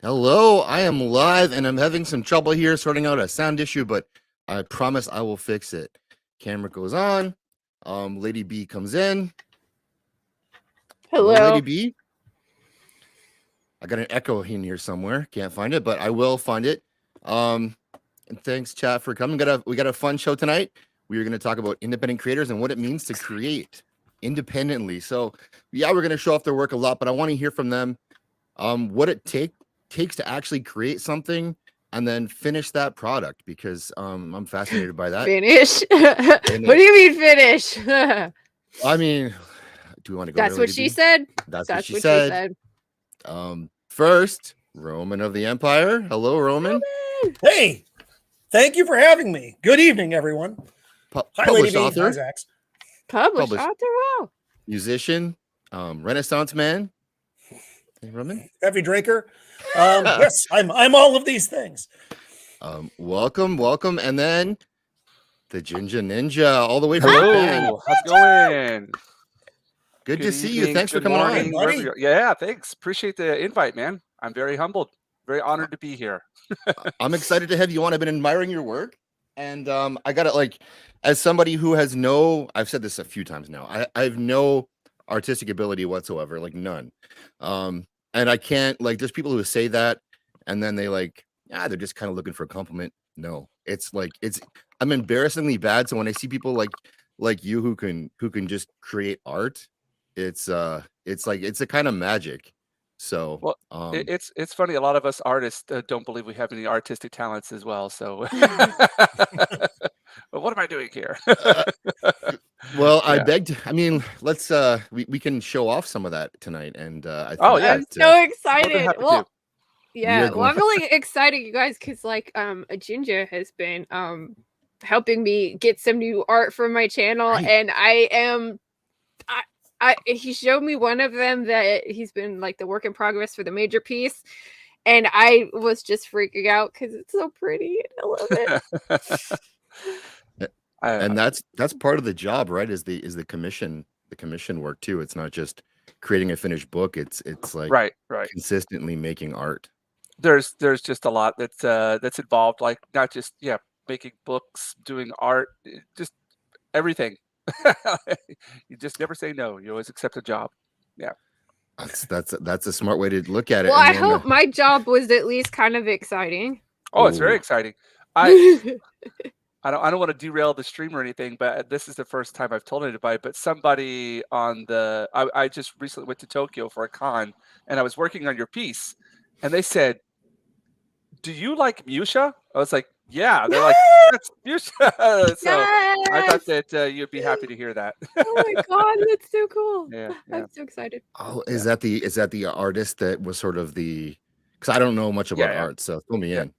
Hello, I am live and I'm having some trouble here sorting out a sound issue, but I promise I will fix it. Camera goes on. Lady B comes in. Hello, Hello. Lady B. I got an echo in here somewhere. Can't find it, but I will find it. And thanks, chat, for coming. We got a fun show tonight. We are going to talk about independent creators and what it means to create independently. So, yeah, we're going to show off their work a lot, but I want to hear from them what it takes to actually create something and then finish that product, because I'm fascinated by that. Finish? What do you mean finish? I mean, do we want to go? That's there, what she said. That's what she said. First, Roman of the Empire. Hello, Roman. Hey, thank you for having me. Good evening, everyone. Hi, Lady B. Author. Hi, Zax. Published author. Wow. Musician. Renaissance man. Hey, Roman. Heavy drinker. Yes, I'm all of these things. Welcome, and then the Jinja Ninja, all the way from Japan. How's it going? Good to see you. Thanks for coming on, buddy. Yeah, thanks. Appreciate the invite, man. I'm very humbled, very honored to be here. I'm excited to have you on. I've been admiring your work, and I got it. As somebody who has I've said this a few times now. I have no artistic ability whatsoever, like none. And I can't, there's people who say that, and then they they're just kind of looking for a compliment. No, I'm embarrassingly bad. So when I see people like you who can just create art, it's a kind of magic. So well, it's funny. A lot of us artists don't believe we have any artistic talents as well. So, but what am I doing here? Well, I begged. I mean, let's we can show off some of that tonight, and I think I'm so excited. Well, yeah, well, I'm really excited, you guys, because Jinja has been helping me get some new art for my channel, and he showed me one of them that he's been the work in progress for the major piece, and I was just freaking out because it's so pretty. I love it. And that's part of the job, right? Is the commission work too. It's not just creating a finished book. It's right consistently making art. There's just a lot that's involved, not just making books, doing art, just everything. You just never say no. You always accept a job. Yeah. That's a smart way to look at it. Well, I hope my job was at least kind of exciting. Oh, it's very exciting. I don't want to derail the stream or anything, but this is the first time I've told anybody. But somebody I just recently went to Tokyo for a con, and I was working on your piece, and they said, "Do you like Musha?" I was like, "Yeah." They're like, "That's Musha." So I thought that you'd be happy to hear that. Oh my god, that's so cool! Yeah. I'm so excited. Oh, is that the artist that was sort of the? Because I don't know much about art, so fill me in.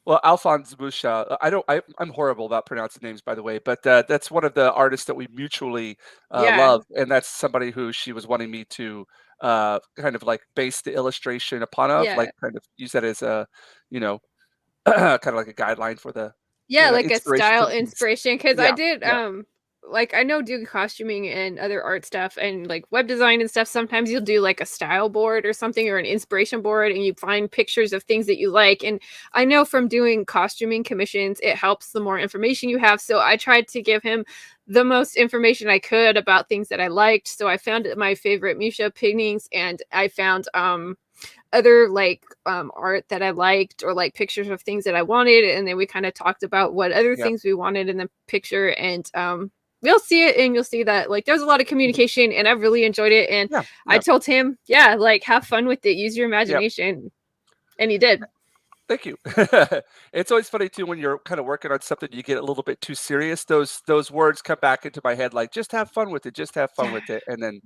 Well, Alphonse Musha, I'm horrible about pronouncing names, by the way, but that's one of the artists that we mutually love, and that's somebody who she was wanting me to kind of base the illustration upon kind of use that as a, kind of like a guideline for the a style inspiration, because I did I know doing costuming and other art stuff and web design and stuff, sometimes you'll do a style board or something, or an inspiration board, and you find pictures of things that you like. And I know from doing costuming commissions, it helps the more information you have. So I tried to give him the most information I could about things that I liked. So I found my favorite Musha paintings, and I found other art that I liked, or pictures of things that I wanted, and then we kind of talked about what other things we wanted in the picture, and we'll see it, and you'll see that there's a lot of communication, and I've really enjoyed it. And I told him, have fun with it, use your imagination, and he did. Thank you. It's always funny too when you're kind of working on something, you get a little bit too serious. Those words come back into my head, just have fun with it, just have fun with it, and then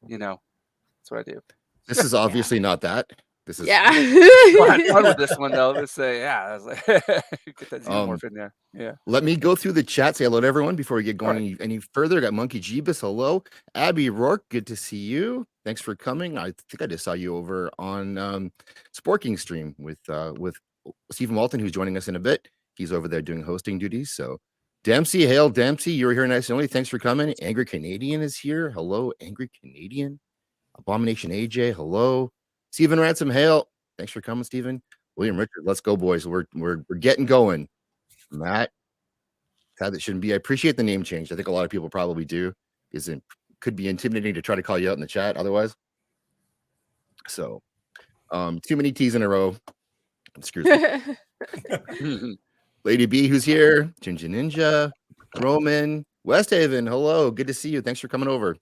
that's what I do. This is obviously not that. This is fun with this one though. Let's say get that xenomorph in there. Yeah. Let me go through the chat. Say hello to everyone before we get going any further. Got Monkey Jeebus. Hello, Abby Rourke. Good to see you. Thanks for coming. I think I just saw you over on Sporking stream with Stephen Walton, who's joining us in a bit. He's over there doing hosting duties. So Dempsey, hail Dempsey. You were here nice and only. Thanks for coming. Angry Canadian is here. Hello, Angry Canadian. Abomination AJ. Hello. Stephen Ransom, hail. Thanks for coming, Stephen. William Richard, let's go, boys. We're getting going. Matt, sad that shouldn't be. I appreciate the name change. I think a lot of people probably do. Could be intimidating to try to call you out in the chat otherwise. So, too many T's in a row. Screws me. Lady B, who's here? Jinja Ninja, Roman, Westhaven. Hello, good to see you. Thanks for coming over.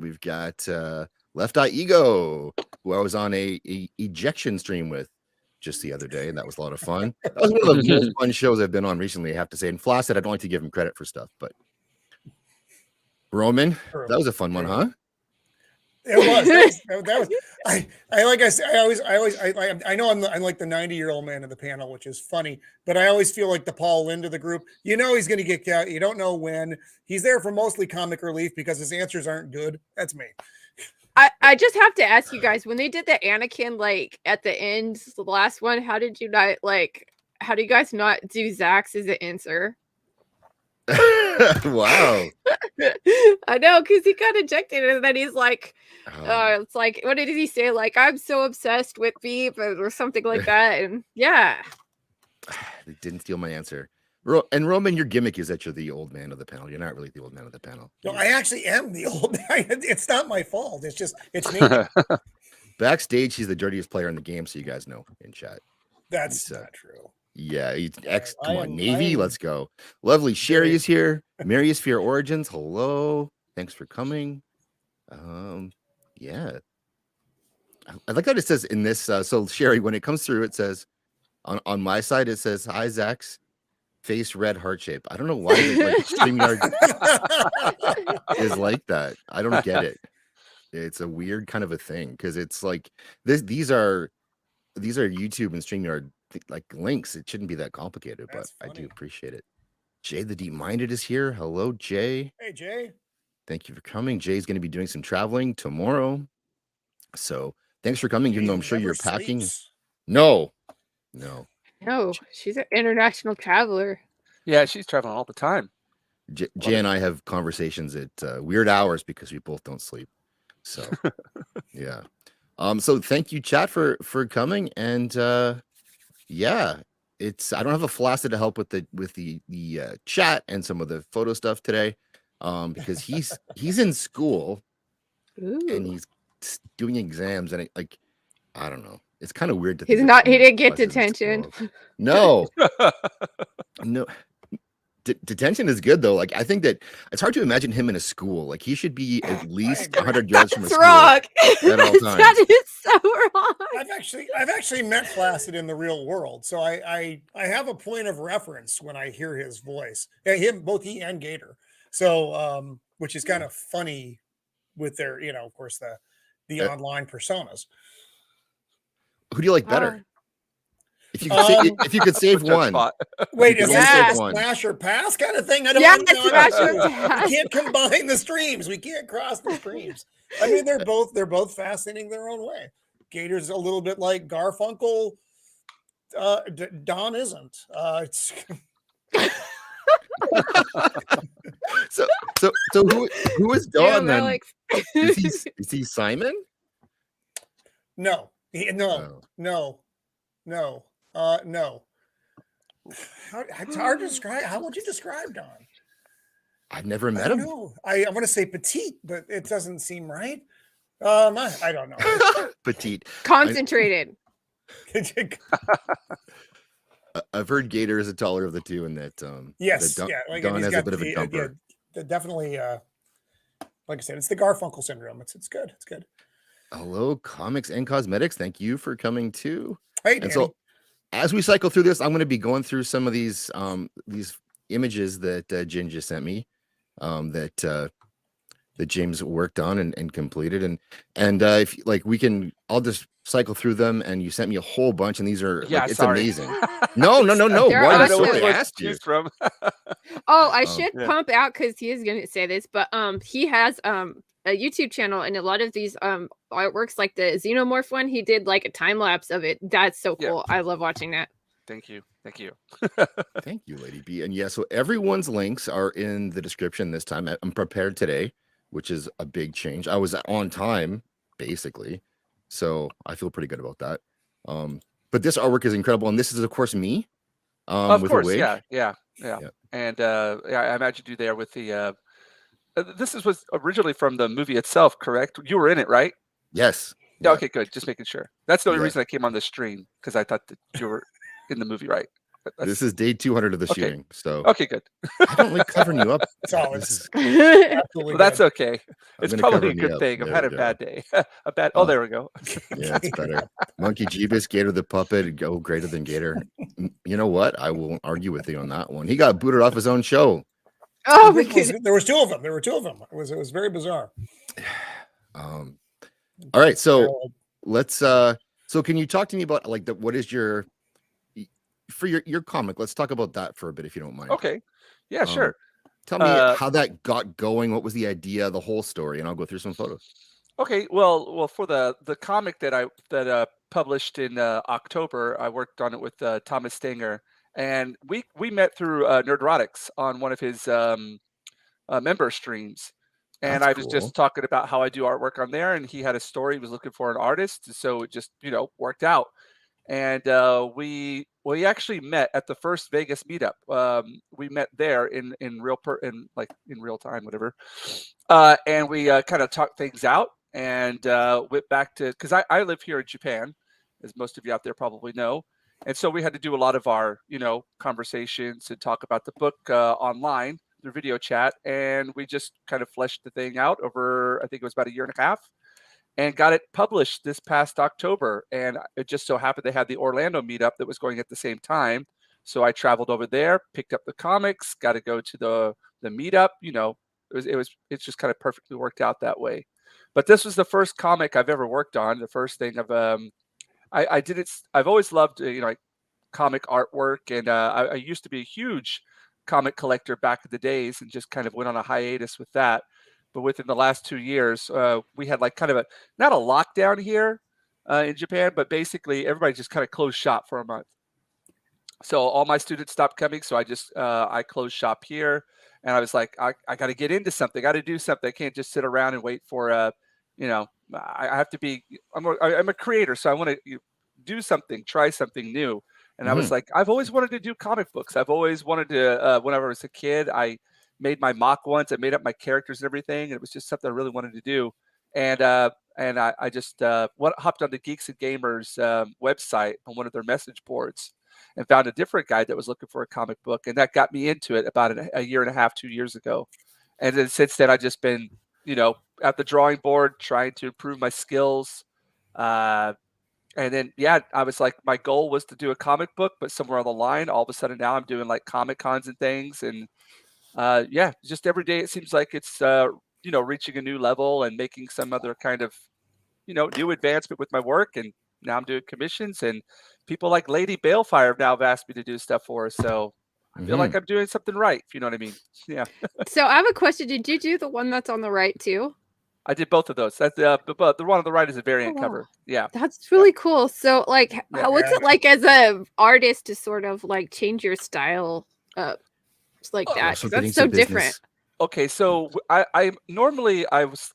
We've got Left Eye Ego, who I was on a ejection stream with just the other day, and that was a lot of fun. That was one of the most fun shows I've been on recently, I have to say. And Flaccid, I don't like to give him credit for stuff, but Roman, that was a fun one, huh? It was. That was. I like I said. I know I'm like the 90-year-old man of the panel, which is funny, but I always feel like the Paul Lynde of the group. You know he's going to get out. You don't know when. He's there for mostly comic relief because his answers aren't good. That's me. I just have to ask you guys, when they did the Anakin like at the end, the last one, how do you guys not do Zach's as an answer? Wow. I know, because he got ejected and then he's like, it's like, what did he say? Like, I'm so obsessed with Beep or something like that. And yeah. They didn't steal my answer. And Roman, your gimmick is that you're the old man of the panel. You're not really the old man of the panel. No, I actually am the old man. It's not my fault. It's me. Backstage, he's the dirtiest player in the game, so you guys know in chat. That's not true. Yeah, come on, Navy, let's go. Lovely Sherry is here. Mariosphere Origins, hello. Thanks for coming. Yeah. I like that it says in this. So Sherry, when it comes through, it says on my side, it says, "Hi, Zach's face red heart shape." I don't know why StreamYard is like that. I don't get it. It's a weird kind of a thing because it's like these are YouTube and StreamYard like links. It shouldn't be that complicated, but I do appreciate it. Jay the Deep Minded is here. Hello, Jay. Hey, Jay. Thank you for coming. Jay's going to be doing some traveling tomorrow, so thanks for coming. Even though I'm sure you're packing. No, she's an international traveler. Yeah, she's traveling all the time. Jay and I have conversations at weird hours because we both don't sleep. So yeah. So thank you, chat, for coming. And yeah, I don't have a Flaccid to help with the chat and some of the photo stuff today. Because he's in school. Ooh. And he's doing exams, and I don't know. It's kind of weird to he didn't get detention. No. Detention is good though. Like, I think that it's hard to imagine him in a school. Like, he should be at least 100 yards from a school wrong. at all times. That is so wrong. I've actually met Flaccid in the real world, so I have a point of reference when I hear his voice. Yeah, both he and Gator. So which is kind of funny with their, of course, the online personas. Who do you like better? If you could save one. Wait, is this a smash or pass kind of thing? I don't know. Smash or pass. We can't combine the streams. We can't cross the streams. I mean, they're both fascinating their own way. Gator's a little bit like Garfunkel. Don isn't. It's so who is Don then? Is he Simon? No. No. It's hard to describe. How would you describe Don? I've never met him. I want to say petite, but it doesn't seem right. I don't know. Petite. Concentrated. I've heard Gator is the taller of the two, and that yes, Don has a bit of a jumper. Definitely, like I said, it's the Garfunkel syndrome. It's good. It's good. Hello, Comics and Cosmetics. Thank you for coming too. Hey, Danny. And so, as we cycle through this, I'm going to be going through some of these images that Jinja sent me, that James worked on and completed, and if I'll just cycle through them. And you sent me a whole bunch, and these are it's amazing. No. Why did I ask you? From. I should pump out because he is going to say this, but he has a YouTube channel, and a lot of these artworks, like the Xenomorph one, he did like a time lapse of it. That's so cool. I love watching that. Thank you. Thank you, Lady B. And yeah, so everyone's links are in the description this time. I'm prepared today, which is a big change. I was on time, basically. So I feel pretty good about that. But this artwork is incredible, and this is of course me. Of With course, a wig. yeah. And I imagined you there with the. Was originally from the movie itself, correct? You were in it, right? Yes. Yeah. Okay, good. Just making sure. That's the only Yeah. reason I came on the stream, because I thought that you were in the movie, right? This is day 200 of the Okay. shooting. So Okay, good. I don't like covering you up. Solid. This is, Absolutely Well, that's good. okay. I'm It's gonna probably cover a me good up. thing. I've There had we a go. bad day. A bad. Oh, there we go. Yeah, it's better. Monkey Jeebus, Gator the puppet, go greater than Gator. You know what? I won't argue with you on that one. He got booted off his own show. Oh my There was- goodness. there was two of them. There were two of them. It was very bizarre. All right, so let's so can you talk to me about like what is your for your comic? Let's talk about that for a bit if you don't mind. Okay. Yeah, sure. Tell me how that got going. What was the idea, the whole story, and I'll go through some photos. Okay. Well, for the comic that I published in October, I worked on it with Thomas Stanger, and we met through Nerdrotics on one of his member streams. And That's I was cool. just talking about how I do artwork on there, and he had a story. He was looking for an artist, so it just worked out. And we actually met at the first Vegas meetup. We met there in real time, whatever. And we kind of talked things out and went back to, because I live here in Japan, as most of you out there probably know. And so we had to do a lot of our conversations and talk about the book online through video chat, and we just kind of fleshed the thing out over, I think it was about a year and a half, and got it published this past October. And it just so happened they had the Orlando meetup that was going at the same time. So I traveled over there, picked up the comics, got to go to the meetup. It's just kind of perfectly worked out that way. But this was the first comic I've ever worked on. The first thing I did it. I've always loved like comic artwork, and I used to be a huge comic collector back in the days, and just kind of went on a hiatus with that. But within the last 2 years, we had like kind of not a lockdown here in Japan, but basically everybody just kind of closed shop for a month. So all my students stopped coming. So I closed shop here, and I was like, I got to get into something. I got to do something. I can't just sit around and wait for I have to be. I'm a creator, so I want to do something, try something new. And I was like, I've always wanted to do comic books. I've always wanted to. Whenever I was a kid, I made my mock once. I made up my characters and everything, and it was just something I really wanted to do. And I just hopped on the Geeks and Gamers website on one of their message boards and found a different guy that was looking for a comic book, and that got me into it about a year and a half, 2 years ago. And then since then, I've just been at the drawing board trying to improve my skills. And then, I was like, my goal was to do a comic book, but somewhere on the line, all of a sudden now I'm doing like Comic Cons and things. And just every day it seems like it's, reaching a new level and making some other kind of, new advancement with my work. And now I'm doing commissions, and people like Lady Balefire now have asked me to do stuff for us. So I feel like I'm doing something right, if you know what I mean. Yeah. So I have a question. Did you do the one that's on the right too? I did both of those. That's the one on the right is a variant cover. Yeah. That's really cool. So like, what's it like as a artist to sort of like change your style up just like that? 'Cause that's so different. Okay, so I normally I was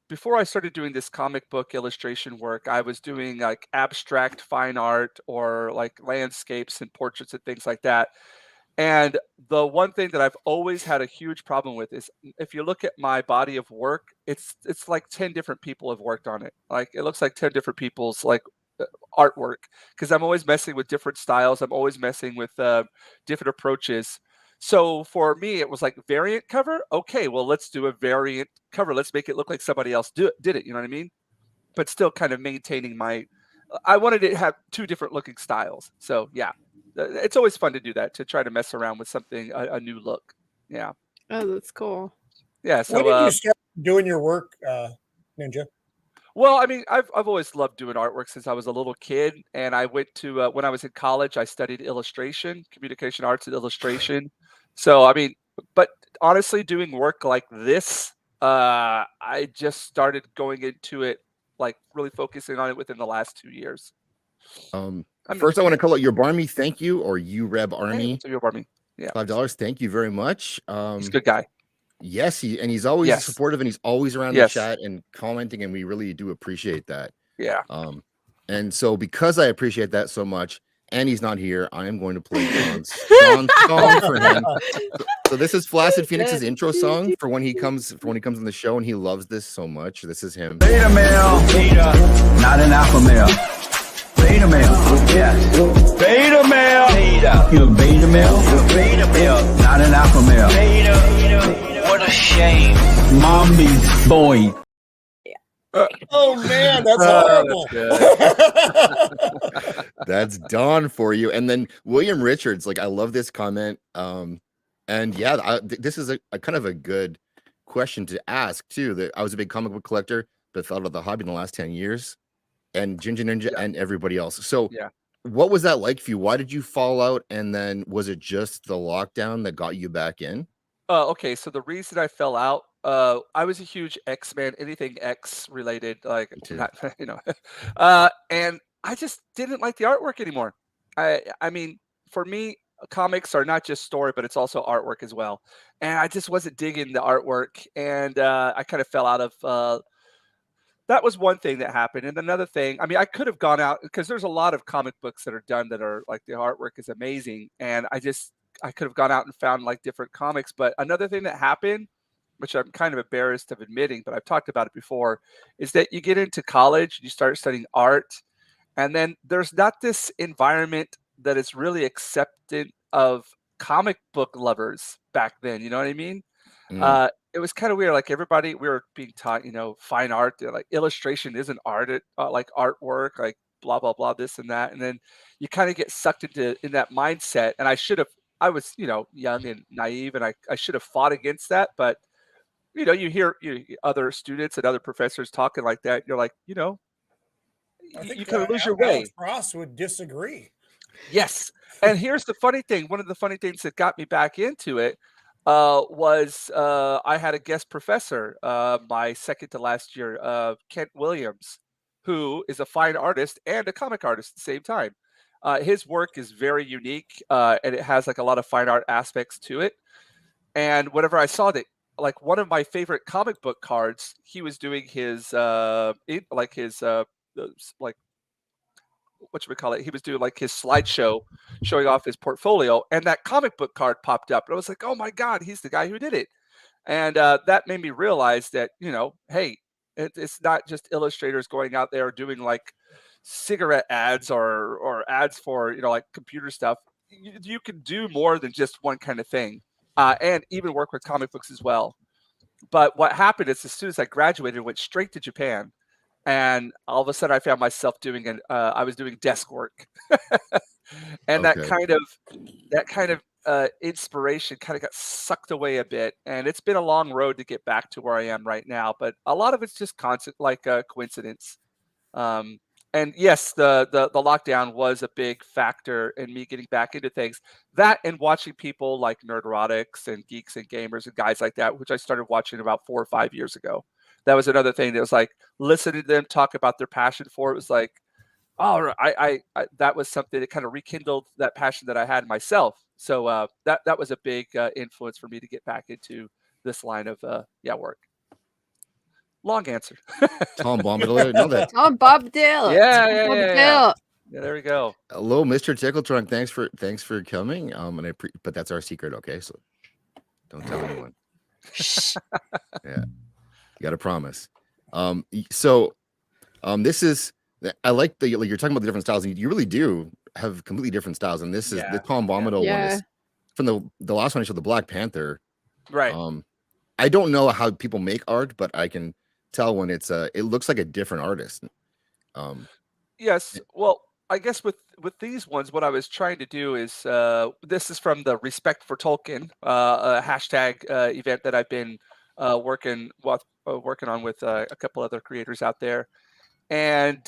before I started doing this comic book illustration work, I was doing like abstract fine art or like landscapes and portraits and things like that. And the one thing that I've always had a huge problem with is if you look at my body of work, it's like 10 different people have worked on it. Like it looks like 10 different people's like artwork, because I'm always messing with different styles. I'm always messing with different approaches. So for me, it was like variant cover. Okay, well, let's do a variant cover. Let's make it look like somebody else did it. You know what I mean? But still kind of maintaining I wanted it to have two different looking styles. So yeah. It's always fun to do that, to try to mess around with something, a new look. Yeah. Oh, that's cool. Yeah. So when did you start doing your work, Ninja? Well, I mean, I've always loved doing artwork since I was a little kid, and I went to when I was in college, I studied illustration, communication arts and illustration. So I mean, but honestly, doing work like this, I just started going into it, like really focusing on it within the last 2 years. First, I want to call out your Barmy. Thank you, or you Reb Army. Hey, your Barmy. Yeah, $5. Thank you very much. He's a good guy. Yes, he's always supportive, and he's always around the chat and commenting, and we really do appreciate that. Yeah. And so because I appreciate that so much, and he's not here, I am going to play John's song for him. So this is Flaccid Phoenix's intro song for when he comes on the show, and he loves this so much. This is him. Beta male, beta, not an alpha male. Beta male, yes. Beta male, beta. You a beta male? You a beta male, not an alpha male. Beta. What a shame. Mommy's boy. Oh man, that's horrible. That's Don for you. And then William Richards, like, I love this comment. And yeah, this is a kind of a good question to ask too. That I was a big comic book collector, but thought about the hobby in the last 10 years, and Jinja Ninja and everybody else. So what was that like for you? Why did you fall out? And then was it just the lockdown that got you back in? Okay, so the reason I fell out, I was a huge X-Man, anything X related, like, not, you know, and I just didn't like the artwork anymore. I mean, for me, comics are not just story, but it's also artwork as well. And I just wasn't digging the artwork, and I kind of fell out of. That was one thing that happened, and another thing. I mean, I could have gone out because there's a lot of comic books that are done that are like the artwork is amazing, and I could have gone out and found like different comics. But another thing that happened, which I'm kind of embarrassed of admitting, but I've talked about it before, is that you get into college, you start studying art, and then there's not this environment that is really accepted of comic book lovers back then. You know what I mean? It was kind of weird. Like we were being taught, you know, fine art, like illustration isn't art, like artwork, like blah, blah, blah, this and that. And then you kind of get sucked in that mindset. And I was, you know, young and naive, and I should have fought against that. But, you know, you hear other students and other professors talking like that. You're like, you know, you kind of lose your way. Alex Ross would disagree. Yes. And here's the funny thing. One of the funny things that got me back into it was I had a guest professor my second to last year, Kent Williams, who is a fine artist and a comic artist at the same time. His work is very unique, and it has like a lot of fine art aspects to it. And whenever I saw that, like one of my favorite comic book cards, he was doing his what should we call it? He was doing like his slideshow showing off his portfolio, and that comic book card popped up. And I was like, oh my God, he's the guy who did it. And that made me realize that, you know, hey, it's not just illustrators going out there doing like cigarette ads or ads for, you know, like computer stuff. You can do more than just one kind of thing, and even work with comic books as well. But what happened is as soon as I graduated, I went straight to Japan. And all of a sudden I found myself I was doing desk work. And that kind of inspiration kind of got sucked away a bit. And it's been a long road to get back to where I am right now. But a lot of it's just coincidence. And yes, the lockdown was a big factor in me getting back into things. That and watching people like Nerderotics and Geeks and Gamers and guys like that, which I started watching about 4 or 5 years ago. That was another thing that was like listening to them talk about their passion for it was like, oh, I that was something that kind of rekindled that passion that I had myself. So that was a big influence for me to get back into this line of work. Long answer. Tom Bombadil, know that. Tom Bombadil. Yeah, there we go. Hello, Mr. Tickletrunk. Thanks for coming. But that's our secret, okay? So don't tell anyone. Yeah. You got to promise. This is, I like you're talking about the different styles, and you really do have completely different styles. And this is the Tom Bombadil one is from the last one I showed, the Black Panther. Right. I don't know how people make art, but I can tell when it looks like a different artist. Yes. Well, I guess with these ones, what I was trying to do is this is from the Respect for Tolkien hashtag event that I've been working on with a couple other creators out there. And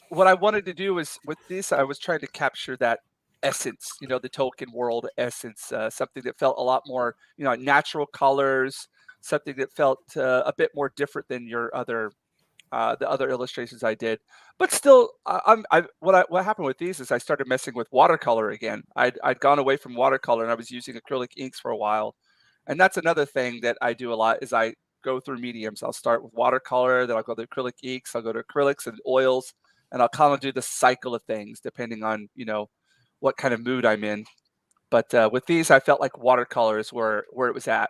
what I wanted to do was with this, I was trying to capture that essence, you know, the Tolkien world essence, something that felt a lot more, you know, natural colors, something that felt a bit more different than the other illustrations I did. But still, what happened with these is I started messing with watercolor again. I'd gone away from watercolor and I was using acrylic inks for a while. And that's another thing that I do a lot is I go through mediums. I'll start with watercolor, then I'll go to acrylic inks, I'll go to acrylics and oils, and I'll kind of do the cycle of things depending on, what kind of mood I'm in. But with these, I felt like watercolors were where it was at.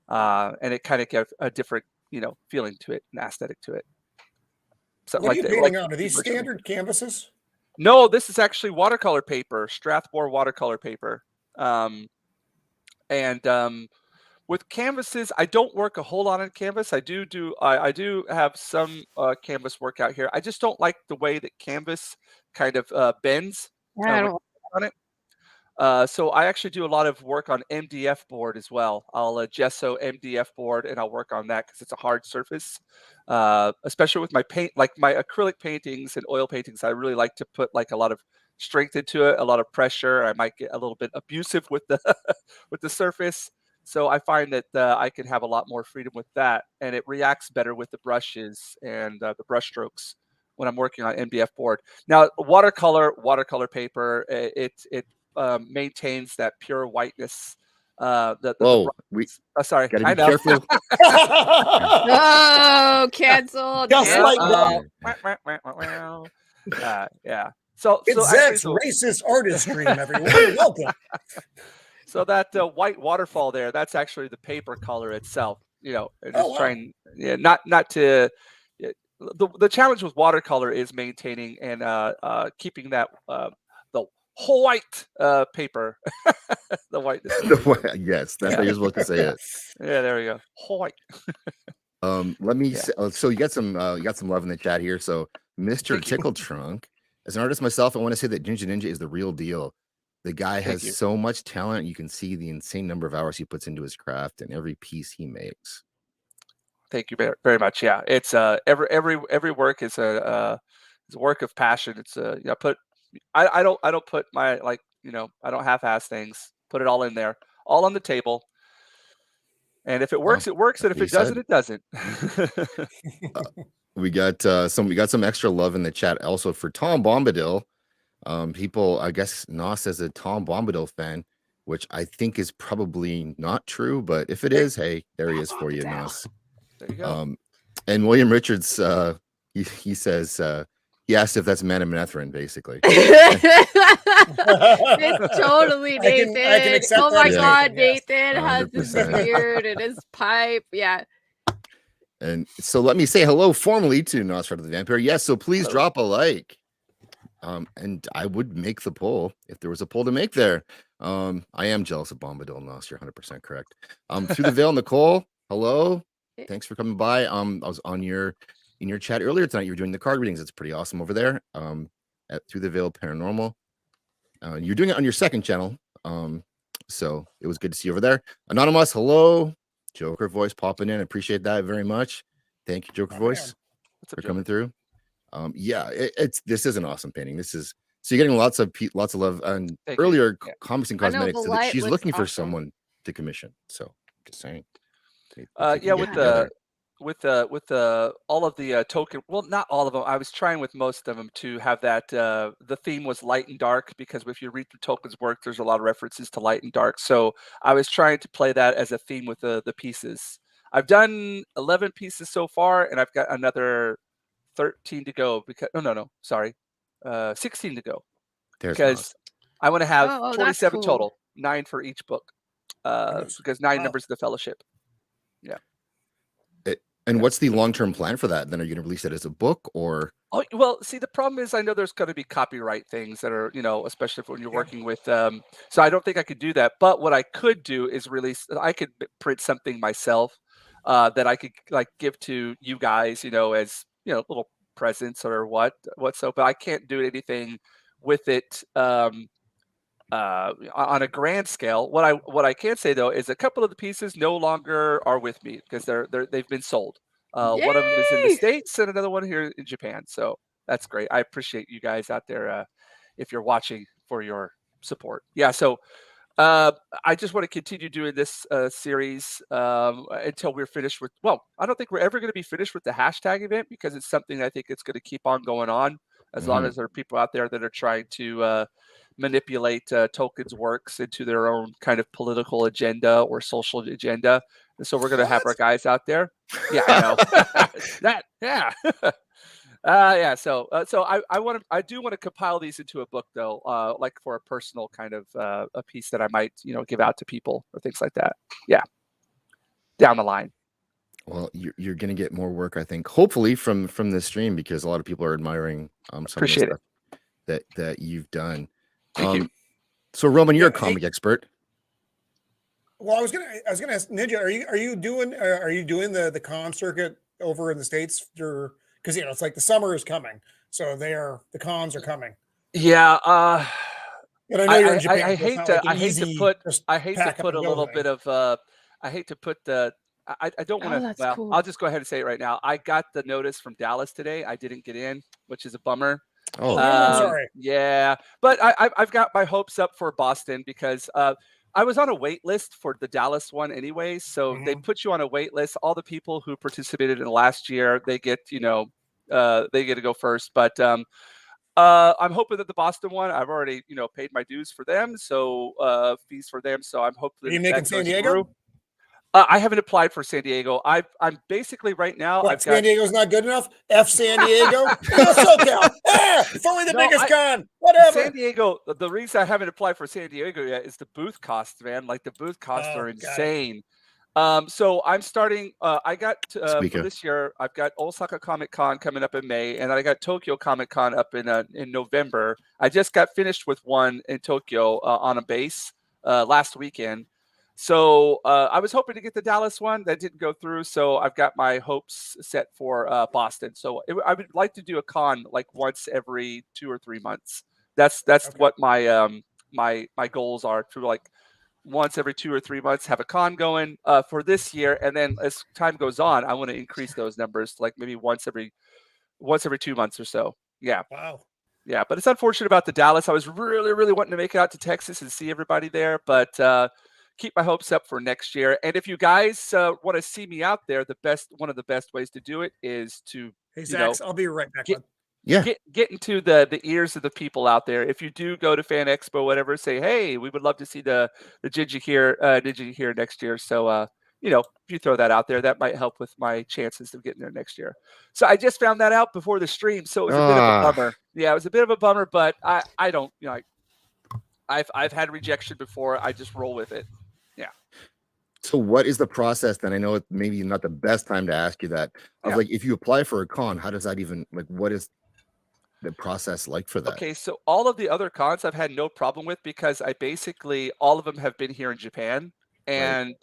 And it kind of gave a different, feeling to it and aesthetic to it. What are you painting on? Are these standard canvases? No, this is actually watercolor paper, Strathmore watercolor paper. With canvases, I don't work a whole lot on canvas. I do have some canvas work out here. I just don't like the way that canvas kind of bends Yeah, I don't. on it. So I actually do a lot of work on MDF board as well. I'll gesso MDF board and I'll work on that because it's a hard surface. Especially with my paint, like my acrylic paintings and oil paintings, I really like to put like a lot of strength into it, a lot of pressure. I might get a little bit abusive with the with the surface. So I find that I can have a lot more freedom with that, and it reacts better with the brushes and the brush strokes when I'm working on MDF board. Now, watercolor paper, it maintains that pure whiteness. Sorry, gotta I be know. careful. Oh, canceled. Just like Yeah. So it's Zach's racist artistry, everyone. Welcome. So that white waterfall there, that's actually the paper color itself. Trying, not to. The challenge with watercolor is maintaining and keeping that the white paper, the whiteness. Yes, that's how you're supposed to say it. Yeah, there we go. White. Let me. So you got some love in the chat here. So Mr. Tickle Trunk, as an artist myself, I want to say that Jinja Ninja is the real deal. The guy has so much talent. You can see the insane number of hours he puts into his craft and every piece he makes. Thank you very, very much. Yeah, it's every work is a work of passion. It's I don't put my I don't half-ass things. Put it all in there, all on the table. And if it works, it works, and if it doesn't, it doesn't. We got some extra love in the chat also for Tom Bombadil. People, I guess Nos is a Tom Bombadil fan, which I think is probably not true, but if it is, hey, there he is for you, Nos. There you go. And William Richards, he says he asked if that's Manamethrin, basically. It's totally Nathan. I can accept oh my that. God, Yes. Nathan has his 100%. beard and his pipe. Yeah. And so let me say hello formally to Nosferatu the Vampire. Yes, so please drop a like. And I would make the poll if there was a poll to make there. I am jealous of Bombadil, Nos. You're 100% correct. Through the Veil, Nicole, hello. Thanks for coming by. I was in your chat earlier tonight. You were doing the card readings. It's pretty awesome over there. At Through the Veil Paranormal. You're doing it on your second channel. So it was good to see you over there. Anonymous, hello. Joker voice popping in. Appreciate that very much. Thank you, Joker voice, for coming through. This is an awesome painting. This is so you're getting lots of love. And earlier, Comics and Cosmetics said that she's looking for someone to commission. So just saying. With all of the Tolkien, well, not all of them. I was trying with most of them to have that the theme was light and dark, because if you read through Tolkien's work, there's a lot of references to light and dark. So I was trying to play that as a theme with the pieces. I've done 11 pieces so far, and I've got another 13 to go. Because 16 to go. Because I want to have 27 total, 9 for each book. Because 9 numbers of the Fellowship. Yeah. And what's the long-term plan for that? Then are you going to release it as a book or? Oh, well, see, the problem is I know there's going to be copyright things that are, especially when you're working with, so I don't think I could do that. But what I could do is I could print something myself that I could give to you guys, as, little presents or what so, but I can't do anything with it on a grand scale. What I can say though is a couple of the pieces no longer are with me because they've been sold. One of them is in the States and another one here in Japan. So that's great. I appreciate you guys out there if you're watching for your support. Yeah. So I just want to continue doing this series until we're finished with. Well, I don't think we're ever going to be finished with the hashtag event because it's something I think it's going to keep on going on as long as there are people out there that are trying to manipulate Tolkien's works into their own kind of political agenda or social agenda. So we're gonna have our guys out there. Yeah, I know. Yeah. So I do want to compile these into a book though, like for a personal kind of a piece that I might give out to people or things like that. Yeah, down the line. Well, you're gonna get more work, I think, hopefully from this stream, because a lot of people are admiring some Appreciate of the stuff that you've done. Thank you. So Roman, you're a comic expert. Well, I was gonna ask Ninja, are you doing the con circuit over in the States? Because it's like the summer is coming, so the cons are coming. Yeah. And I know you're in Japan. I hate to put a little bit of I hate to put the I don't want to. Well, cool. I'll just go ahead and say it right now. I got the notice from Dallas today. I didn't get in, which is a bummer. Oh, I'm sorry. Yeah, but I've got my hopes up for Boston because I was on a wait list for the Dallas one anyway. So they put you on a wait list. All the people who participated in the last year, they get they get to go first. But I'm hoping that the Boston one, I've already paid my dues for them, so fees for them. So I'm hoping. Are you making San Diego? Through. I haven't applied for San Diego. I'm basically right now. San Diego's not good enough. F San Diego. SoCal. It's only the biggest con. Whatever. San Diego. The reason I haven't applied for San Diego yet is the booth costs, man. Like the booth costs are insane. So I'm starting. I got for this year. I've got Osaka Comic Con coming up in May, and then I got Tokyo Comic Con up in November. I just got finished with one in Tokyo on a base last weekend. So I was hoping to get the Dallas one. That didn't go through. So I've got my hopes set for Boston. So I would like to do a con like once every 2 or 3 months. That's what my my goals are, to like once every 2 or 3 months have a con going for this year. And then as time goes on, I want to increase those numbers, like maybe once every 2 months or so. Yeah. Wow. Yeah. But it's unfortunate about the Dallas. I was really, really wanting to make it out to Texas and see everybody there. But keep my hopes up for next year. And if you guys want to see me out there, one of the best ways to do it is to Zach, I'll be right back. Get into the ears of the people out there. If you do go to Fan Expo, whatever, say, hey, we would love to see the Jinja here next year. So if you throw that out there, that might help with my chances of getting there next year. So I just found that out before the stream, so it was a bit of a bummer. Yeah, it was a bit of a bummer, but I don't I've had rejection before. I just roll with it. Yeah. So what is the process then? I know it's maybe not the best time to ask you that. I was like, if you apply for a con, how does that even, like, what is the process like for that? Okay, so all of the other cons I've had no problem with, because all of them have been here in Japan, and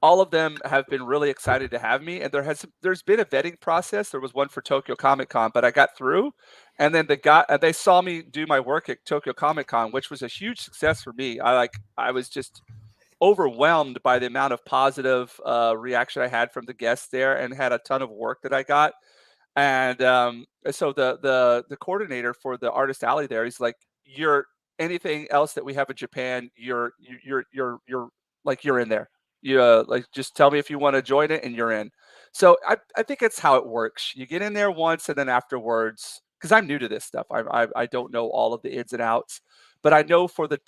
all of them have been really excited to have me. And there's been a vetting process. There was one for Tokyo Comic Con, but I got through, and then they saw me do my work at Tokyo Comic Con, which was a huge success for me. I was just overwhelmed by the amount of positive reaction I had from the guests there, and had a ton of work that I got. And so the coordinator for the Artist Alley there, he's like, anything else that we have in Japan, you're like, you're in there. You like, just tell me if you want to join it and you're in. So I think it's how it works. You get in there once, and then afterwards, because I'm new to this stuff, I don't know all of the ins and outs. But I know for the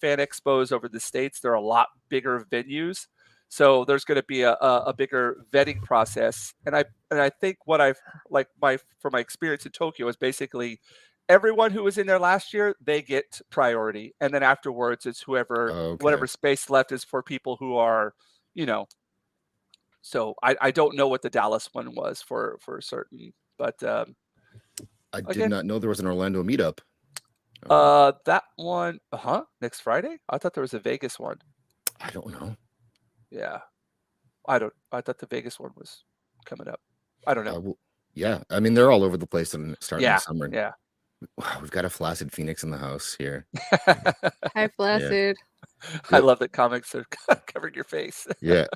fan expos over the States, they're a lot bigger venues, so there's going to be a bigger vetting process. And I think what from my experience in Tokyo is basically everyone who was in there last year, they get priority, and then afterwards it's whatever space left is for people who are, So I don't know what the Dallas one was for certain, but I did not know there was an Orlando meetup. That one, next Friday? I thought there was a Vegas one. I don't know. Yeah. I thought the Vegas one was coming up. I don't know. Yeah. I mean, they're all over the place and starting the summer. Yeah. Wow, we've got a Flaccid Phoenix in the house here. Hi, Flaccid. Yeah. I love that comics are covering your face. Yeah.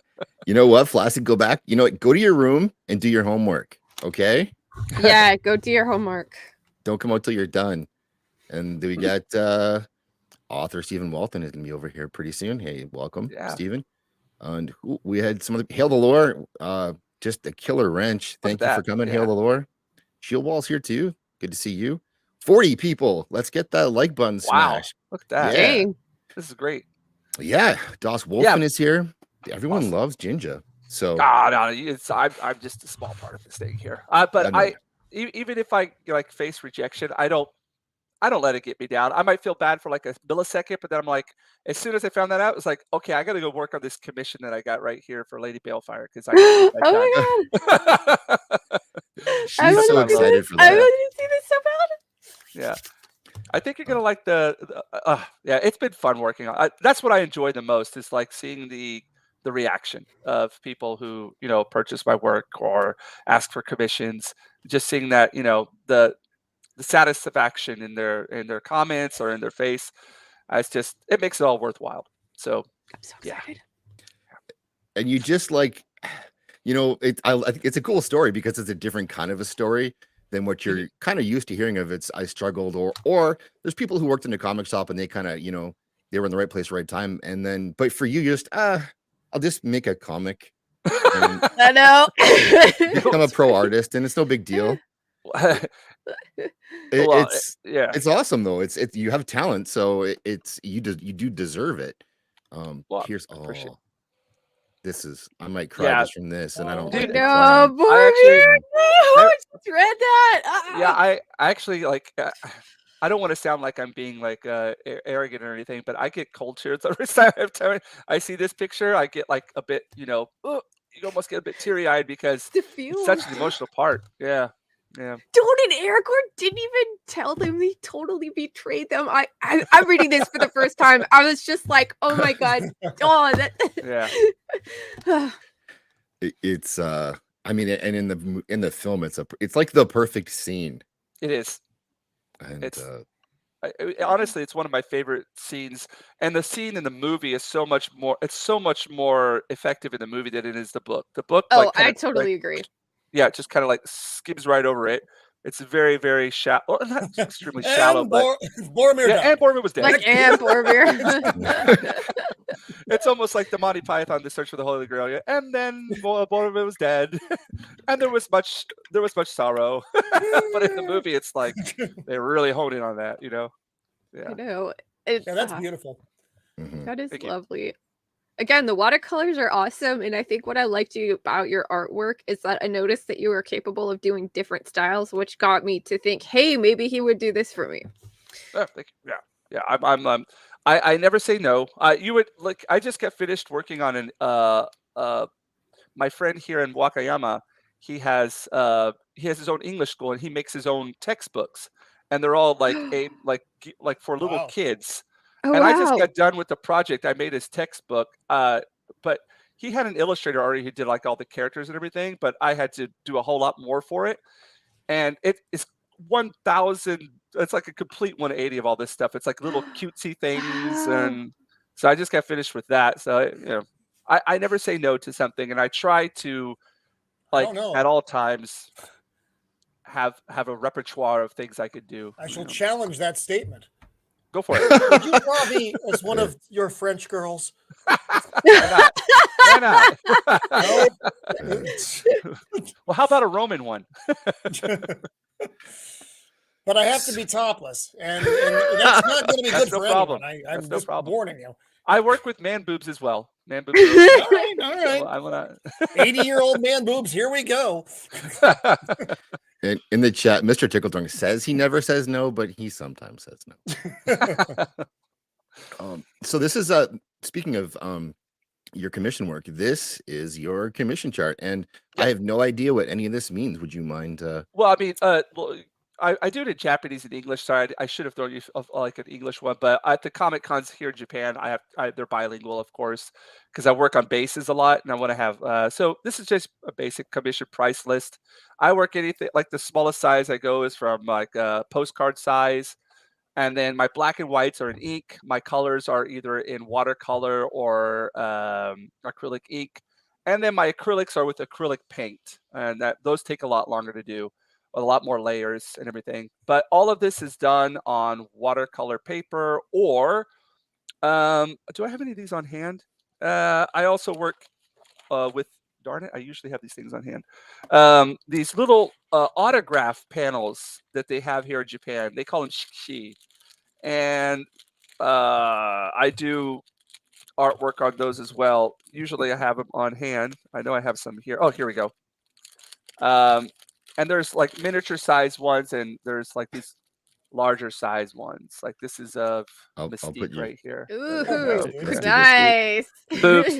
You know what, Flaccid, go back. Go to your room and do your homework. Okay? Yeah, go do your homework. Don't come out till you're done. And we got author Stephen Walton is going to be over here pretty soon. Hey, welcome, Stephen. And we had some of the Hail the Lore, just a killer wrench. Thank you for coming, Hail the Lore. Shield Wall's here too. Good to see you. 40 people. Let's get that like button smash. Look at that. Yeah. This is great. Yeah. Doss Wolfman is here. everyone loves Jinja. So no, I'm just a small part of this thing here. But even if I like face rejection, I don't let it get me down. I might feel bad for like a millisecond, but then I'm like, as soon as I found that out, it's like, okay, I got to go work on this commission that I got right here for Lady Balefire because I Oh my god. she's so excited for that. I want to see this so bad. Yeah. I think you're gonna like yeah. It's been fun working on. That's what I enjoy the most is like seeing the reaction of people who purchase my work or ask for commissions. Just seeing that the satisfaction in their comments or in their face. It makes it all worthwhile. So I'm so excited. And you just like, I think it's a cool story because it's a different kind of a story than what you're kind of used to hearing of. It's I struggled or there's people who worked in a comic shop and they kind of, they were in the right place, right time. And then, but for you, just, I'll just make a comic. I know. Become a pro artist and it's no big deal. It's awesome though. It's you have talent, so you do deserve it. Here's this is I might cry just from this, and I don't. Dude, like no, boy, I just read that. Yeah, I actually like. I don't want to sound like I'm being like arrogant or anything, but I get cold chills every time I see this picture. I get like a bit, you almost get a bit teary eyed because it's such an emotional part. Yeah. Yeah. Dude, and Aragorn didn't even tell them. He totally betrayed them. I'm reading this for the first time. I was just like, oh my god. Oh, that. Yeah. It's I mean, and in the film, it's like the perfect scene. It is. And honestly, it's one of my favorite scenes. And the scene in the movie is so much more. It's so much more effective in the movie than it is the book. The book. Oh, I totally agree. Yeah, it just kind of like skims right over it. It's very, very shallow. Well, not extremely shallow, but Boromir died. and Boromir was dead. Like and Boromir. It's almost like the Monty Python, The Search for the Holy Grail. And then Boromir was dead, and there was much sorrow. But in the movie, it's like they really honed in on that. Yeah. I know. That's beautiful. That is lovely. Again, the watercolors are awesome, and I think what I liked about your artwork is that I noticed that you were capable of doing different styles, which got me to think, hey, maybe he would do this for me. Thank you. Yeah. I never say no. You would like. I just got finished working on my friend here in Wakayama. He has his own English school, and he makes his own textbooks, and they're all like aimed like for little kids. Oh, and wow. I just got done with the project. I made his textbook, but he had an illustrator already who did like all the characters and everything, but I had to do a whole lot more for it. And it is 1,000. It's like a complete 180 of all this stuff. It's like little cutesy things. Wow. And so I just got finished with that. So, I never say no to something. And I try to at all times have a repertoire of things I could do. I shall challenge that statement. Go for it. Would you draw me as one of your French girls? Why not? No. Well, how about a Roman one? But I have to be topless, and that's not going to be good for problem. anyone. I'm no just problem. warning you. I work with man boobs as well. Man boobs. All right. So I wanna... 80-year-old man boobs. Here we go. In the chat, Mr. Tickledrunk says he never says no, but he sometimes says no. So this is speaking of your commission work. This is your commission chart, and I have no idea what any of this means. Would you mind? Well, I mean, I do it in Japanese and English. Sorry, I should have thrown you like an English one, but at the Comic Cons here in Japan, they're bilingual, of course, because I work on bases a lot, and I want to have. So this is just a basic commission price list. I work anything like the smallest size I go is from like postcard size, and then my black and whites are in ink. My colors are either in watercolor or acrylic ink, and then my acrylics are with acrylic paint, and those take a lot longer to do. A lot more layers and everything, but all of this is done on watercolor paper or do I have any of these on hand? I also work with, darn it, I usually have these things on hand. These little autograph panels that they have here in Japan, they call them shikishi, and I do artwork on those as well. Usually I have them on hand. I know I have some here. Oh, here we go. And there's like miniature size ones, and there's like these larger size ones. Like this is of Mystique right here. Ooh, Yeah. nice. Oops.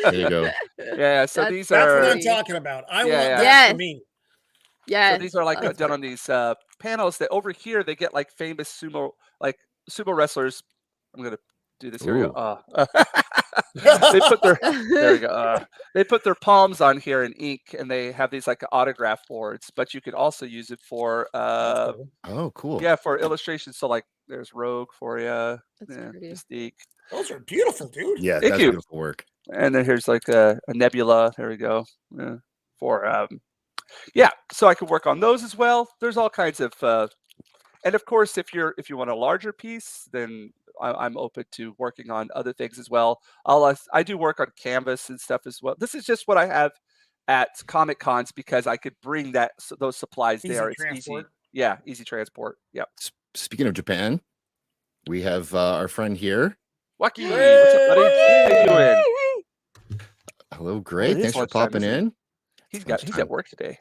There you go. Yeah, so That's these That's are what I'm talking about. I want that Yes. for me. Yes. so these are like that's done right. on these panels that over here they get like famous sumo wrestlers. I'm gonna do this here. We Ooh. go. They put their there we go. They put their palms on here in ink, and they have these like autograph boards. But you could also use it for That's cool. Oh, cool. yeah, for illustrations. So like there's Rogue for you, That's pretty. Mystique, Those are beautiful, dude. Yeah, Thank that's you. beautiful work. and then here's like a Nebula. There we go. For yeah, so I could work on those as well. There's all kinds of and of course, if you want a larger piece, then I'm open to working on other things as well. I do work on canvas and stuff as well. This is just what I have at Comic Cons because I could bring those supplies Easy there. It's transport. easy. Yeah, easy transport. Yep. Speaking of Japan, we have our friend here. Wacky, what's up, buddy? How you doing? Hello, great. it is Thanks for lunchtime, popping isn't it? in. He's lunchtime. at work today.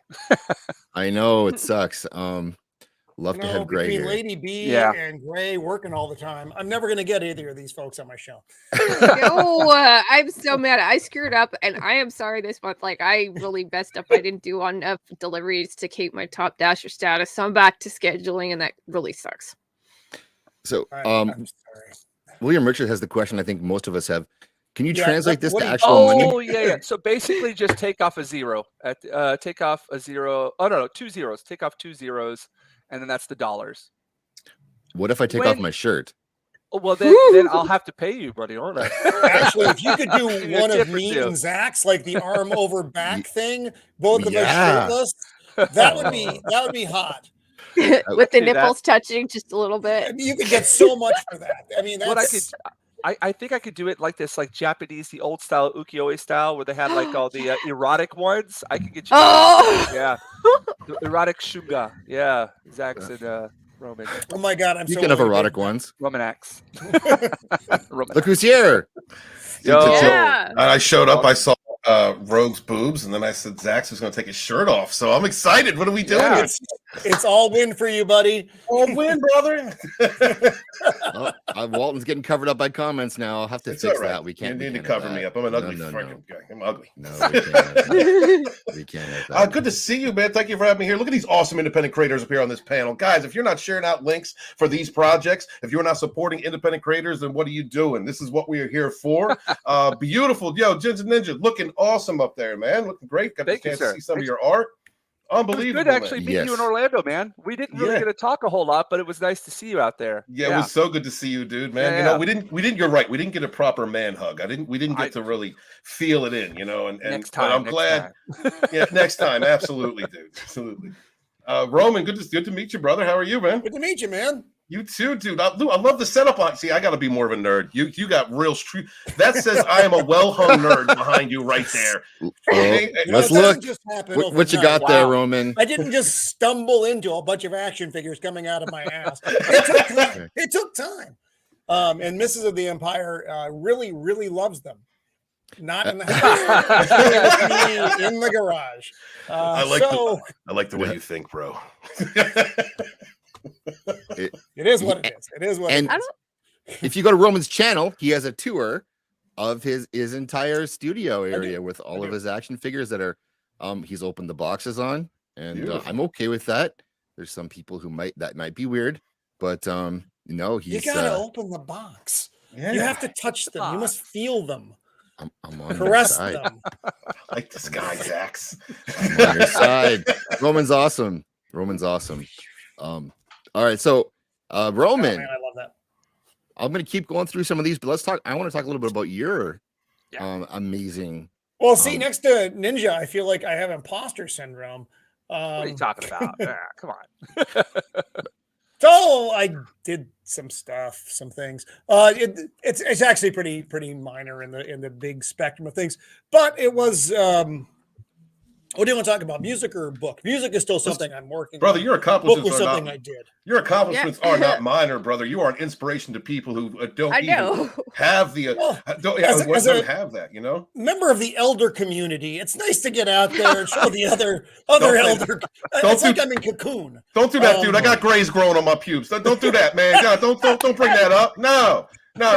I know it sucks. Love to have Gray between here. Lady B Yeah. and Gray working all the time, I'm never going to get either of these folks on my show. No, I'm so mad. I screwed up, and I am sorry this month. Like, I really messed up. I didn't do enough deliveries to keep my top dasher status. So I'm back to scheduling, and that really sucks. So, I'm sorry. William Richard has the question I think most of us have. Can you Yeah, translate this what to do you- actual money? Oh yeah. So basically, just take off a zero. Take off a zero. Oh no, 2 zeros. Take off 2 zeros, and then that's the dollars. What if I take off When- my shirt? Oh, well, then I'll have to pay you, buddy, aren't I? Actually, if you could do Give you a one tip of or me two. and Zach's, like the arm over back thing, both of us Yeah. shirtless, that would be hot. With the do that. nipples touching just a little I bit. mean, you could get so much for that. I mean, What that's I think I could do it like this, like Japanese, the old style ukiyo-e style, where they had like all the erotic ones. I could get you. Oh, Yeah, the erotic shunga. Yeah, Zach's and Roman. oh my god, I'm You so can have motivated erotic now. ones. Roman Axe. Look who's here. Yo. yeah. And I showed up, I saw Rogue's boobs, and then I said, Zach's was going to take his shirt off. So I'm excited. What are we doing? Yeah. It's all win for you, buddy. All win, brother. Oh, Walton's getting covered up by comments now. I'll have to It's fix all right. that. We can't. You we need to can't have cover me that. up. I'm an ugly No. freaking guy. I'm ugly. No, we can't have that. We can't have that. Good to see you, man. Thank you for having me here. Look at these awesome independent creators up here on this panel. Guys, if you're not sharing out links for these projects, if you're not supporting independent creators, then what are you doing? This is what we are here for. Beautiful. Yo, Jinja Ninja, looking awesome up there, man. Looking great. Got the Thank you, chance to sir. see some of Thanks. your art. It was Unbelievable. good actually man. meeting you in Yes. Orlando, man. We didn't really Yeah. get to talk a whole lot, but it was nice to see you out there. Yeah, it was so good to see you, dude, man. Yeah, You know, yeah. we didn't, you're right. We didn't get a proper man hug. We didn't I- get to really feel it in, you know, and Next but time. I'm next glad. time. Yeah, next time. Absolutely, dude. Absolutely. Roman, good to meet you, brother. How are you, man? Good to meet you, man. You too, dude. I love the setup on. See, I got to be more of a nerd. You got real street. That says I am a well-hung nerd behind you right there. Oh, Hey, You know, let's it doesn't look. just happen What you overnight. got there, Wow. Roman? I didn't just stumble into a bunch of action figures coming out of my ass. It took time. It took time. And Mrs. of the Empire really, really loves them. Not in the house, with me in the garage. I like the way you think, bro. It is what it is. It is what And it is. if you go to Roman's channel, he has a tour of his entire studio area with all of his action figures that are he's opened the boxes on, and Beautiful. I'm okay with that. There's some people who might be weird, but no, You he's gotta open the box. Yeah, You have to touch them. You must feel them. I'm on your Caress side. them. I like this guy, Zax. I'm on your side. Roman's awesome. All right, so Oh, Roman, man, I love that. I'm gonna keep going through some of these, but let's talk. I want to talk a little bit about your amazing. Well, see, next to Ninja, I feel like I have imposter syndrome. What are you talking about? Come on. So I did some stuff, some things. It's actually pretty minor in the big spectrum of things, but it was What do you want to talk about? Music or book? Music is still something I'm working Brother, on. your Book accomplishments was are something not. I did. Your accomplishments are not minor, brother. You are an inspiration to people who don't I even know. have the Well, don't as a have that. You know, member of the elder community, it's nice to get out there and show the other Don't say elder. Don't It's like do- I'm in Cocoon. don't do that, dude. I got grays growing on my pubes. Don't do that, man. God, don't bring that up. No,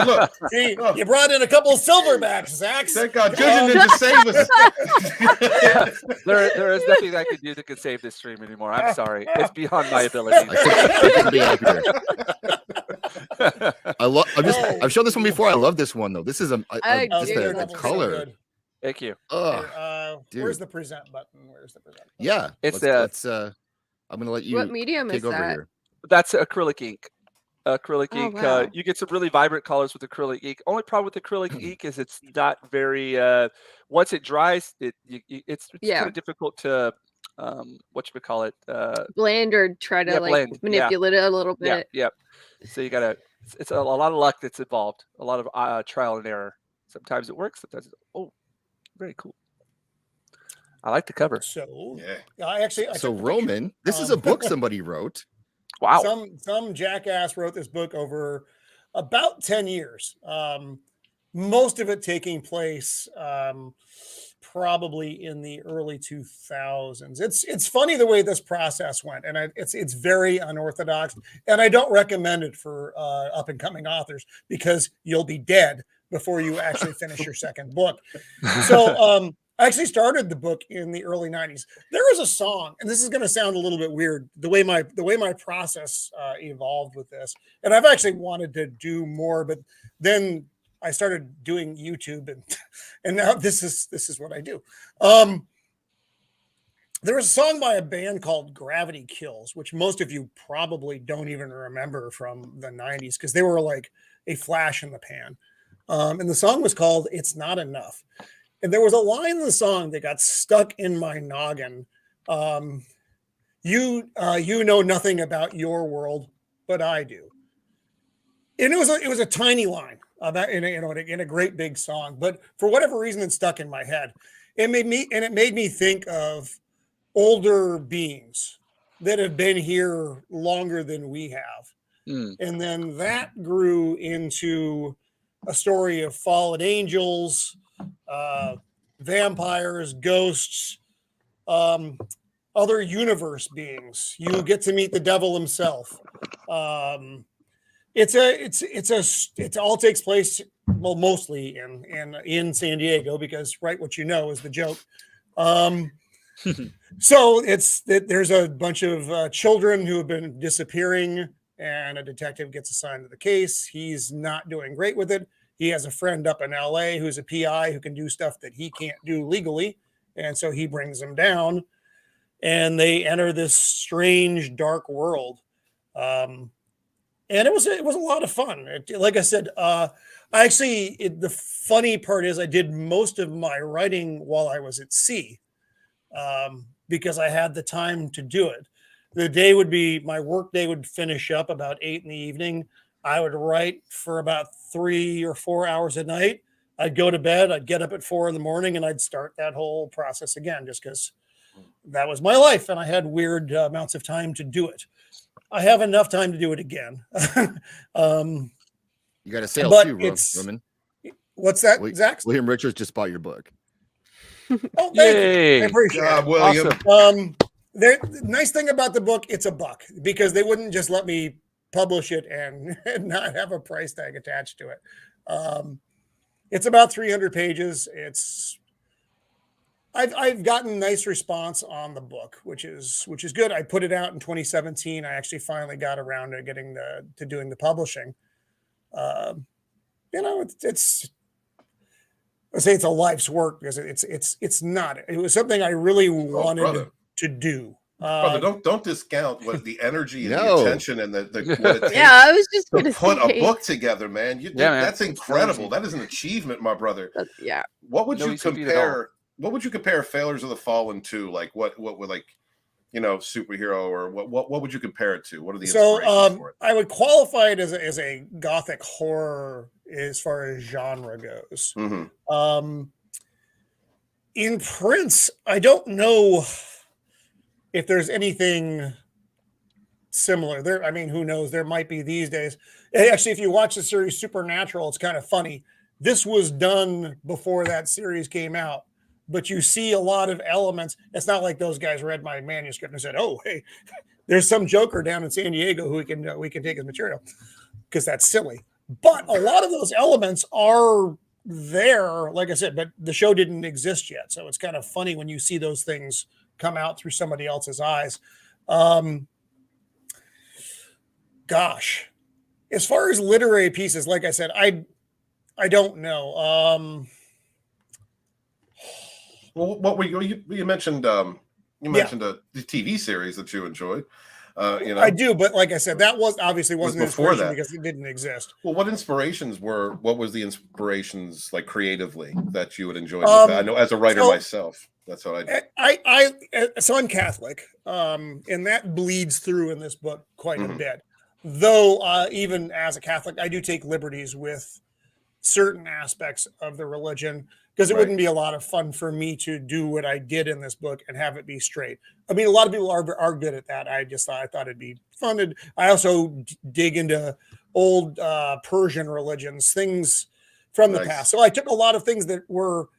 look. See, Oh. you brought in a couple of silverbacks, Zach. Thank God, Jinja Ninja save us. There is nothing I can do that can save this stream anymore. I'm sorry. It's beyond my abilities. I couldn't be happier. I've shown this one before. I love this one though. This is just the color. Thank you. Where's the present button? Where's the present button? Yeah, It's I'm gonna let you. What medium take is over that? here. That's acrylic ink. Acrylic Oh, ink. wow. You get some really vibrant colors with acrylic ink. Only problem with acrylic ink is it's not very. Once it dries, it's kind of difficult to whatchamacallit, blend or try to blend. manipulate it a little bit. Yeah. So you gotta. It's a lot of luck that's involved. A lot of trial and error. Sometimes it works. Sometimes very cool. I like the cover. So yeah, I So Roman, this is a book somebody wrote. Wow. Some jackass wrote this book over about 10 years. Most of it taking place probably in the early 2000s. It's funny the way this process went, and it's very unorthodox, and I don't recommend it for up and coming authors because you'll be dead before you actually finish your second book. So I actually started the book in the early 90s. There was a song, and this is going to sound a little bit weird, the way my process evolved with this. And I've actually wanted to do more, but then I started doing YouTube, and now this is what I do. There was a song by a band called Gravity Kills, which most of you probably don't even remember from the 90s because they were like a flash in the pan. And the song was called "It's Not Enough." And there was a line in the song that got stuck in my noggin. You know nothing about your world, but I do. And it was a tiny line about in a great big song, but for whatever reason, it stuck in my head. It made me think of older beings that have been here longer than we have, and then that grew into a story of fallen angels. Vampires, ghosts, other universe beings. You get to meet the devil himself. It all takes place, well, mostly in San Diego, because Write What You Know is the joke. So it's that there's a bunch of children who have been disappearing, and a detective gets assigned to the case. He's not doing great with it. He has a friend up in LA who's a PI who can do stuff that he can't do legally. And so he brings them down, and they enter this strange, dark world. And it was a lot of fun. Like I said, the funny part is I did most of my writing while I was at sea, because I had the time to do it. My work day would finish up about 8 in the evening. I would write for about 3 or 4 hours a night. I'd go to bed. I'd get up at 4 in the morning, and I'd start that whole process again, just because that was my life, and I had weird amounts of time to do it. I have enough time to do it again. You got a sale too, Roman. What's that, Zach? William Richards just bought your book. Oh, thank you. I appreciate it. William. Awesome. The nice thing about the book, it's $1 because they wouldn't just let me publish it and not have a price tag attached to it. It's about 300 pages. I've gotten nice response on the book, which is good. I put it out in 2017. I actually finally got around to getting to doing the publishing. It's a life's work because it's not. It was something I really wanted to do. Brother, don't discount what the energy and the attention and what it takes I was just to put a book together, man. That's incredible. That is an achievement, my brother. Yeah. What would you compare? What would you compare Failures of the Fallen to? Like what would superhero, or what would you compare it to? What are the inspirations for it? I would qualify it as a gothic horror as far as genre goes. Mm-hmm. In Prince, I don't know if there's anything similar there. I mean, who knows? There might be these days. Actually, if you watch the series Supernatural, it's kind of funny. This was done before that series came out, but you see a lot of elements. It's not like those guys read my manuscript and said, "Oh, hey, there's some joker down in San Diego who we can take his material," because that's silly. But a lot of those elements are there, like I said, but the show didn't exist yet. So it's kind of funny when you see those things come out through somebody else's eyes. Gosh, as far as literary pieces, like I said, I don't know. Well, what you mentioned? You mentioned the TV series that you enjoyed. I do, but like I said, that wasn't before that because it didn't exist. Well, what was the inspirations like creatively that you would enjoy? I know as a writer myself, that's what I do. So I'm Catholic, and that bleeds through in this book quite a bit. Though even as a Catholic, I do take liberties with certain aspects of the religion, because it wouldn't be a lot of fun for me to do what I did in this book and have it be straight. I mean, a lot of people are good at that. I thought it'd be fun. I also dig into old Persian religions, things from the past. So I took a lot of things that were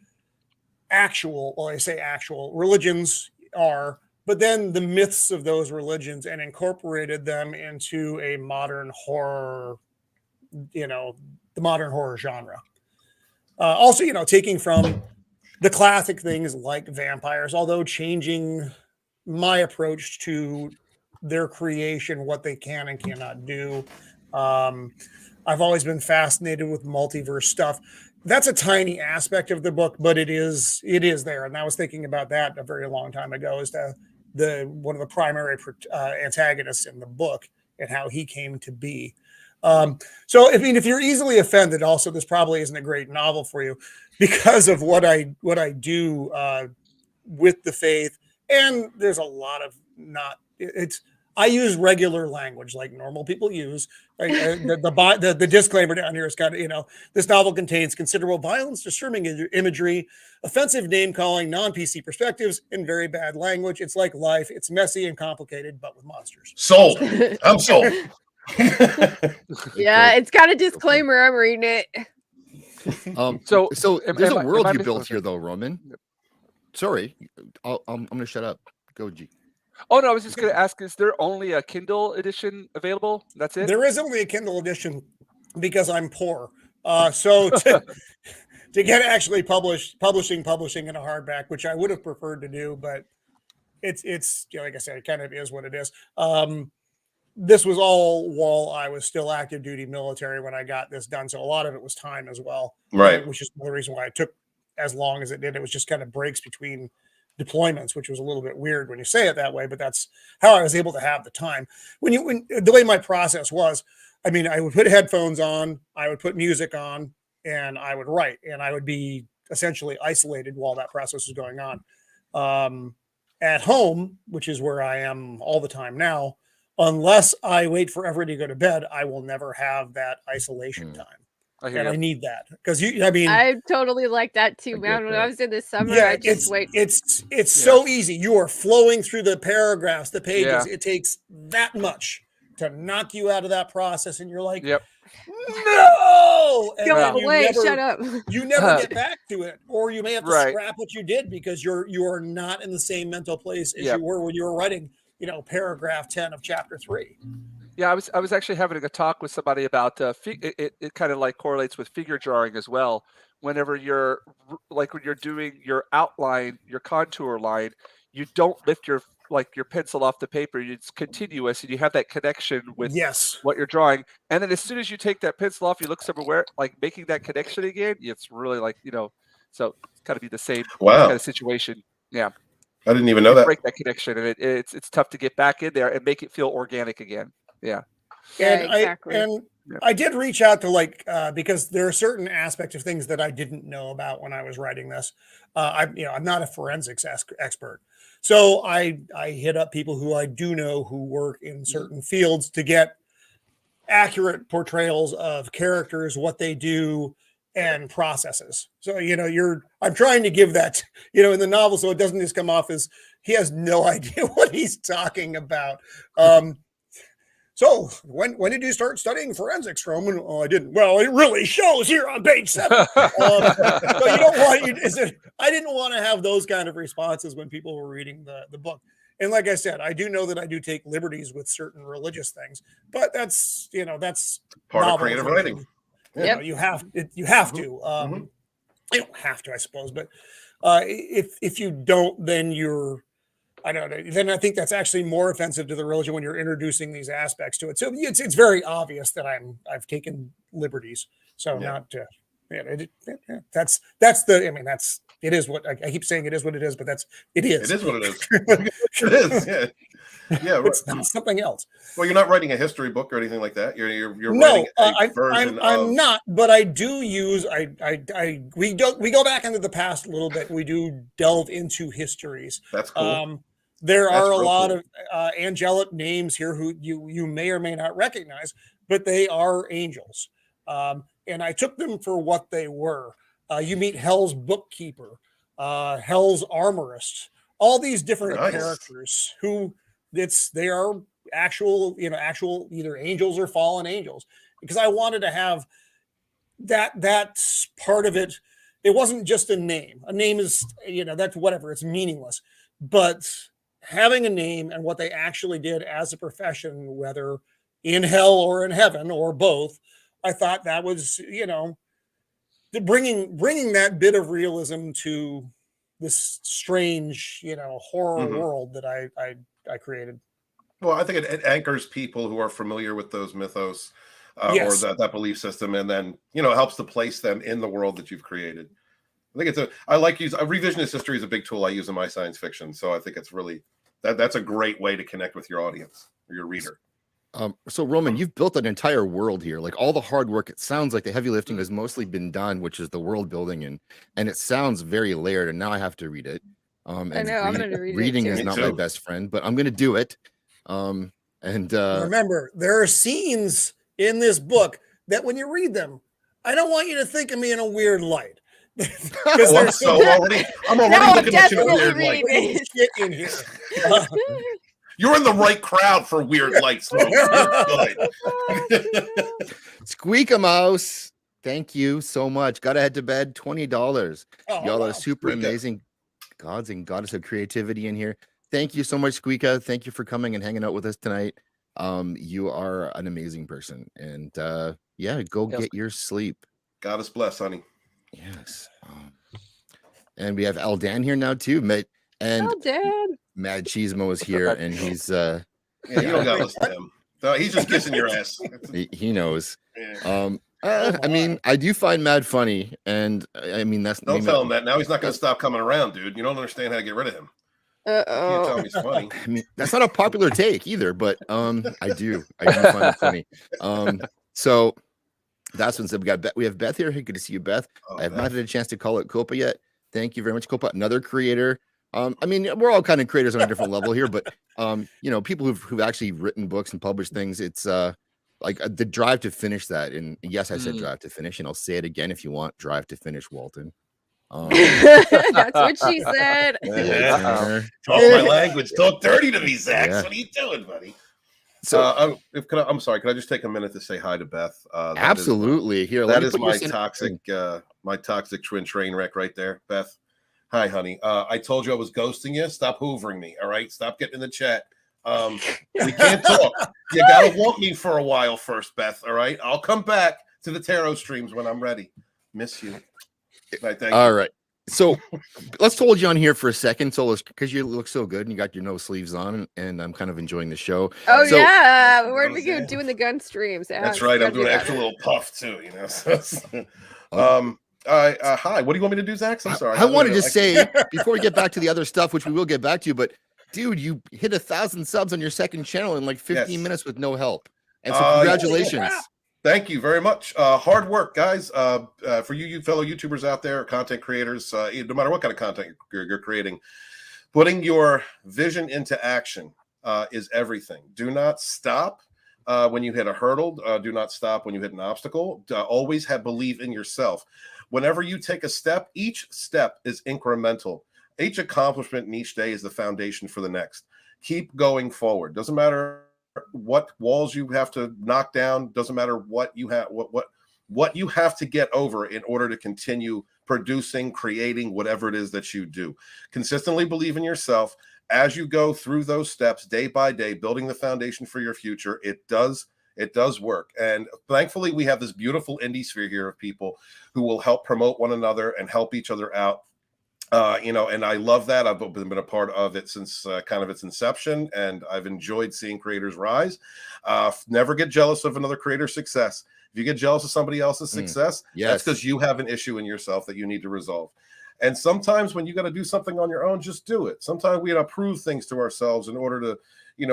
actual, well, I say actual religions are, but then the myths of those religions and incorporated them into a modern horror, the modern horror genre. Also, taking from the classic things like vampires, although changing my approach to their creation, what they can and cannot do. I've always been fascinated with multiverse stuff. That's a tiny aspect of the book, but it is there. And I was thinking about that a very long time ago as to one of the primary antagonists in the book and how he came to be. So, I mean, if you're easily offended, also, this probably isn't a great novel for you because of what I do with the faith. And there's a lot of I use regular language like normal people use. The disclaimer down here is kind of, this novel contains considerable violence, disturbing imagery, offensive name calling, non-PC perspectives, and very bad language. It's like life. It's messy and complicated, but with monsters. Sold. I'm sold. Yeah, it's got a disclaimer. I'm reading it. So there's a world you built here, though, Roman. Sorry, I'm going to shut up. Go, G. Oh no, I was just going to ask: is there only a Kindle edition available? That's it. There is only a Kindle edition because I'm poor. So to get actually publishing in a hardback, which I would have preferred to do, but it's like I said, it kind of is what it is. This was all while I was still active duty military when I got this done. So a lot of it was time as well. Right. Which is the reason why it took as long as it did. It was just kind of breaks between deployments, which was a little bit weird when you say it that way, but that's how I was able to have the time. When the way my process was, I mean, I would put headphones on, I would put music on, and I would write, and I would be essentially isolated while that process was going on. At home, which is where I am all the time now, unless I wait for everybody to go to bed, I will never have that isolation time. I need that because I totally like that too, man. When I was in the summer, I just wait. It's so easy. You are flowing through the paragraphs, the pages. Yeah. It takes that much to knock you out of that process, and you're like, "Yep, no, and go away, shut up." You never get back to it, or you may have to scrap what you did because you are not in the same mental place as you were when you were writing, paragraph 10 of chapter 3. Yeah, I was actually having a talk with somebody about it kind of like correlates with figure drawing as well. Whenever you're when you're doing your outline, your contour line, you don't lift your pencil off the paper. It's continuous, and you have that connection with what you're drawing. And then as soon as you take that pencil off, you look somewhere like making that connection again. It's really so it's got to be the same kind of situation. Yeah, I didn't even know that. Break that connection, and it's tough to get back in there and make it feel organic again. Yeah. Exactly. I did reach out to because there are certain aspects of things that I didn't know about when I was writing this. I'm not a forensics expert. So I hit up people who I do know who work in certain fields to get accurate portrayals of characters, what they do, and processes. So, I'm trying to give that, in the novel, so it doesn't just come off as he has no idea what he's talking about. So when did you start studying forensics, Roman? Oh, I didn't. Well, it really shows here on page 7. So you don't want I didn't want to have those kind of responses when people were reading the book. And like I said, I do know that I do take liberties with certain religious things, but that's part of creative writing. You have to. You don't have to, I suppose, but if you don't, then I don't know. Then I think that's actually more offensive to the religion when you're introducing these aspects to it. So it's very obvious that I've taken liberties. So it is what I keep saying. It is what it is, but it is. It is what it is. It is. Yeah. Yeah, it's not something else. Well, you're not writing a history book or anything like that. You're no, writing a version I'm not, but I do use we go back into the past a little bit. We do delve into histories. That's cool. There are a lot of angelic names here who you may or may not recognize, but they are angels. And I took them for what they were. You meet Hell's bookkeeper, Hell's armorist, all these different characters who they are actual either angels or fallen angels, because I wanted to have that part of it. It wasn't just a name. A name is, that's whatever, it's meaningless, but having a name and what they actually did as a profession, whether in hell or in heaven or both, I thought that was, bringing that bit of realism to this strange, horror world that I created. Well, I think it anchors people who are familiar with those mythos or that belief system, and then helps to place them in the world that you've created. I think I like revisionist history is a big tool I use in my science fiction, so I think it's really that's a great way to connect with your audience or your reader. So Roman, you've built an entire world here. Like all the hard work, it sounds like the heavy lifting has mostly been done, which is the world building, and it sounds very layered. And now I have to read it. I know I'm going to read reading it is not my best friend, but I'm going to do it. Remember, there are scenes in this book that when you read them, I don't want you to think of me in a weird light. I'm already looking at you in a weird light. Shit in here. You're in the right crowd for weird lights. Squeak a mouse. Thank you so much. Gotta head to bed. $20. Y'all are super amazing gods and goddess of creativity in here. Thank you so much, Squeaka. Thank you for coming and hanging out with us tonight. You are an amazing person. And go get your sleep. Goddess bless, honey. Yes. And we have Aldan here now too. Aldan. Mad Cheesemo is here, and he's you don't gotta listen to him. He's just kissing your ass. He knows. Yeah. I mean, I do find Mad funny, and I mean don't tell him that. Now he's not gonna stop coming around, dude. You don't understand how to get rid of him. You can't tell him he's funny. I mean, that's not a popular take either, but I do find it funny. So that's when we have Beth here. Hey, good to see you, Beth. I have not had a chance to call it Copa yet. Thank you very much, Copa. Another creator. I mean, we're all kind of creators on a different level here, but people who've actually written books and published things, it's like the drive to finish that. And yes, I said drive to finish, and I'll say it again if you want. Drive to finish, Walton. That's what she said. Talk my language. Talk dirty to me, Zach. Yeah. What are you doing, buddy? So, I'm sorry. Can I just take a minute to say hi to Beth? Absolutely. That is my toxic twin train wreck right there, Beth. Hi, honey. I told you I was ghosting you. Stop hoovering me. All right. Stop getting in the chat. We can't talk. You gotta want me for a while first, Beth. All right. I'll come back to the tarot streams when I'm ready. Miss you. Right, thank you. All right. So let's hold you on here for a second, so because you look so good and you got your no sleeves on, and I'm kind of enjoing the show. Oh yeah, we're doing the gun streams. That's right. I'm doing an extra little puff too. Hi. What do you want me to do, Zach? I'm sorry. I wanted to say before we get back to the other stuff, which we will get back to, but dude, you hit 1,000 subs on your second channel in like 15 minutes with no help, and so congratulations. Thank you very much. Hard work, guys. For you fellow YouTubers out there, content creators, no matter what kind of content you're creating, putting your vision into action is everything. Do not stop. when you hit a hurdle. Do not stop when you hit an obstacle. Always believe in yourself. Whenever you take a step, each step is incremental. Each accomplishment in each day is the foundation for the next. Keep going forward. Doesn't matter what walls you have to knock down. Doesn't matter what you have, what you have to get over in order to continue producing, creating, whatever it is that you do. Consistently believe in yourself as you go through those steps day by day, building the foundation for your future. It does work. And thankfully, we have this beautiful indie sphere here of people who will help promote one another and help each other out. And I love that. I've been a part of it since kind of its inception, and I've enjoyed seeing creators rise. Never get jealous of another creator's success. If you get jealous of somebody else's success, that's because you have an issue in yourself that you need to resolve. And sometimes when you got to do something on your own, just do it. Sometimes we got to prove things to ourselves in order to,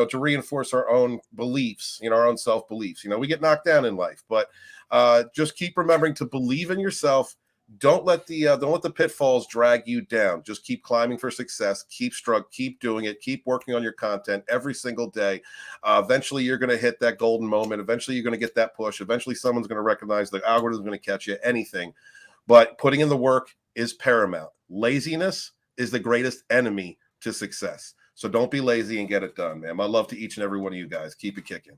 to reinforce our own beliefs, our own self-beliefs. We get knocked down in life, but just keep remembering to believe in yourself. Don't let the pitfalls drag you down. Just keep climbing for success. Keep doing it. Keep working on your content every single day. Eventually, you're going to hit that golden moment. Eventually, you're going to get that push. Eventually, someone's going to recognize the algorithm is going to catch you. Anything, but putting in the work is paramount. Laziness is the greatest enemy to success. So don't be lazy and get it done, man. My love to each and every one of you guys. Keep it kicking.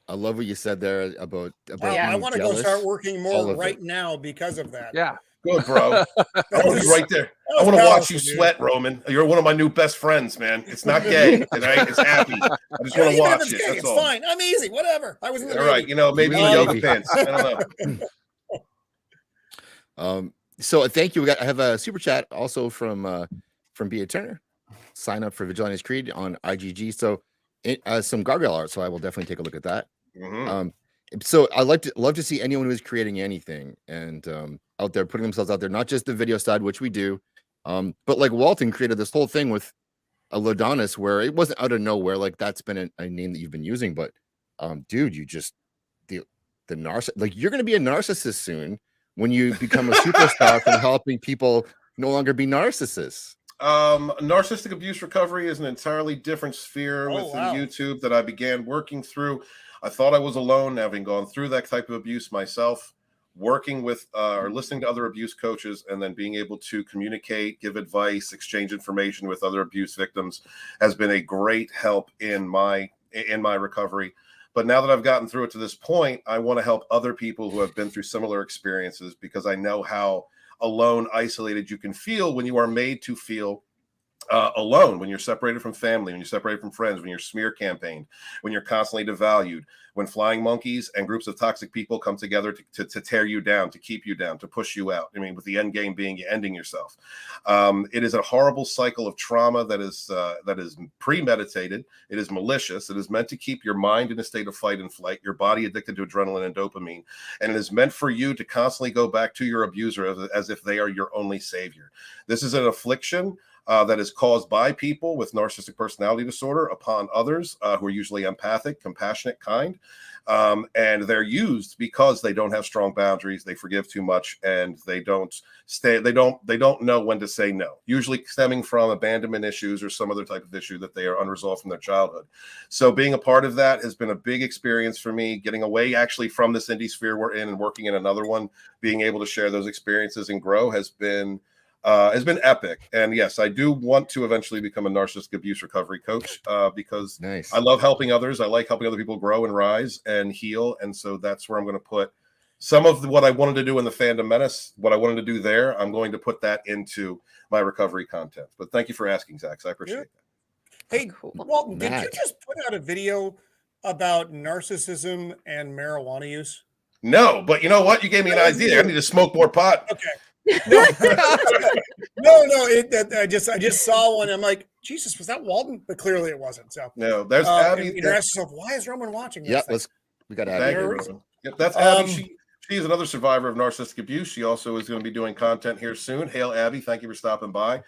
I love what you said there about I want to go start working more right it. now because of that. Yeah. Good, bro. I want to be right there. I want to watch you sweat, Roman. You're one of my new best friends, man. It's not gay. It's happy. I just want to watch it. That's it's all. fine. I'm easy. Whatever. I was in the all right. Maybe in yoga pants. I don't know. So thank you. I have a super chat also from B.A. Turner. Sign up for Vigilantes Creed on IGG. So some gargoyle art. So I will definitely take a look at that. Mm-hmm. So I love to see anyone who is creating anything and out there putting themselves out there, not just the video side, which we do, but like Walton created this whole thing with a Lodonis where it wasn't out of nowhere. Like that's been a name that you've been using, but dude, you just the narcissist, like you're going to be a narcissist soon when you become a superstar from helping people no longer be narcissists. Narcissistic abuse recovery is an entirely different sphere within YouTube that I began working through. I thought I was alone, having gone through that type of abuse myself, working with or listening to other abuse coaches, and then being able to communicate, give advice, exchange information with other abuse victims has been a great help in my recovery. But now that I've gotten through it to this point, I want to help other people who have been through similar experiences because I know how alone, isolated you can feel when you are made to feel alone, when you're separated from family, when you're separated from friends, when you're smear campaigned, when you're constantly devalued, when flying monkeys and groups of toxic people come together to tear you down, to keep you down, to push you out. I mean, with the end game being you ending yourself. It is a horrible cycle of trauma that is premeditated. It is malicious. It is meant to keep your mind in a state of fight and flight, your body addicted to adrenaline and dopamine. And it is meant for you to constantly go back to your abuser as if they are your only savior. This is an affliction that is caused by people with narcissistic personality disorder upon others who are usually empathic, compassionate, kind, and they're used because they don't have strong boundaries. They forgive too much, and they don't know when to say no. Usually stemming from abandonment issues or some other type of issue that they are unresolved from their childhood. So being a part of that has been a big experience for me. Getting away actually from this indie sphere we're in and working in another one, being able to share those experiences and grow has been epic. And yes, I do want to eventually become a narcissistic abuse recovery coach because I love helping others. I like helping other people grow and rise and heal. And so that's where I'm going to put some of what I wanted to do in the Phantom Menace, what I wanted to do there. I'm going to put that into my recovery content. But thank you for asking, Zach. I appreciate that. Hey, Walton, did you just put out a video about narcissism and marijuana use? No, but you know what? You gave me an idea. I need to smoke more pot. Okay. No, I just saw one. I'm like, Jesus, was that Walton? But clearly it wasn't. So no, there's Abby. You ask yourself, why is Roman watching this? Yeah, we got Abby. Yep, that's Abby. She is another survivor of narcissistic abuse. She also is going to be doing content here soon. Hail, Abby. Thank you for stopping by.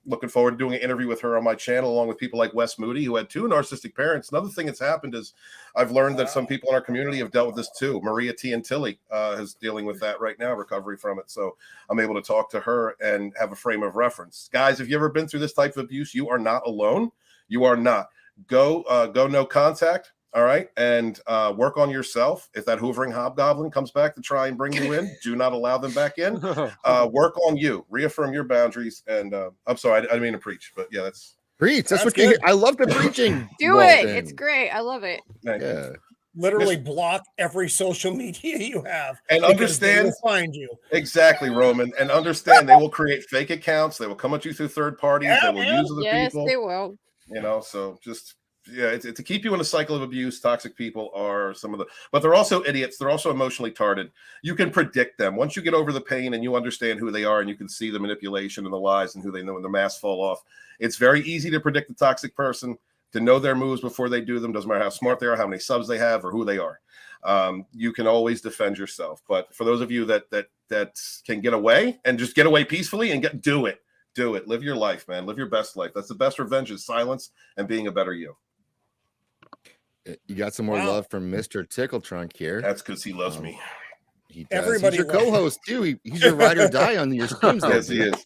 Looking forward to doing an interview with her on my channel, along with people like Wes Moody, who had 2 narcissistic parents. Another thing that's happened is I've learned that some people in our community have dealt with this too. Maria T. and Tilly is dealing with that right now, recovery from it. So I'm able to talk to her and have a frame of reference. Guys, if you've ever been through this type of abuse, you are not alone. You are not. Go no contact. All right, and work on yourself. If that hoovering hobgoblin comes back to try and bring you in, do not allow them back in. Work on you. Reaffirm your boundaries. And I'm sorry, I didn't mean to preach, but yeah, that's Preach. That's what you hear. I love the preaching. Do it. It's great. I love it. Yeah. Literally block every social media you have and because understand they will find you. Exactly, Roman, and understand they will create fake accounts. They will come at you through third parties. Yeah, they will use other people. Yes, they will. You know, so just it's to keep you in a cycle of abuse. Toxic people are some of the, but they're also idiots. They're also emotionally retarded. You can predict them once you get over the pain and you understand who they are, and you can see the manipulation and the lies and who they know when the masks fall off. It's very easy to predict the toxic person, to know their moves before they do them. Doesn't matter how smart they are, how many subs they have, or who they are. You can always defend yourself. But for those of you that can get away and just get away peacefully and do it. Live your life, man. Live your best life. That's the best revenge, is silence and being a better you. You got some more love from Mr. Tickle Trunk here. That's because he loves me. He does. Everybody He's your co-host too. He's your ride or die on your streams. Yes, he is.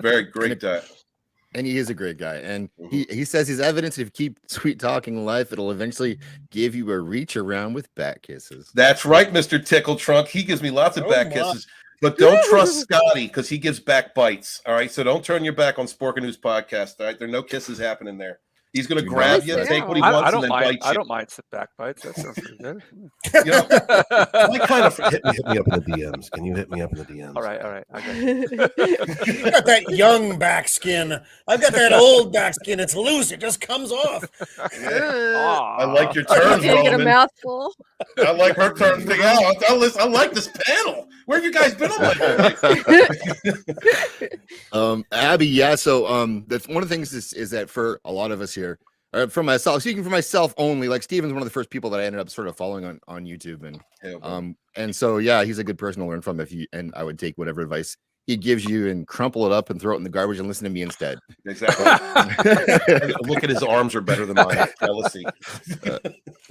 Very great guy. And he is a great guy. And he says his evidence, if you keep sweet talking life, it'll eventually give you a reach around with back kisses. That's right, Mr. Tickle Trunk. He gives me lots of back kisses. But don't trust Scotty because he gives back bites. All right. So don't turn your back on Spork News podcast. All right. There are no kisses happening there. He's going to grab you, take what he wants, and then bite you. I don't mind some back bites. That sounds pretty good. You know, I kind of hit me up in the DMs. Can you hit me up in the DMs? All right. I got You got that young back skin. I've got that old back skin. It's loose. It just comes off. I like your terms, Take it a Roman. mouthful. I like her terms. I like this panel. Where have you guys been all my Abby, yeah. So that's one of the things is that for a lot of us here, for myself, speaking for myself only, like Steven's one of the first people that I ended up sort of following on YouTube, and so yeah, he's a good person to learn from. And I would take whatever advice he gives you and crumple it up and throw it in the garbage and listen to me instead. Exactly. Look at his arms are better than mine. Jealousy.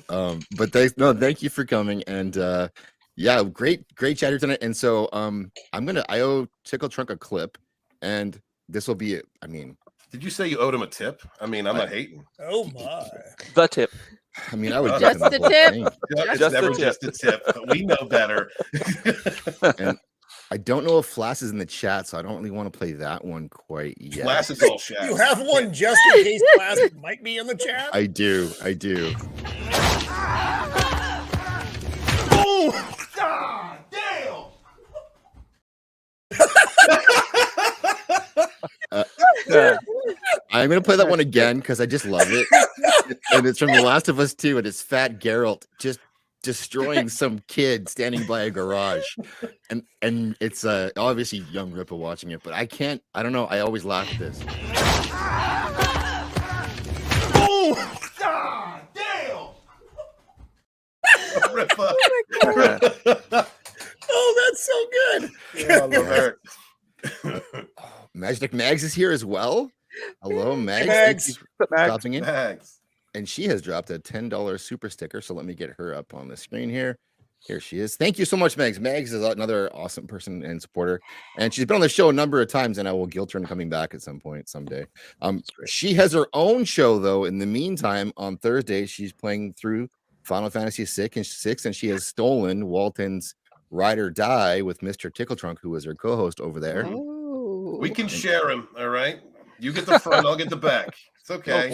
But thank you for coming, and yeah, great chat here tonight. And so I owe Tickle Trunk a clip, and this will be it. I mean, did you say you owed him a tip? I mean, I'm not hating. Oh my. the tip. I mean, I would Just the tip. It's Just never the tip. just a tip, but we know better. And I don't know if Flass is in the chat, so I don't really want to play that one quite yet. Flass is all shadow. You have one just in case Flass might be in the chat? I do. Oh, God damn! I'm gonna play that one again because I just love it, and it's from The Last of Us 2, and it's Fat Geralt just destroying some kid standing by a garage, and it's obviously young Ripa watching it, but I don't know, I always laugh at this. Oh, God damn! Ripa. Oh, that's so good. Yeah, I love her. Magic Mags is here as well. Hello, Mags. Mags. Thank you for stopping in. Mags. And she has dropped a $10 super sticker. So let me get her up on the screen here. Here she is. Thank you so much, Mags. Mags is another awesome person and supporter. And she's been on the show a number of times, and I will guilt her into coming back at some point someday. She has her own show, though. In the meantime, on Thursday, she's playing through Final Fantasy VI, and she has stolen Walton's Ride or Die with Mr. Tickle Trunk, who is her co-host over there. Oh. We can share him, all right? You get the front, I'll get the back. It's okay.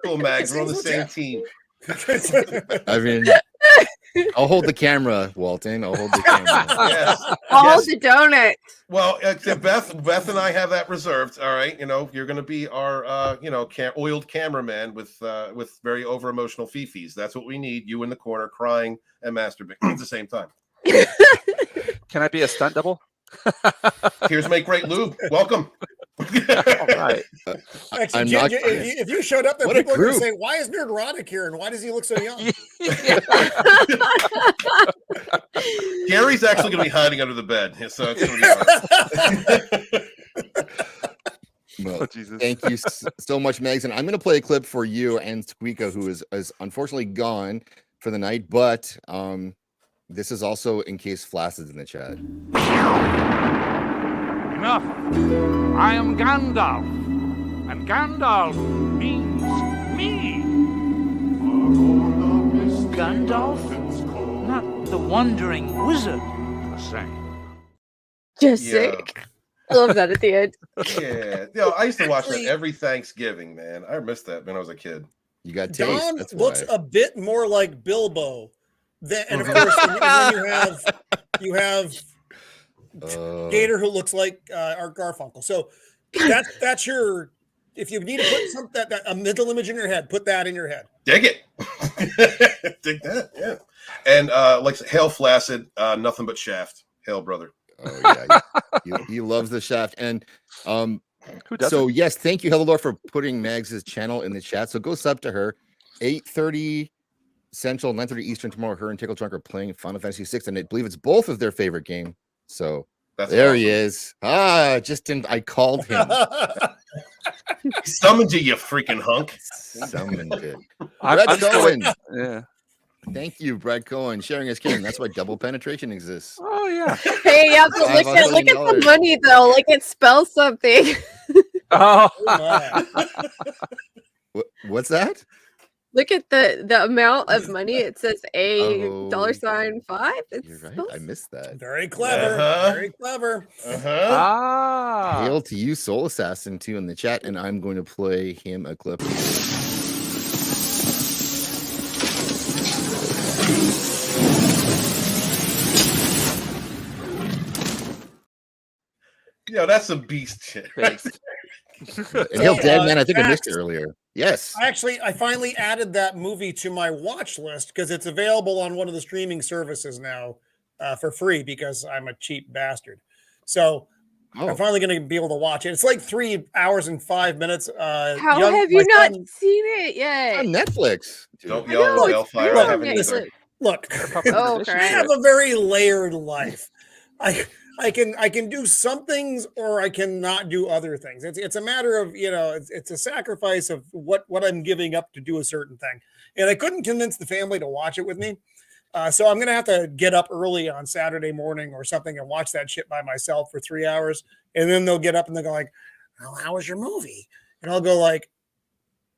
Cool, Mags. We're on the same team. I mean, I'll hold the camera, Walton. I'll hold the camera. Yes. I'll hold the donut. Well, Beth and I have that reserved. All right, you're going to be our, oiled cameraman with very over emotional fifis. That's what we need. You in the corner crying and masturbating at the same time. Can I be a stunt double? Here's Make Great Lube. Welcome. All right. Actually, Jinja, if you showed up there, people are going to say, why is Nerdrotic here and why does he look so young? Gary's actually going to be hiding under the bed. So it's going to be Well, thank you so much, Megs. And I'm going to play a clip for you and Squeaka, who is unfortunately gone for the night. But this is also in case Flass is in the chat. Enough. I am Gandalf, and Gandalf means me. Gandalf? Not the wandering wizard, per se. Just Yeah. sick. I love that at the end. Yeah. I used to watch that Actually- every Thanksgiving, man. I missed that when I was a kid. You got taste. Don That's looks why. a bit more like Bilbo. And of course, and then you have Gator, who looks like Art Garfunkel. So that's your. If you need to put that a mental image in your head, put that in your head. Dig it. Dig that. Yeah. And like Hail Flaccid, nothing but Shaft. Hail, brother. Oh yeah, he loves the Shaft. And Who doesn't? so yes, thank you, Hello Lord, for putting Mags' channel in the chat. So go sub to her. 8:30 Central, 9:30 Eastern tomorrow. Her and Tickle Trunk are playing Final Fantasy VI, and I believe it's both of their favorite game. So That's there he awesome. is. I called him. He summoned you, you freaking hunk. Summoned it. I'm Brad still Cohen. yeah. Thank you, Brad Cohen. Sharing is caring. That's why double penetration exists. Oh yeah. Hey, you have to $500 look at the million. money though. Like it spells something. Oh. Oh, my. What's that? Look at the amount of money. It says a Oh, $5. It's You're right. spells- I missed that. Very clever. Uh-huh. Very clever. Uh-huh. Ah. Hail to you, Soul Assassin, too, in the chat, and I'm going to play him a clip. That's some beast shit. Based. And Hail Dead Man, I think I missed it Max. earlier. Yes. I finally added that movie to my watch list because it's available on one of the streaming services now for free because I'm a cheap bastard. So I'm Oh, finally going to be able to watch it. It's like 3 hours and 5 minutes. How Young- have my you not son- seen it yet? on Netflix. Dude. Don't I yell know, at it's Balefire. real I haven't on either. Netflix. Look, Oh, Edition. I crap. have a very layered life. I can do some things or I cannot do other things. It's a matter of, it's a sacrifice of what I'm giving up to do a certain thing. And I couldn't convince the family to watch it with me. So I'm going to have to get up early on Saturday morning or something and watch that shit by myself for 3 hours. And then they'll get up and they'll go like, "Well, how was your movie?" And I'll go like,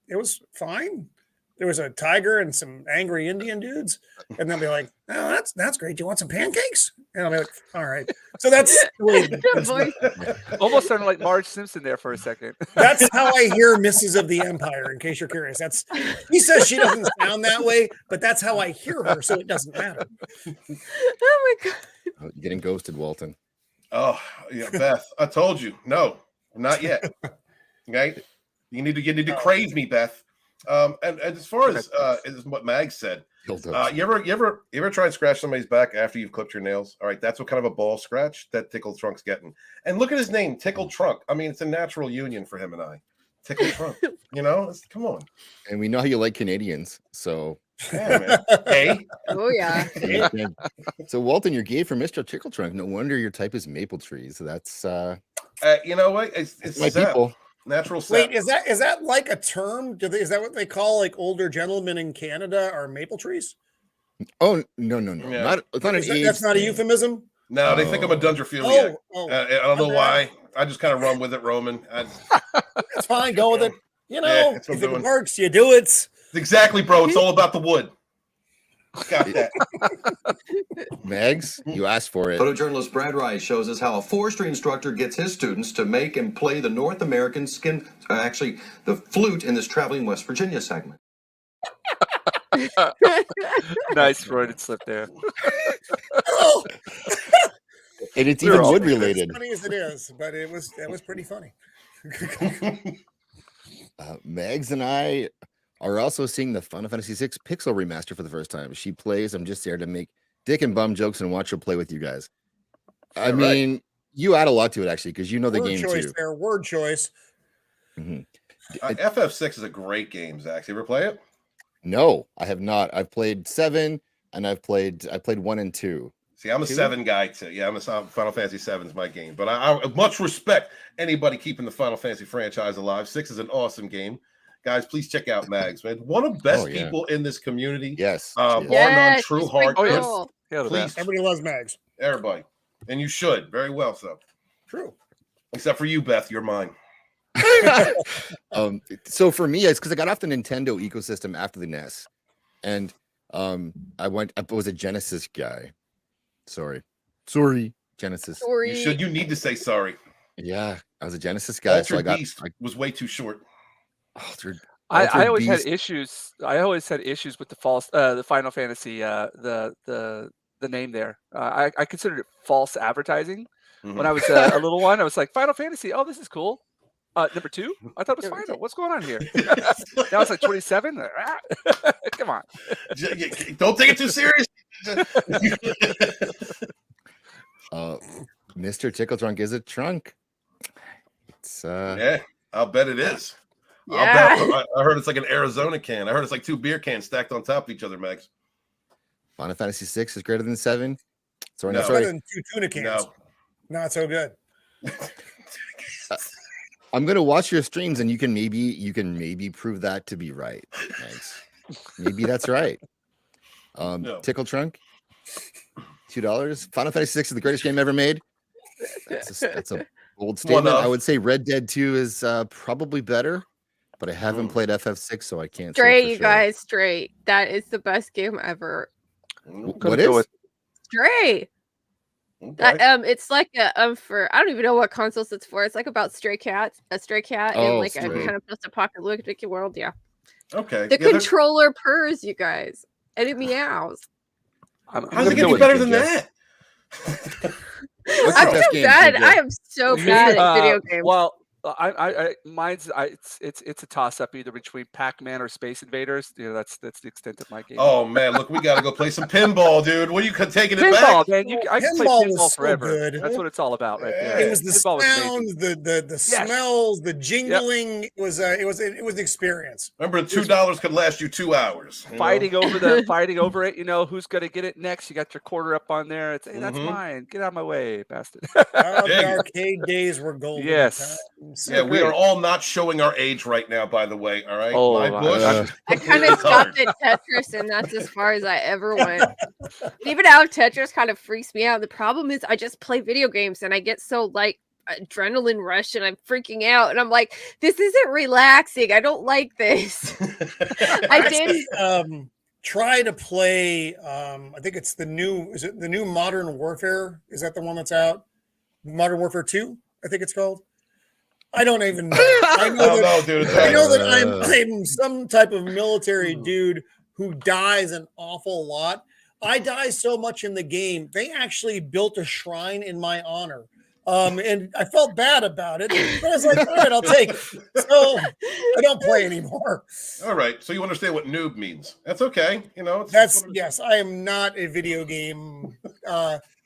"It was fine. There was a tiger and some angry Indian dudes." And they'll be like, "Oh, that's great. Do you want some pancakes?" And I'll be like, "All right." So that's the way The voice. Almost sounded like Marge Simpson there for a second. that's how I hear Mrs. of the Empire, in case you're curious. He says she doesn't sound that way, but that's how I hear her, so it doesn't matter. Oh my god. Oh, you're getting ghosted, Walton. Oh, yeah, Beth. I told you. No, not yet. Okay. You need to crave me, Beth. And as far as what Mag said, you ever try and scratch somebody's back after you've clipped your nails? All right, that's what kind of a ball scratch that Tickle Trunk's getting. And look at his name, Tickle Trunk. I mean, it's a natural union for him and I. Tickle Trunk. Come on. And we know how you like Canadians, so. Yeah, man. Hey. Oh yeah. So Walton, you're gay for Mr. Tickle Trunk. No wonder your type is maple trees. So that's You know what? It's my sap. people. Natural sap. Wait, is that like a term? Is that what they call like older gentlemen in Canada are maple trees? Oh no. Yeah. It's not an age That's not a thing. euphemism. No, they think I'm a Dungerfieldiac. I don't know Okay. why. I just kind of run with it, Roman. That's fine. Go with it. Yeah, If that's what I'm it doing. works, you do it. Exactly, bro. It's all about the wood. Got that. Megs, you asked for it. Photojournalist Brad Rice shows us how a forestry instructor gets his students to make and play the North American the flute in this Traveling West Virginia segment. Nice Freudian slip there. And it's We're even all wood As related. funny as it is, but that was pretty funny. Megs and I are also seeing the Final Fantasy VI Pixel remaster for the first time. She plays. I'm just there to make dick and bum jokes and watch her play with you guys. I mean, you add a lot to it actually because you know the Word game choice too. there. Word choice. Mhm. FF6 is a great game, Zach. You ever play it? No, I have not. I've played 7 and I played 1 and 2. See, I'm a 7 guy too. Yeah, Final Fantasy 7 is my game. But I much respect anybody keeping the Final Fantasy franchise alive. 6 is an awesome game. Guys, please check out Mags, man. One of the best people in this community. Yes. Bar she is. none, true she's heart. Oh, yes. cool. Hail to Please. that. Everybody loves Mags. Everybody. And you should. Very well so. True. Except for you, Beth. You're mine. So for me, it's because I got off the Nintendo ecosystem after the NES. and I was a Genesis guy. Sorry, Genesis. You need to say sorry. Yeah, I was a Genesis guy, Altered so I got Beast was way too short. I always had issues. I always had issues with the Final Fantasy, the name there. I considered it false advertising. When I was a little one, I was like, Final Fantasy. Oh, this is cool. Number 2? I thought it was Final. What's going on here? Now it's like 27. Come on. Don't take it too serious. Mr. Tickle Trunk is a trunk. It's yeah, I'll bet it is. Yeah. I heard it's like an Arizona can. I heard it's like 2 beer cans stacked on top of each other, Max. Final Fantasy 6 is greater than 7. Sorry, It's better than 2 tuna cans. No. Not so good. I'm gonna watch your streams, and you can maybe prove that to be right. Thanks. Maybe that's right. No. Tickle Trunk, $2. Final Fantasy 6 is the greatest game ever made. That's a bold statement. I would say Red Dead 2 is probably better, but I haven't played FF6, so I can't. Straight, you guys, straight. That is the best game ever. What is? Stray. Okay. It's like a for I don't even know what consoles it's for. It's like about a stray cat in like a kind of post-apocalyptic world. Yeah. Okay. The controller purrs, you guys, and it meows. How's it gonna be better than that? I'm so bad. I am so bad at video games. Well, mine's it's a toss up either between Pac-Man or Space Invaders. You know, that's the extent of my game. Oh man, look, we gotta go play some pinball, dude. What are you taking it pinball, back? Man, I can play pinball forever. Good. That's what it's all about, right there. It was the sounds, the smells, the jingling. Yep. It was the experience. Remember, $2 could last you 2 hours. Fighting over it. You know who's gonna get it next. You got your quarter up on there. It's that's mine. Get out of my way, bastard. The arcade days were golden. Yes. Yeah, we are all not showing our age right now, by the way. All right. Oh, I kind of stopped at Tetris, and that's as far as I ever went. Even now, Tetris kind of freaks me out. The problem is, I just play video games, and I get so like adrenaline rush, and I'm freaking out, and I'm like, this isn't relaxing. I don't like this. I did try to play. I think it's the new Modern Warfare? Is that the one that's out? Modern Warfare 2, I think it's called. I don't even know. I know that I'm some type of military dude who dies an awful lot. I die so much in the game. They actually built a shrine in my honor. And I felt bad about it. But I was like, all right, I'll take it. So I don't play anymore. All right. So you understand what noob means. That's okay. You know, yes, I am not a video game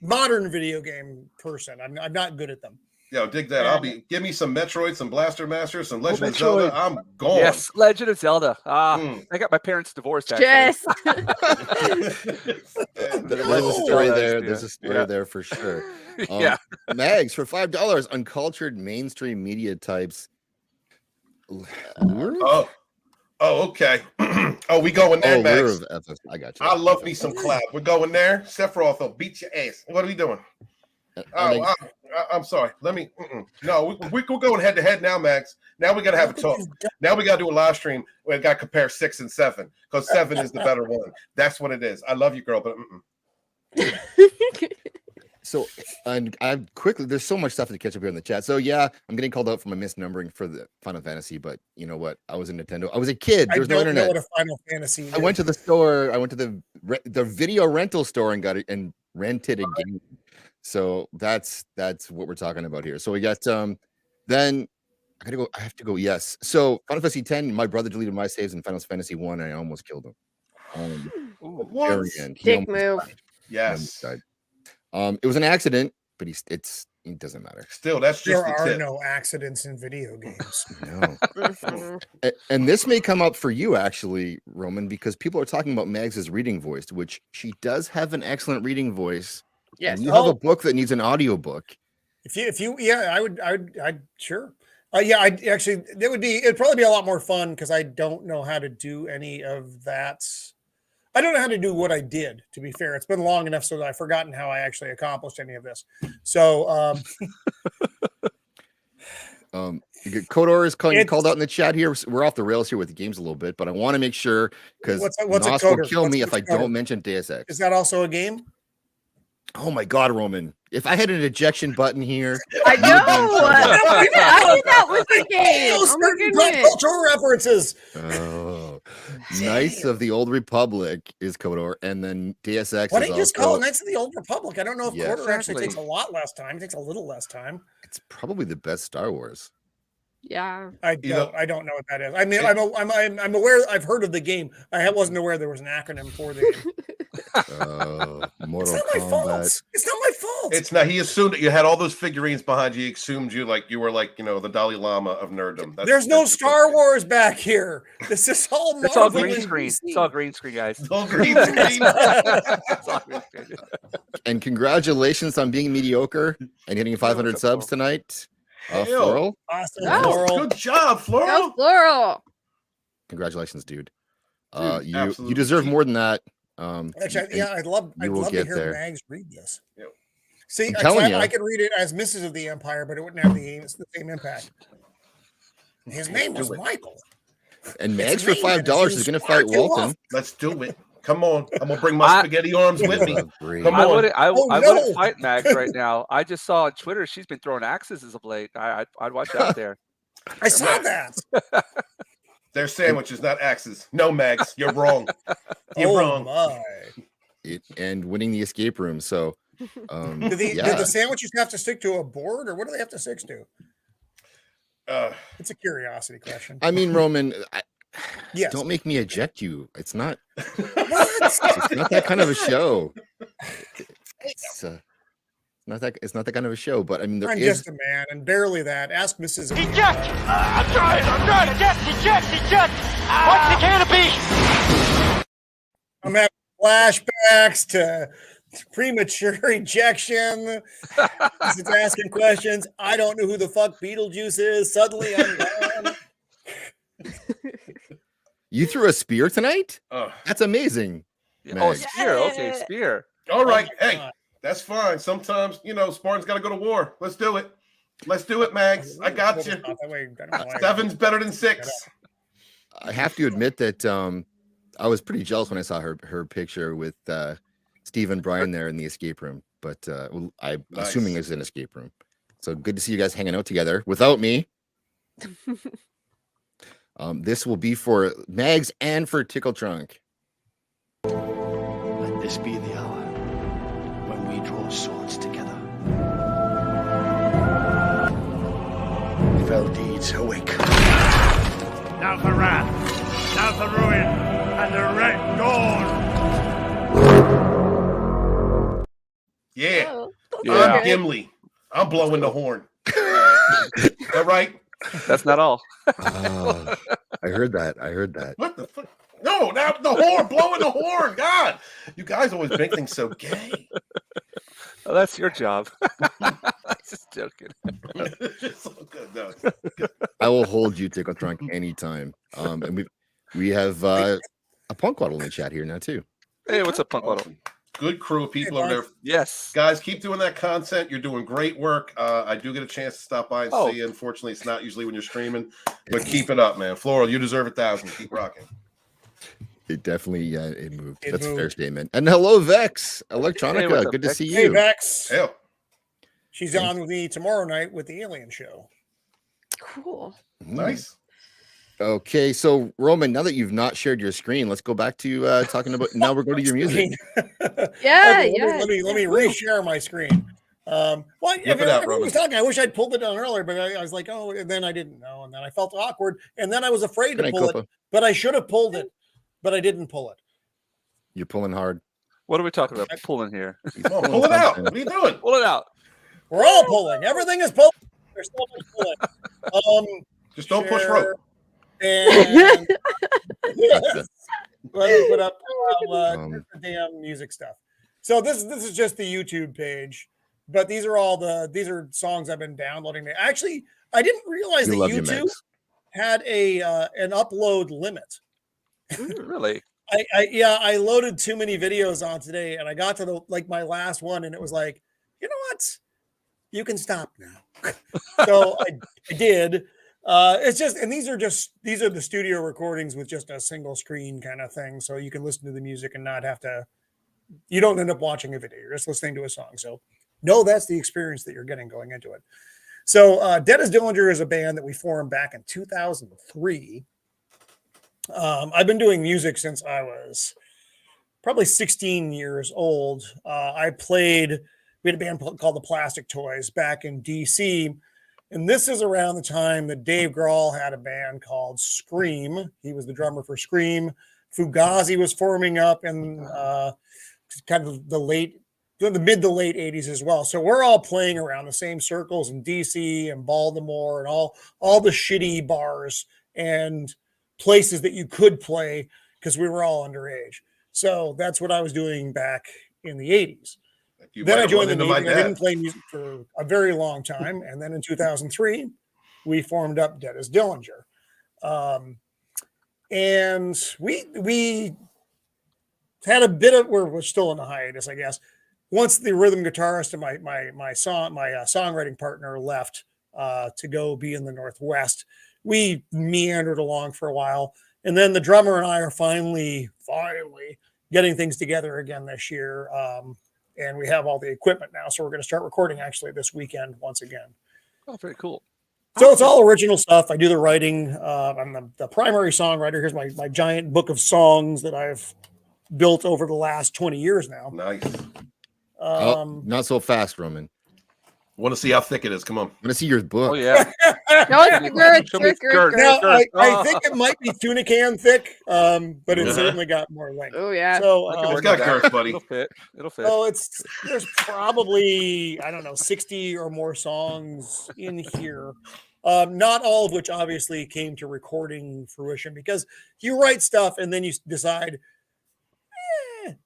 modern video game person. I'm not good at them. Yo, dig that. Give me some Metroid, some Blaster Master, some Legend of Zelda. I'm gone. Yes, Legend of Zelda. I got my parents divorced. Actually. Yes. There's a story there. There's a story there for sure. Mags for $5. Uncultured mainstream media types. Oh, okay. We going there, Max. I got you. I love me some cloud. We're going there. Sephiroth will beat your ass. What are we doing? I'm sorry. Let me. No, we're going head to head now, Max. Now we got to have a talk. Now we got to do a live stream. We got to compare 6 and 7 because 7 is the better one. That's what it is. I love you, girl, but. So, and I quickly, there's so much stuff to catch up here in the chat. So, yeah, I'm getting called out for my misnumbering for the Final Fantasy, but you know what? I was a Nintendo. I was a kid. There's no internet. I don't know what a Final Fantasy is. I went to the store. I went to the video rental store and got it and rented a game. So that's what we're talking about here. So we got then I gotta go. I have to go. Yes. So Final Fantasy 10. My brother deleted my saves in Final Fantasy 1, and I almost killed him. Very end. Dick move. Died. Yes. It was an accident, but it doesn't matter. Still, that's just there are no accidents in video games. No. And this may come up for you actually, Roman, because people are talking about Mags's reading voice, which she does have an excellent reading voice. Yes. And you have a book that needs an audiobook. If you, I'd sure. It'd probably be a lot more fun because I don't know how to do any of that. I don't know how to do what I did, to be fair. It's been long enough so that I've forgotten how I actually accomplished any of this. So Kodor is called out in the chat here. We're off the rails here with the games a little bit, but I want to make sure because what's a Nos will coder? kill me if What's I a coder? don't mention Deus Ex. Is that also a game? Oh my God, Roman! If I had an ejection button here, I know. I think that was the game. Those Oh my certain pop goodness. culture references. Oh, Knights of the Old Republic is Kodor, and then Deus Ex Why is don't you just call it also. Knights of the Old Republic? I don't know if Yeah, Quarter actually exactly. takes a lot less time. It takes a little less time. It's probably the best Star Wars. Yeah. I You know- don't know what that is. I mean, I'm aware. I've heard of the game. I wasn't aware there was an acronym for the game. Mortal It's not my fault. Kombat. It's not my fault. It's not. He assumed that you had all those figurines behind you. He assumed you were the Dalai Lama of nerddom. There's no Star Wars back here. This is all Marvel. It's all green and screen. DC. It's all green screen, guys. It's all green screen. It's all green screen. And congratulations on being mediocre and hitting 500 What's up, subs tonight. Hell. Floral, Awesome, Oh. Floral. Good job, Go Floral. Floral. congratulations, dude. Dude, You absolutely. deserve more than that. Actually, and yeah, I'd love you will to get hear there. Mags read this. Yep. See, I'm telling I you. could read it as Mrs. of the Empire, but it wouldn't have the same impact. His name was Michael. And It's Mags for me, and $5 his is going to name's fight Sparky Walton. Wolf. Let's do it. Come on. I'm gonna bring my spaghetti arms with me. Great. Come I on. wouldn't. I Oh, wouldn't no. fight Max right now. I just saw on Twitter she's been throwing axes as of late. I'd watch out there. I saw that. They're sandwiches, not axes. No, Mags, you're wrong. You're Oh wrong. my! And winning the escape room. So, Do yeah. the sandwiches have to stick to a board, or what do they have to stick to? It's a curiosity question. I mean, Roman, Yes. don't make me eject you. It's not. What? It's not that kind of a show. It's not that. It's not that kind of a show. But I mean, there I'm is. just a man, and barely that. Ask Mrs. Eject! I'm trying! Eject! What's the canopy? I'm having flashbacks to premature ejection. This is asking questions. I don't know who the fuck Beetlejuice is. Suddenly I'm gone. You threw a spear tonight? Oh, That's amazing. Oh, Mags. spear. Okay, spear. all right. Oh my Hey, God. that's fine. Sometimes, Spartans got to go to war. Let's do it. Let's do it, Mags. I got you. That way, I don't know why. 7's better than 6. I have to admit that I was pretty jealous when I saw her picture with Steve and Brian there in the escape room. But I'm Nice. assuming it's an escape room. So good to see you guys hanging out together without me. This will be for Mags and for Tickle Trunk. Let this be the hour when we draw swords together. Fell deeds awake. Now for wrath, now for ruin, and the red dawn. Yeah. Oh, Yeah. I'm Gimli. I'm blowing the horn. All right. That's not all. I heard that. What the fuck? No, now the horn, blowing the horn. God, you guys always make things so gay. Oh, that's your job. Just joking. It's so good, though. I will hold you, Tickle Trunk, anytime. And we have a punk waddle in the chat here now too. Hey, what's up, Punk Waddle? Awesome. Good crew of people Hey, over there. Mark. Yes. Guys, keep doing that content. You're doing great work. I do get a chance to stop by and Oh. see you. Unfortunately, it's not usually when you're streaming, but keep it up, man. Floral, you deserve 1,000. Keep rocking. It definitely it moved. It That's a fair moved. statement. And hello, Vex Electronica. Hey, what's up, Good to Vex? see Hey, you. Vex. Hell, She's on with me tomorrow night with the Alien Show. cool. nice. Okay, so Roman, now that you've not shared your screen, let's go back to talking about. Now we're going to your music. Yeah, Okay, yeah. Let me reshare my screen. Well, Whip it out, everyone was Roman. talking. I wish I'd pulled it down earlier, but I was like, oh, and then I didn't know, and then I felt awkward, and then I was afraid Good to night, pull Copa. it, but I should have pulled it, but I didn't pull it. You're pulling hard. What are we talking about? Pulling here. Come on, pull it out. What are you doing? Pull it out. We're all pulling. Everything is pulling. There's so much pulling. Just don't push Share, rope. And yes. Let me put up Um, the damn music stuff. So this is just the YouTube page, but these are songs I've been downloading. Actually, I didn't realize that You love your YouTube Megs. had an upload limit. Really? I loaded too many videos on today, and I got to my last one, and it was like, you know what? you can stop now. So I did. It's just, and these are the studio recordings with just a single screen kind of thing. So you can listen to the music and not have to, you don't end up watching a video. You're just listening to a song. So no, that's the experience that you're getting going into it. So Dead as Dillinger is a band that we formed back in 2003. I've been doing music since I was probably 16 years old. We had a band called the Plastic Toys back in DC. And this is around the time that Dave Grohl had a band called Scream. He was the drummer for Scream. Fugazi was forming up in kind of the mid to late 80s as well. So we're all playing around the same circles in DC and Baltimore and all the shitty bars and places that you could play because we were all underage. So that's what I was doing back in the 80s. Then I joined the Navy. I didn't play music for a very long time. And then in 2003, we formed up Dead as Dillinger. And we had a bit of, we're still in the hiatus, I guess. Once the rhythm guitarist and my songwriting partner left to go be in the Northwest, we meandered along for a while. And then the drummer and I are finally getting things together again this year. And we have all the equipment now. So we're going to start recording actually this weekend once again. Oh, very cool. So it's all original stuff. I do the writing. I'm the primary songwriter. Here's my giant book of songs that I've built over the last 20 years now. Nice. Not so fast, Roman. Want to see how thick it is? Come on. Want to see your book? Oh yeah. No, it's good. Now, I think it might be tuna can thick, but it's certainly got more length. Oh yeah. So it's got girth, buddy. It'll fit. So there's probably 60 or more songs in here. Not all of which obviously came to recording fruition because you write stuff and then you decide,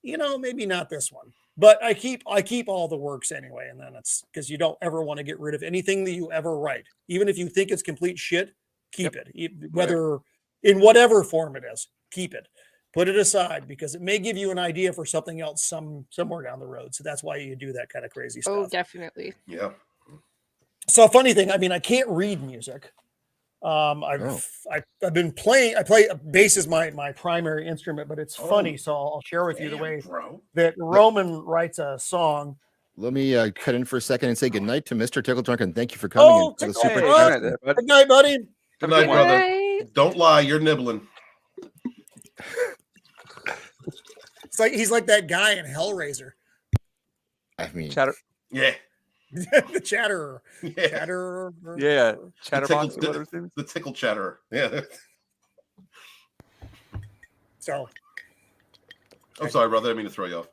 maybe not this one. But I keep all the works anyway, and then it's because you don't ever want to get rid of anything that you ever write, even if you think it's complete shit. Keep it, whether in whatever form it is. Keep it, put it aside because it may give you an idea for something else somewhere down the road. So that's why you do that kind of crazy stuff. Oh, definitely. Yeah. So funny thing, I mean, I can't read music. I've been playing. I play bass is my primary instrument, but it's funny. So I'll share with you the way that Roman writes a song. Let me cut in for a second and say goodnight to Mr. Tickle Trunk and thank you for coming. Good night, buddy. Good night, brother. Don't lie, you're nibbling. It's like he's like that guy in Hellraiser. I mean, Chatter. Yeah. The chatterer. Yeah. Chatterer. Yeah. Chatterbox. The tickle chatterer. Yeah. So. I'm sorry, brother. I didn't mean to throw you off.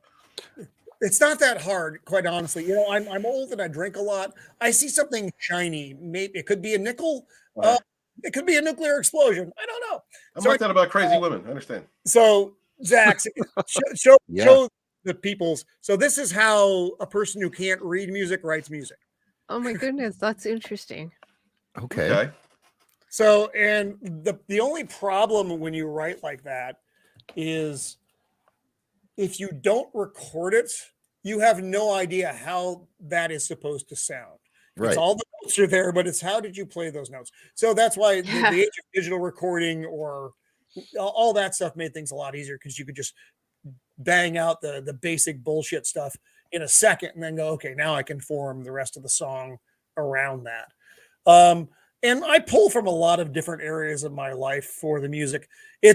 It's not that hard, quite honestly. I'm old and I drink a lot. I see something shiny. Maybe it could be a nickel. It could be a nuclear explosion. I don't know. I'm like that about crazy women. I understand. So, Zach, show the people's. So this is how a person who can't read music writes music. Oh my goodness, that's interesting. Okay. So, and the only problem when you write like that is if you don't record it, you have no idea how that is supposed to sound. Right. It's all the notes are there, but it's how did you play those notes? So that's why the age of digital recording or all that stuff made things a lot easier because you could just bang out the basic bullshit stuff in a second and then go, okay, now I can form the rest of the song around that. And I pull from a lot of different areas of my life for the music. I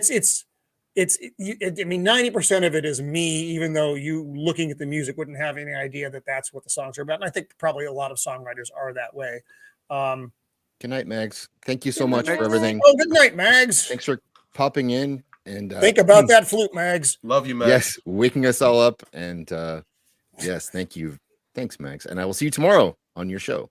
mean, 90% of it is me, even though you looking at the music wouldn't have any idea that that's what the songs are about. And I think probably a lot of songwriters are that way. Good night, Mags. Thank you so much for everything. Oh, good night, Mags. Thanks for popping in. And think about that flute, Mags. Love you, Mags. Yes, waking us all up. And yes, thank you. Thanks, Mags. And I will see you tomorrow on your show.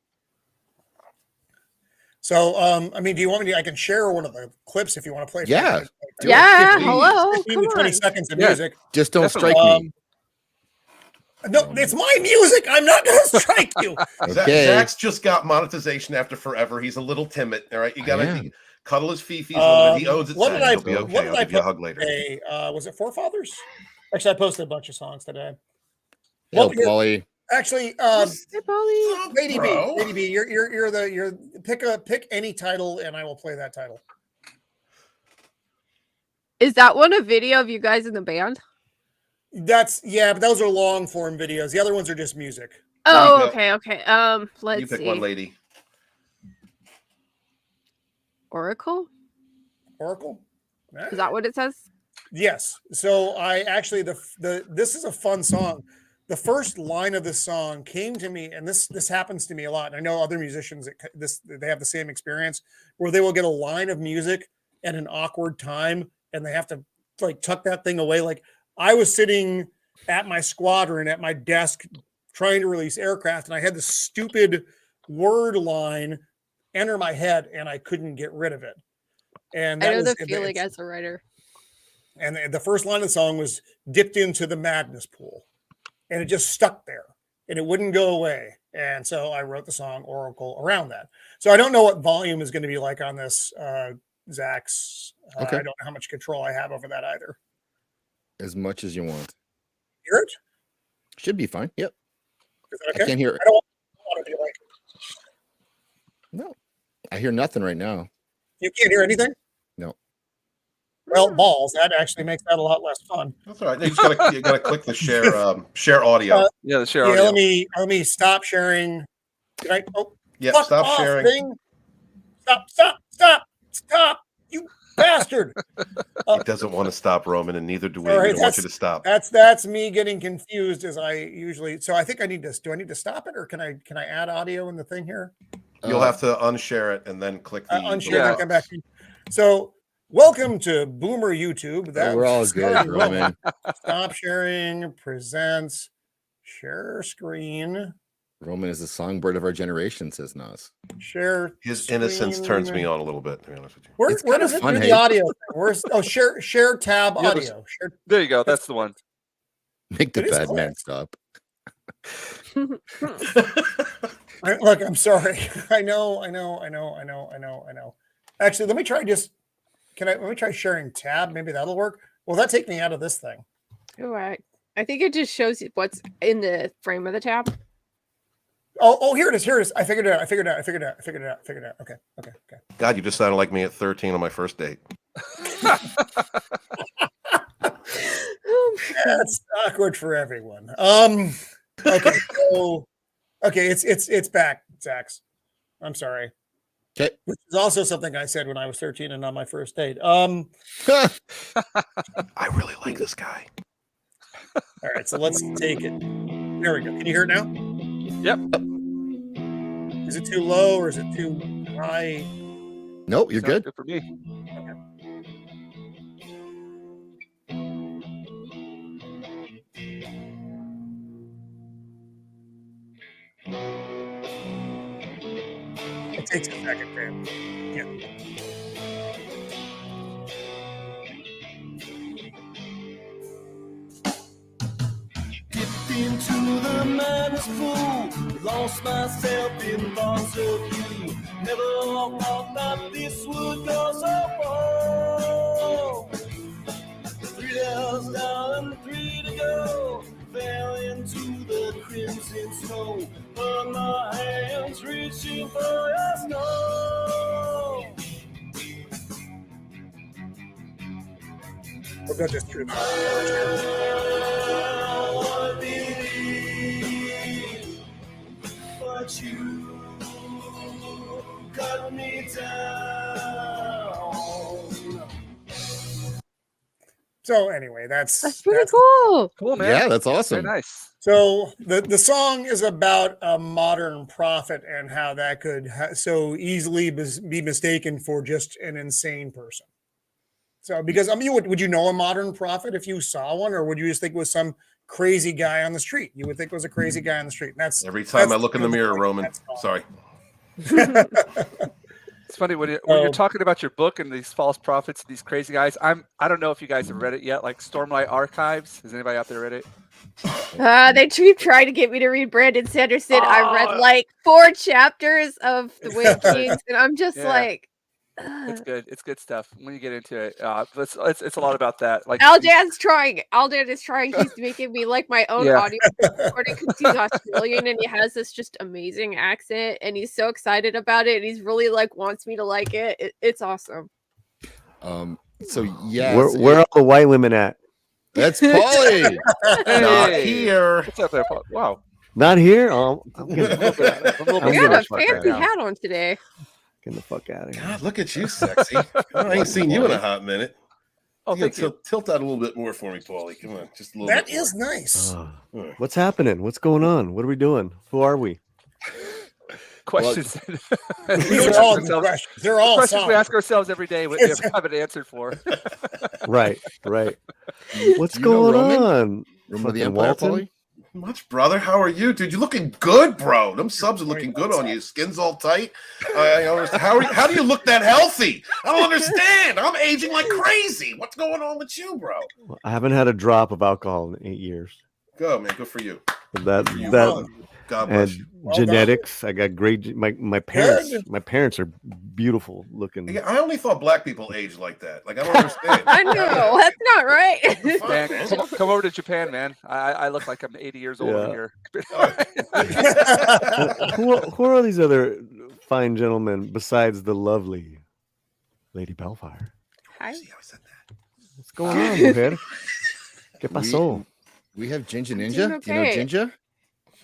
So, I mean, do you want me to? I can share one of the clips if you want to play. Yeah. Yeah. Hello. 15 to 20 seconds of music. Just don't strike me. No, it's my music. I'm not going to strike you. Okay. Zach's just got monetization after forever. He's a little timid. All right. You got to cuddle his fifis a little bit. He owns it. What did I He'll be okay. I'll give you a hug later. Was it Forefathers? Actually, I posted a bunch of songs today. Hello, Paulie. Actually, Hey, Paulie. Lady B, Bro. Lady B, you're pick any title and I will play that title. Is that one a video of you guys in the band? But those are long form videos. The other ones are just music. Oh, go. okay. Let's You pick see. one, lady. Oracle? Oracle? Is that what it says? Yes. So I actually this is a fun song. The first line of this song came to me, and this happens to me a lot. And I know other musicians they have the same experience where they will get a line of music at an awkward time, and they have to like tuck that thing away. Like I was sitting at my squadron at my desk trying to release aircraft, and I had this stupid word line enter my head, and I couldn't get rid of it. And I know the feeling as a writer. And the first line of the song was dipped into the madness pool. And it just stuck there and it wouldn't go away. And so I wrote the song Oracle around that. So I don't know what volume is going to be like on this, Zach's. Okay. I don't know how much control I have over that either. As much as you want. Hear it? Should be fine. Yep. Is that okay? I can't hear it. I don't want to be like. No. I hear nothing right now. You can't hear anything? No. Well, balls. That actually makes that a lot less fun. That's all right. You gotta click the share audio. Yeah, the share Yeah, audio. let me stop sharing. Did I? Oh, Yeah, fuck stop off, sharing. Thing. Stop! You bastard! He doesn't want to stop, Roman, and neither do we. All right, We don't want you to stop. That's me getting confused as I usually. So I think I need to. Do I need to stop it, or can I add audio in the thing here? You'll have to unshare it and then click the Unshare and come back. So welcome to Boomer YouTube. We're all good, Roman. Stop sharing. Presents. Share screen. Roman is the songbird of our generation, says Nas. Share. His innocence turns me on a little bit, to be honest with you. Where does it do the audio? Where's share tab Yeah, audio? There you go. That's the one. Make the bad man stop. Look, I'm sorry. I know. Actually, let me try let me try sharing tab. Maybe that'll work. Will that take me out of this thing? All right. I think it just shows you what's in the frame of the tab. Oh, here it is. I figured it out. Okay. God, you just sounded like me at 13 on my first date. That's awkward for everyone. Okay, it's back, Zach's. I'm sorry. Okay. Which is also something I said when I was 13 and on my first date. I really like this guy. All right, so let's take it. There we go. Can you hear it now? Yep. Is it too low or is it too high? Nope, you're good. Good for me. It takes a second, man. Yeah. Into the madness pool, lost myself in thoughts of you. Never thought that this would go so far. 3 hours down and 3 to go, fell into the crimson snow. But my hands reaching for your snow. We'll go just through But you cut me down. So anyway, that's pretty cool. Cool, man. Yeah, that's awesome. Very nice. So the song is about a modern prophet and how that could so easily be mistaken for just an insane person. So because I mean, would you know a modern prophet if you saw one, or would you just think it was some crazy guy on the street? You would think it was a crazy guy on the street. And that's Every time I look in the mirror, Roman. Sorry. It's funny when you're talking about your book and these false prophets, these crazy guys. I don't know if you guys have read it yet. Like Stormlight Archives. Has anybody out there read it? They keep trying to get me to read Brandon Sanderson. I read like 4 chapters of The Wind Kings, and I'm just like, It's good. It's good stuff when you get into it. But it's a lot about that. Like Aldan's trying. Aldan is trying. He's making me like my own audio recording because he's Australian and he has this just amazing accent and he's so excited about it and he's really like wants me to like it. It's awesome. So yeah, where are the white women at? That's Paulie. Not here. What's up there, Paul? Wow. Not here. You got a fancy hat on today. Get the fuck out of here. God, look at you, sexy. I ain't seen you in a hot minute. Oh, thank you. Tilt that a little bit more for me, Paulie. Come on, just a little That bit more. is nice. What's happening? What's going on? What are we doing? Who are we? Questions. They're all good questions. They're all questions we solid. ask ourselves every day, but we haven't answered for. Right. What's You know going Roman? on? Roman of the Fucking Empire, Walton? Paulie? Much, brother. How are you, dude? You looking good, bro. Them subs are looking good on you. Skin's all tight. How do you look that healthy? I don't understand. I'm aging like crazy. What's going on with you, bro? I haven't had a drop of alcohol in 8 years. Go, man. Good for you. That God bless and you. genetics. I got great. My parents are beautiful looking. Yeah, I only thought black people age like that. Like I don't understand. I know that's not right. Man, come over to Japan, man. I look like I'm 80 years old over here. Who are these other fine gentlemen besides the lovely Lady Balefire? Hi. What's going on, mujer? ¿Qué pasó? We have Jinja Ninja. doing You know okay. Jinja?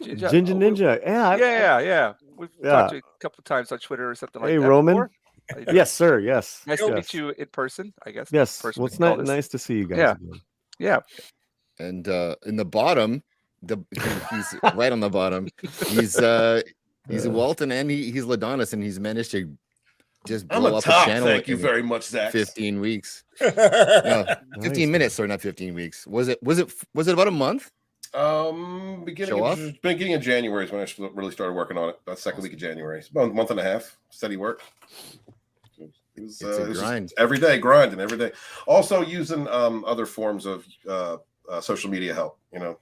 Ginger Ninja. Yeah. We've talked to you a couple of times on Twitter or something like Hey, that. Roman. Before. Yes, sir. Yes. Nice to meet you in person, I guess. Yes. Person Well, we it's can call not this. nice to see you guys. Yeah. Again. Yeah. And in the bottom, he's right on the bottom. He's Walton and he's Ladonis, and he's managed to just I'm blow a up top. a channel. Thank you in very much, Zach. 15 weeks. No, 15 minutes, sorry, not 15 weeks. Was it about a month? Beginning of January is when I really started working on it. That second week of January. It's about a month and a half. Steady work. It was grind. Every day, grinding every day. Also using other forms of social media help.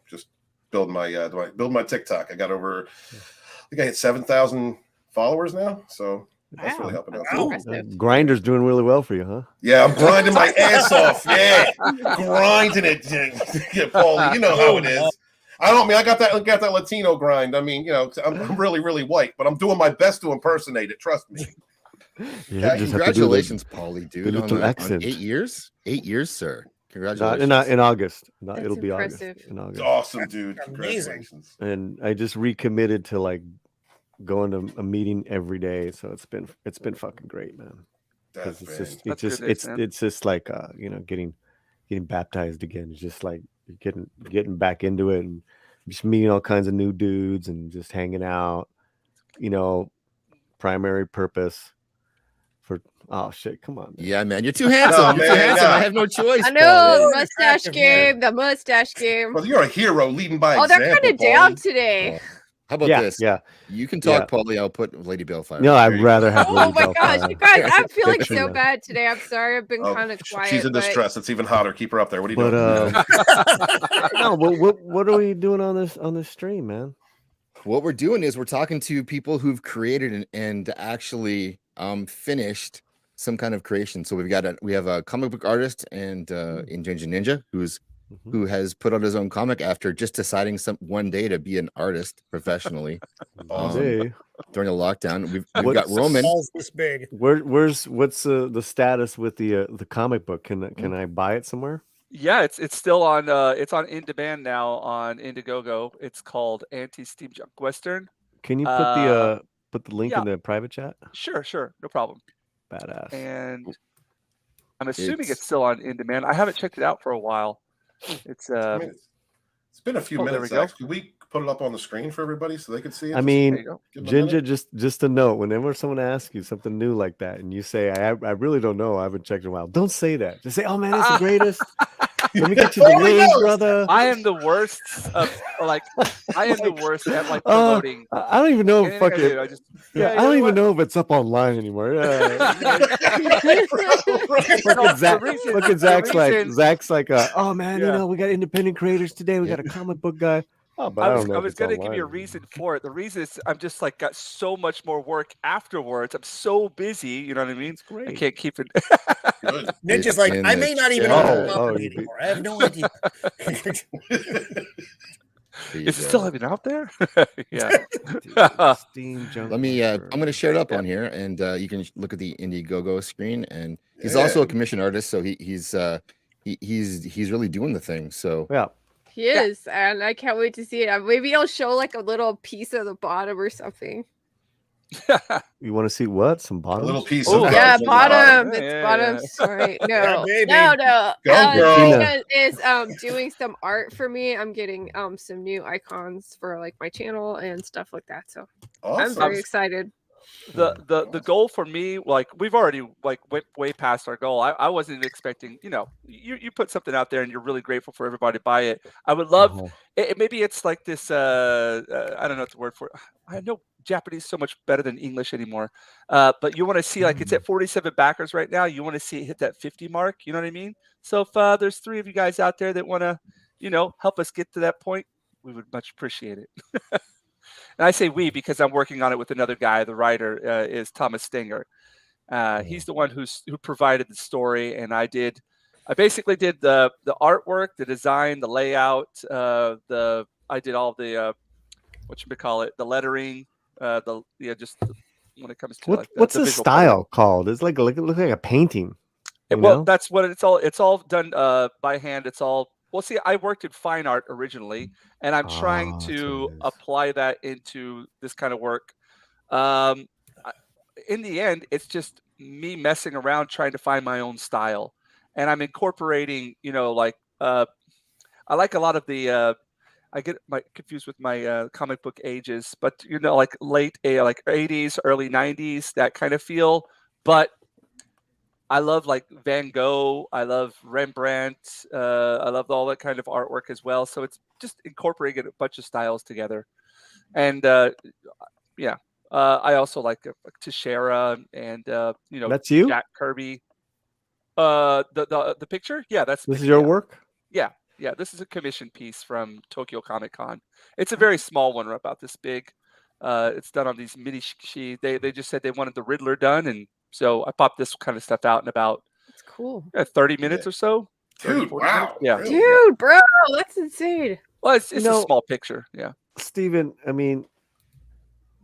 Just build my TikTok. I got over. I think I hit 7,000 followers now. So that's really helping out. Grinder's doing really well for you, huh? Yeah, I'm grinding my ass off. Yeah, grinding it. Yeah, Paulie, you know how it is. I got that Latino grind. I mean, I'm really, really white, but I'm doing my best to impersonate it. Trust me. Yeah, congratulations, Paulie, dude. On 8 years? 8 years, sir. Congratulations. In August. That's It'll be impressive. August. In August. Awesome, dude. Amazing. Congratulations. And I just recommitted to like going to a meeting every day, so it's been fucking great, man. That's It's just like getting baptized again. It's just like getting back into it and just meeting all kinds of new dudes and just hanging out. Primary purpose for shit. Come on, man. Yeah, man, you're too handsome. You're too handsome. I have no choice. I know mustache game. The mustache game. Well, you're a hero leading by Oh, example. they're kind of down today. How about this? Yeah. You can talk, Paulie. I'll put Lady Balefire. No, I'd rather have. Oh Lady my gosh, Balefire. you guys! I'm feeling Picture so that. bad today. I'm sorry. I've been kind of quiet. She's in distress. It's even hotter. Keep her up there. What are you But doing? no, what are we doing on this stream, man? What we're doing is we're talking to people who've created and actually finished some kind of creation. So we have a comic book artist and in Jinja Ninja who has put out his own comic after just deciding one day to be an artist professionally during the lockdown. We've got Roman. This big. What's the status with the comic book? Can I buy it somewhere? Yeah, it's still on. It's on in demand now on Indiegogo. It's called Anti-Steam Junk Western. Can you put the link in the private chat? Sure, no problem. Badass. And I'm assuming it's still on in demand. I haven't checked it out for a while. It's been a few minutes. There we go. Could we put it up on the screen for everybody so they can see it? I mean, Jinja, just a note. Whenever someone asks you something new like that, and you say, "I really don't know. I haven't checked in a while." Don't say that. Just say, "Oh man, it's the greatest." Let me get you the link, brother. I am the worst at promoting. I don't even know if anything I do, I don't even know if it's up online anymore. Look at Zach's like, oh man, we got independent creators today. We got a comic book guy. Oh, but I don't know I if was it's gonna give you a online. reason for it. The reason is I'm just like got so much more work afterwards. I'm so busy, you know what I mean? It's great. I can't keep it. Good. Ninja's It's like, in I the may not even chat. own a Oh, company you'd be- anymore. I have no idea. There you Is it still go. even out there? Yeah. Dude, Steam junk. Let me. I'm Master. going to share it up Yeah. on here, and you can look at the Indiegogo screen. And he's Yeah. also a commissioned artist, so he's really doing the thing. So Yeah. He is, and I can't wait to see it. Maybe I'll show like a little piece of the bottom or something. You want to see what? Some A bottoms? little piece Oh, of Yeah, Belgian bottom. Yeah, It's yeah, bottom. yeah. Sorry, Yeah, no, baby. no. Go, girl. Jinja is doing some art for me. I'm getting some new icons for like my channel and stuff like that. So I'm Awesome. very excited. The goal for me, like we've already like went way past our goal. I wasn't even expecting, you put something out there and you're really grateful for everybody to buy it. I would love maybe it's like this I don't know what the word for it. I know Japanese so much better than English anymore. But you want to see like it's at 47 backers right now. You want to see it hit that 50 mark, you know what I mean? So if there's 3 of you guys out there that want to, help us get to that point, we would much appreciate it. And I say we because I'm working on it with another guy. The writer is Thomas Stinger. He's the one who provided the story, and I basically did the artwork, the design, the layout. I did all the the lettering. Just when it comes to What's the the visual style called? It's like it looks like a painting. well, that's what it's all. It's all done by hand. It's all. Well, see, I worked in fine art originally, and I'm trying to apply that into this kind of work. In the end, it's just me messing around trying to find my own style, and I'm incorporating. I like a lot of the. I get confused with my comic book ages, but like late like 80s, early 90s, that kind of feel, but. I love like Van Gogh. I love Rembrandt. I love all that kind of artwork as well. So it's just incorporating a bunch of styles together. And I also like Teixeira and That's you? Jack Kirby. The picture, yeah, this is your work. Yeah, this is a commission piece from Tokyo Comic Con. It's a very small one, about this big. It's done on these mini sheets. They just said they wanted the Riddler done, and so I popped this kind of stuff out in about That's cool. 30 minutes or so. Dude, wow. Yeah. Really? Dude, bro, that's insane. Well, it's a small picture. Yeah. Steven, I mean,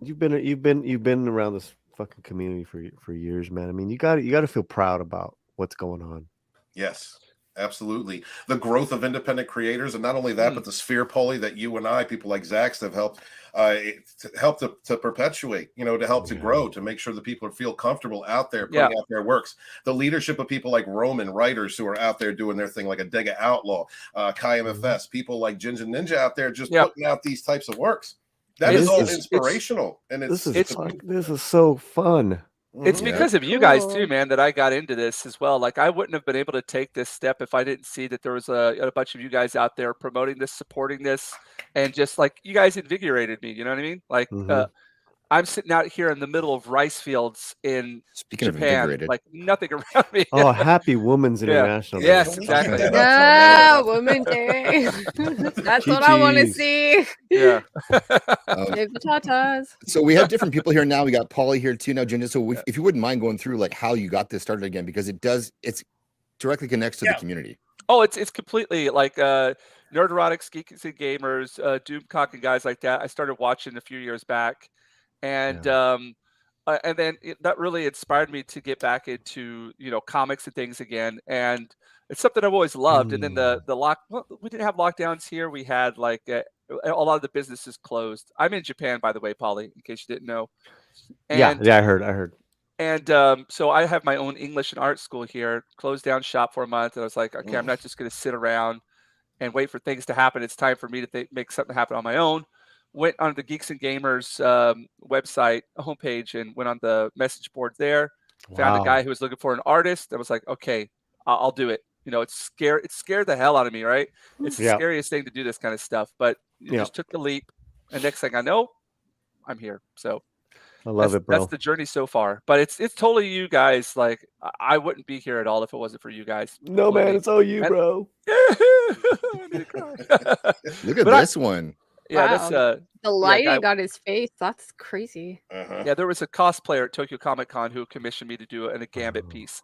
you've been around this fucking community for years, man. I mean, you got to feel proud about what's going on. Yes. Absolutely. The growth of independent creators, and not only that, but the sphere, Paulie, that you and I, people like Zax, have helped to perpetuate, to help to grow, to make sure that people feel comfortable out there putting out their works. The leadership of people like Roman, writers who are out there doing their thing, like a Dega Outlaw, Kai MFS, people like Jinja Ninja out there just putting out these types of works. That is all inspirational. And this is so fun. It's because of you guys too, man, that I got into this as well. Like I wouldn't have been able to take this step if I didn't see that there was a bunch of you guys out there promoting this, supporting this, and just like you guys invigorated me. You know what I mean? Like I'm sitting out here in the middle of rice fields in Japan, like nothing around me. Oh, happy Women's International. Yes, exactly. Yeah, Women Day. That's what I want to see. Yeah. Save the tatas. So we have different people here now. We got Paulie here too now, Jinja. So if you wouldn't mind going through like how you got this started again, because it's directly connects to the community. Oh, it's completely like Nerd Erotics, Geeks and Gamers, Doomcock and guys like that. I started watching a few years back. And then that really inspired me to get back into comics and things again, and it's something I've always loved. And then we didn't have lockdowns here. We had like a lot of the businesses closed. I'm in Japan, by the way, Paulie, in case you didn't know. And, I heard. And so I have my own English and art school here. Closed down shop for a month, and I was like, okay, I'm not just going to sit around and wait for things to happen. It's time for me to make something happen on my own. Went on the Geeks and Gamers website homepage and went on the message board there. Found a guy who was looking for an artist. I was like, okay, I'll do it. It scared the hell out of me, right? It's the scariest thing to do this kind of stuff, but just took the leap. And next thing I know, I'm here. So I love it, bro. That's the journey so far. But it's totally you guys. Like I wouldn't be here at all if it wasn't for you guys. No, man, it's all you, bro. Look at this one. Yeah, Wow. that's The guy- lighting on his face, that's crazy. Yeah, there was a cosplayer at Tokyo Comic Con who commissioned me to do a Gambit piece.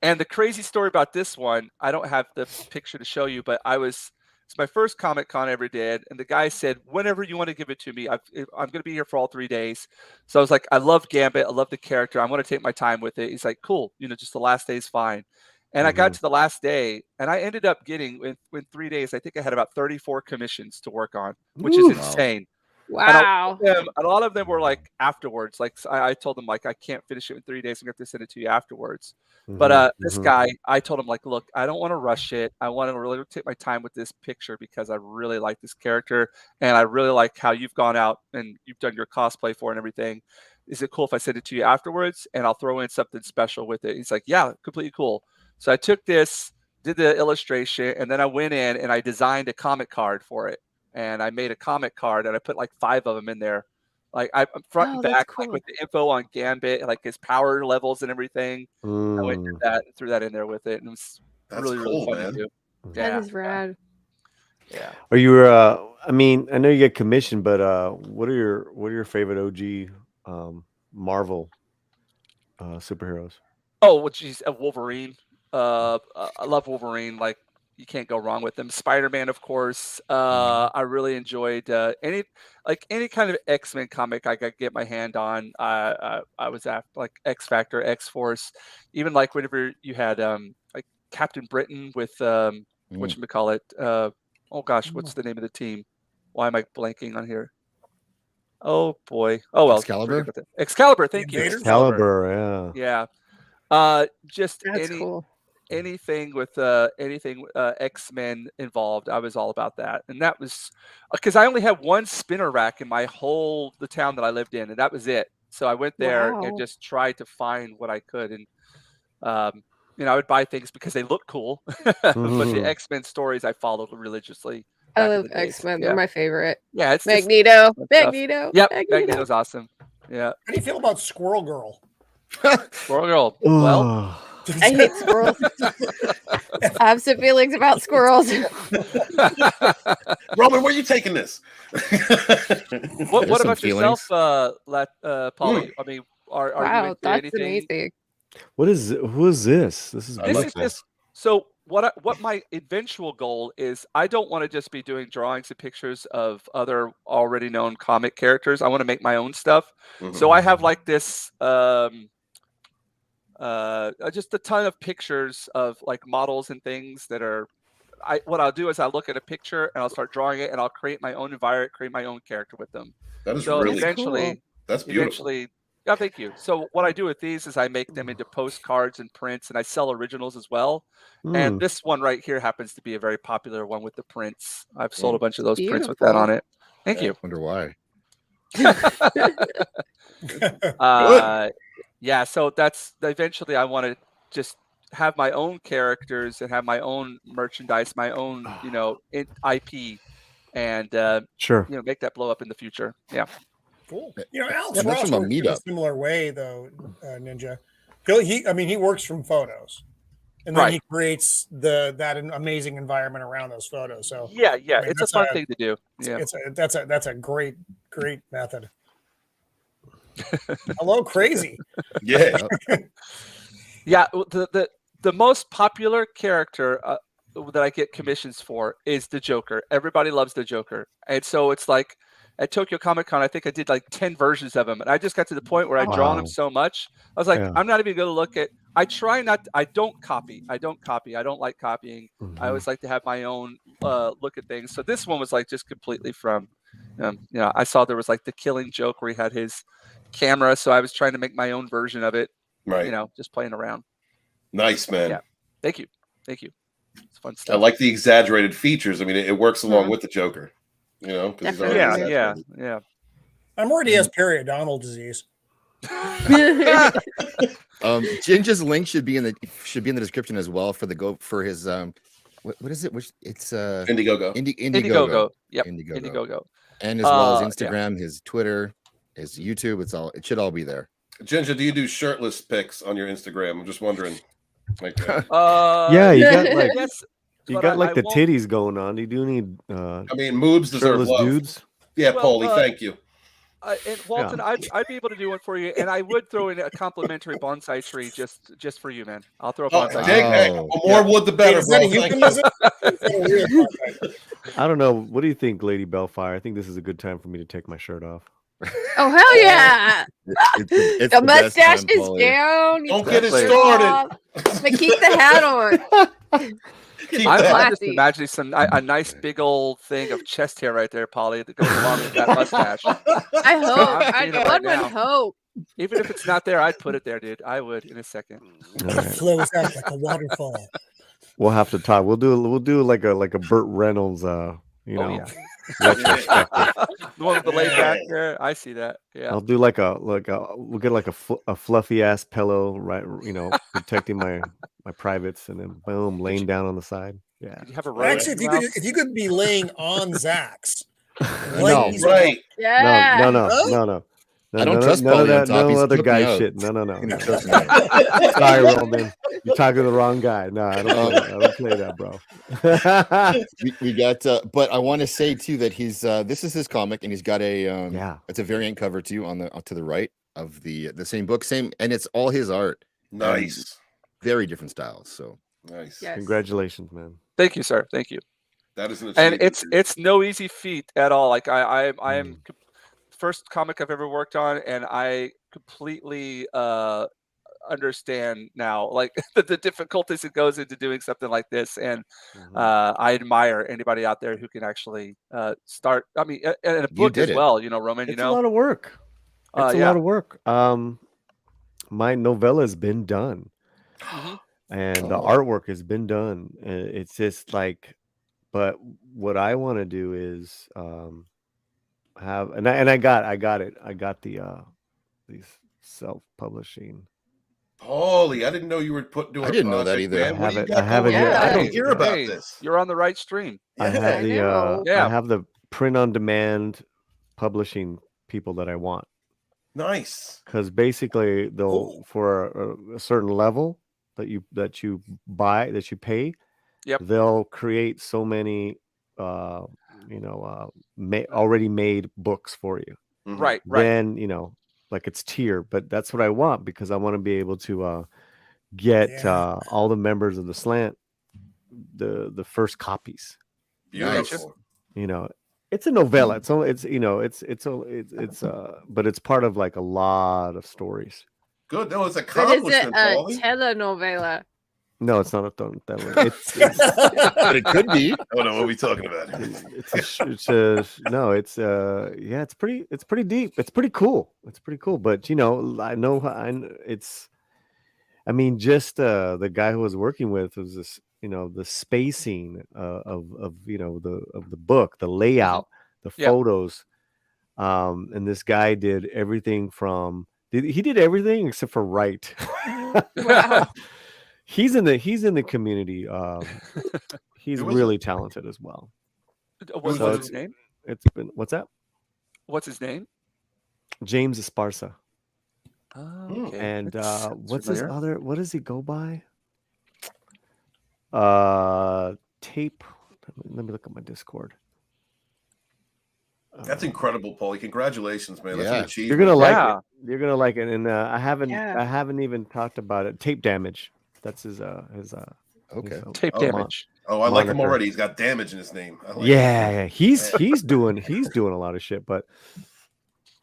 And the crazy story about this one, I don't have the picture to show you, but it's my first Comic Con I ever did. And the guy said, whenever you want to give it to me, I'm going to be here for all 3 days. So I was like, I love Gambit. I love the character. I'm going to take my time with it. He's like, cool. Just the last day is fine. And I got to the last day, and I ended up getting, in 3 days, I think I had about 34 commissions to work on, which is insane. Wow. And a lot of them were like afterwards. Like I told them, like, I can't finish it in 3 days. I'm going to have to send it to you afterwards. But this guy, I told him, like, look, I don't want to rush it. I want to really take my time with this picture because I really like this character. And I really like how you've gone out and you've done your cosplay for it and everything. Is it cool if I send it to you afterwards? And I'll throw in something special with it. He's like, yeah, completely cool. So I took this, did the illustration, and then I went in and I designed a comic card for it. And I made a comic card and I put like 5 of them in there. Like I'm front and back, cool. like with the info on Gambit, like his power levels and everything. I went through that, threw that in there with it, and it was really cool, fun man. to do. That is rad. Yeah. Are you? I mean, I know you get commissioned, but what are your favorite OG Marvel superheroes? Oh, well, geez, Wolverine. I love Wolverine. Like, you can't go wrong with them. Spider-Man, of course. I really enjoyed any kind of X-Men comic I could get my hand on. I was after like X-Factor, X-Force, even like whenever you had like Captain Britain with whatchamacallit. Oh gosh, what's the name of the team? Why am I blanking on here? Oh boy. Oh well. Excalibur? Excalibur, thank you. Excalibur, yeah. Yeah. Just That's cool. anything with X-Men involved, I was all about that. And that was because I only had one spinner rack in the town that I lived in, and that was it. So I went there and just tried to find what I could. And I would buy things because they look cool. But the X-Men stories I followed religiously. I love X-Men. They're my favorite. Yeah, it's Magneto. Magneto. Yep, Magneto's awesome. Yeah. How do you feel about Squirrel Girl? Squirrel Girl. Well, I hate squirrels. I have some feelings about squirrels. Roman, where are you taking this? What about yourself, Paulie? I mean, are you into that's anything? amazing. Who is this? This is so what my eventual goal is, I don't want to just be doing drawings and pictures of other already known comic characters. I want to make my own stuff. So I have like this just a ton of pictures of like models and things that are what I'll do is I'll look at a picture and I'll start drawing it and I'll create my own environment, create my own character with them. That is so really eventually cool. That's beautiful. Yeah, thank you. So what I do with these is I make them into postcards and prints, and I sell originals as well. And this one right here happens to be a very popular one with the prints. I've sold a bunch of those prints with that on it. Thank you. I wonder why. Yeah, so that's eventually I want to just have my own characters and have my own merchandise, my own, IP, and make that blow up in the future. Yeah. Cool. Alex Ross works in a similar way, though, Ninja. He works from photos, and then he creates that amazing environment around those photos. So it's a fun thing to do. Yeah, that's a great method. Hello, crazy. Yeah. Yeah. The most popular character that I get commissions for is the Joker. Everybody loves the Joker, and so it's like. At Tokyo Comic Con, I think I did like 10 versions of him. And I just got to the point where I'd drawn him so much. I was like, I'm not even going to look at, I don't copy. I don't like copying. I always like to have my own look at things. So this one was like just completely from, I saw there was like the Killing Joke where he had his camera. So I was trying to make my own version of it. Right. Just playing around. Nice, man. Yeah. Thank you. It's fun stuff. I like the exaggerated features. I mean, it works along with the Joker. Yeah. I'm worried he has periodontal disease. Jinja's link should be in the description as well for his what is it? It's Indiegogo. Indiegogo. Yep. Indiegogo. And as well as Instagram, his Twitter, his YouTube. It should all be there. Jinja, do you do shirtless pics on your Instagram? I'm just wondering. Like, you got like. You got like the titties going on. You do need. Moobs deserve love. Dudes. Yeah, Well, Paulie, thank you. And Walton, I'd be able to do one for you, and I would throw in a complimentary bonsai tree just for you, man. I'll throw a bonsai. Hey, the more wood, the better, Is that bro. a Thank euphemism? you. I don't know. What do you think, Lady Balefire? I think this is a good time for me to take my shirt off. Oh hell yeah! It's The the best mustache time, is Paulie. down. You Don't take get it your shirt started. off, but keep the hat on. I'm just imagining a nice big old thing of chest hair right there, Paulie, that goes along with that mustache. I hope. One would hope. Even if it's not there, I'd put it there, dude. I would in a second. It flows out like a waterfall. We'll have to talk. We'll do like a Burt Reynolds, retrospective. The one with the laid back there. I see that. Yeah. I'll do we'll get like a fluffy ass pillow, right? Protecting my privates, and then boom, laying down on the side. Yeah. Did you have a Actually, if you could be laying on Zach's, no, right? Yeah. No. I don't trust Paulie on top. No He's other flipping guy out. shit. No. Trust me. Sorry, Roman. You're talking to the wrong guy. No, I don't play that, bro. we got, but I want to say too that he's this is his comic, and he's got a it's a variant cover too on the to the right of the same book, and it's all his art. Nice, very different styles. So nice. Yes. Congratulations, man. Thank you, sir. Thank you. That is an and achievement. it's no easy feat at all. Like I am first comic I've ever worked on, and I completely understand now like the difficulties that goes into doing something like this, and I admire anybody out there who can actually start. I mean, and a book as well. Roman. It's a lot of work. It's a lot of work. My novella's been done, and the artwork has been done. It's just like, but what I want to do is have I got it. I got the these self-publishing. Paulie, I didn't know you were doing. I didn't know that either. Man. I have it. I don't hear about this. You're on the right stream. I have I have the print-on-demand publishing people that I want. Nice. Because basically, they'll for a certain level that you pay. Yep. They'll create so many, already made books for you. Right. Then like it's tier, but that's what I want, because I want to be able to get all the members of the Slant the first copies. Beautiful. It's a novella. But it's part of like a lot of stories. Good. No, it's But is accomplishment, it a Paulie. telenovela? No, it's not a telenovela. But it could be. I don't know what we're talking about. It's pretty deep. It's pretty cool. But the guy who I was working with was this, the spacing of the book, the layout, the photos. And this guy did everything he did everything except for write. Wow. He's in the community. He's really talented as well. What's his name? What's that? What's his name? James Esparza. Oh, okay. And what's familiar. his other? What does he go by? Tape. Let me look at my Discord. That's incredible, Paulie. Congratulations, man. That's an achievement. You're gonna like it. You're gonna like it. And I haven't even talked about it. Tape Damage. That's his Tape Damage. Oh, I like him already. He's got damage in his name. He's doing a lot of shit. But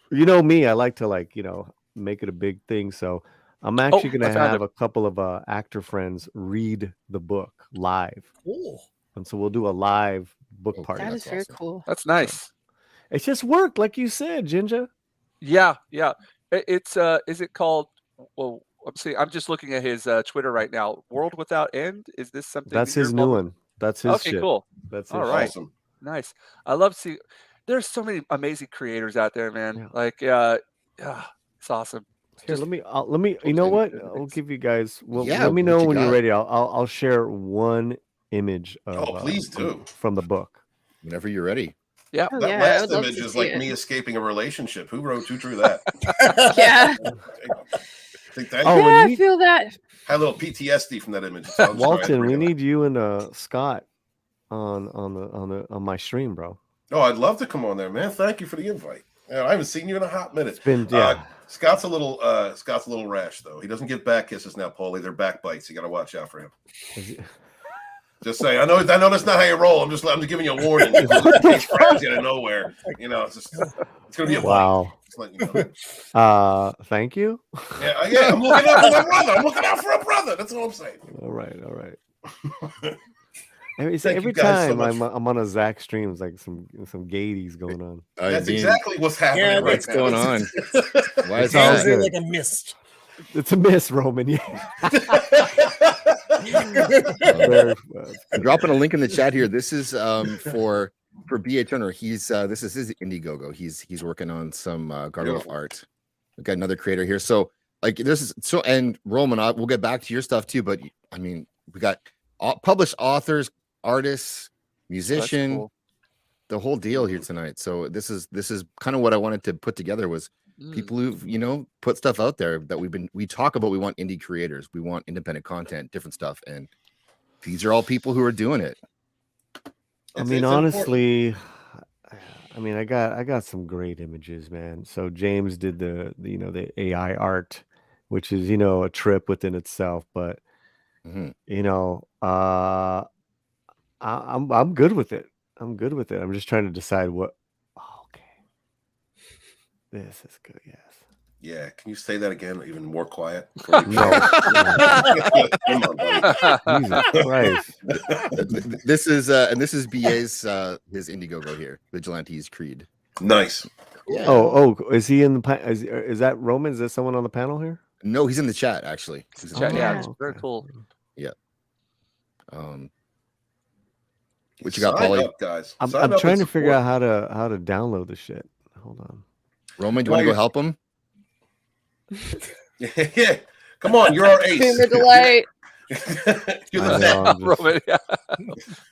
me, I like to make it a big thing. So I'm actually gonna have a couple of actor friends read the book live. Cool. And so we'll do a live book party. That is very cool. That's nice. It's just work, like you said, Jinja. Yeah. It's is it called? Well, I'm just looking at his Twitter right now. World Without End. Is this something? That's his new one. That's his. Okay, shit. cool. That's all right. Awesome. Nice. I love seeing. There's so many amazing creators out there, man. Yeah. It's awesome. Here, let me. You know what? I'll give you guys. Well, Yeah, let me know what you when you're got. ready. I'll share one image of. Please do. From the book. Whenever you're ready. Yeah. Oh, That yeah, I last would love image to is see like it. me escaping a relationship. Who drew that? Yeah. I think that I feel that. had a little PTSD from that image. So I'm sorry, I Walton, we forgot. need you and Scott on my stream, bro. Oh, I'd love to come on there, man. Thank you for the invite. I haven't seen you in a hot minute. It's been Scott's a little rash though. He doesn't give back kisses now, Paulie. They're back bites. You got to watch out for him. Just say, I know that's not how you roll. I'm just giving you a warning. It grabs you out of nowhere. You know, it's gonna be a wow. Just letting you know. Thank you. Yeah. I'm looking out for my brother. I'm looking out for a brother. That's all I'm saying. All right. Every time I'm on a Zach stream, it's like some gaities going on. That's exactly what's happening. Yeah, What's going on? Why is Sounds that? like a mist. It's a miss, Roman. Yeah. I'm dropping a link in the chat here. This is for B.A. Turner. He's this is his Indiegogo. He's working on some gargoyle art. We've got another creator here. So like this is so, and Roman, we'll get back to your stuff too. But I mean, we got published authors, artists, musician, cool. The whole deal here tonight. So this is kind of what I wanted to put together was people who've put stuff out there that we talk about. We want indie creators, we want independent content, different stuff, and these are all people who are doing it. I mean, honestly, I got some great images, man. So James did the AI art, which is a trip within itself, but I'm good with it. I'm just trying to decide what. Oh, okay, this is good. Yes. Yeah. Can you say that again, even more quiet? No. Come on, buddy. Jesus Christ. This is BA's his Indiegogo here, Vigilantes Creed. Nice. Yeah. Oh, is he in the? Is that Roman? Is there someone on the panel here? No, he's in the chat actually. Yeah, it's very cool. Yeah. What you got, Paulie? Guys. I'm trying to figure out how to download the shit. Hold on. Roman, do you want to go help him? Yeah. Come on, you're our ace. The delight. You're the Roman, yeah.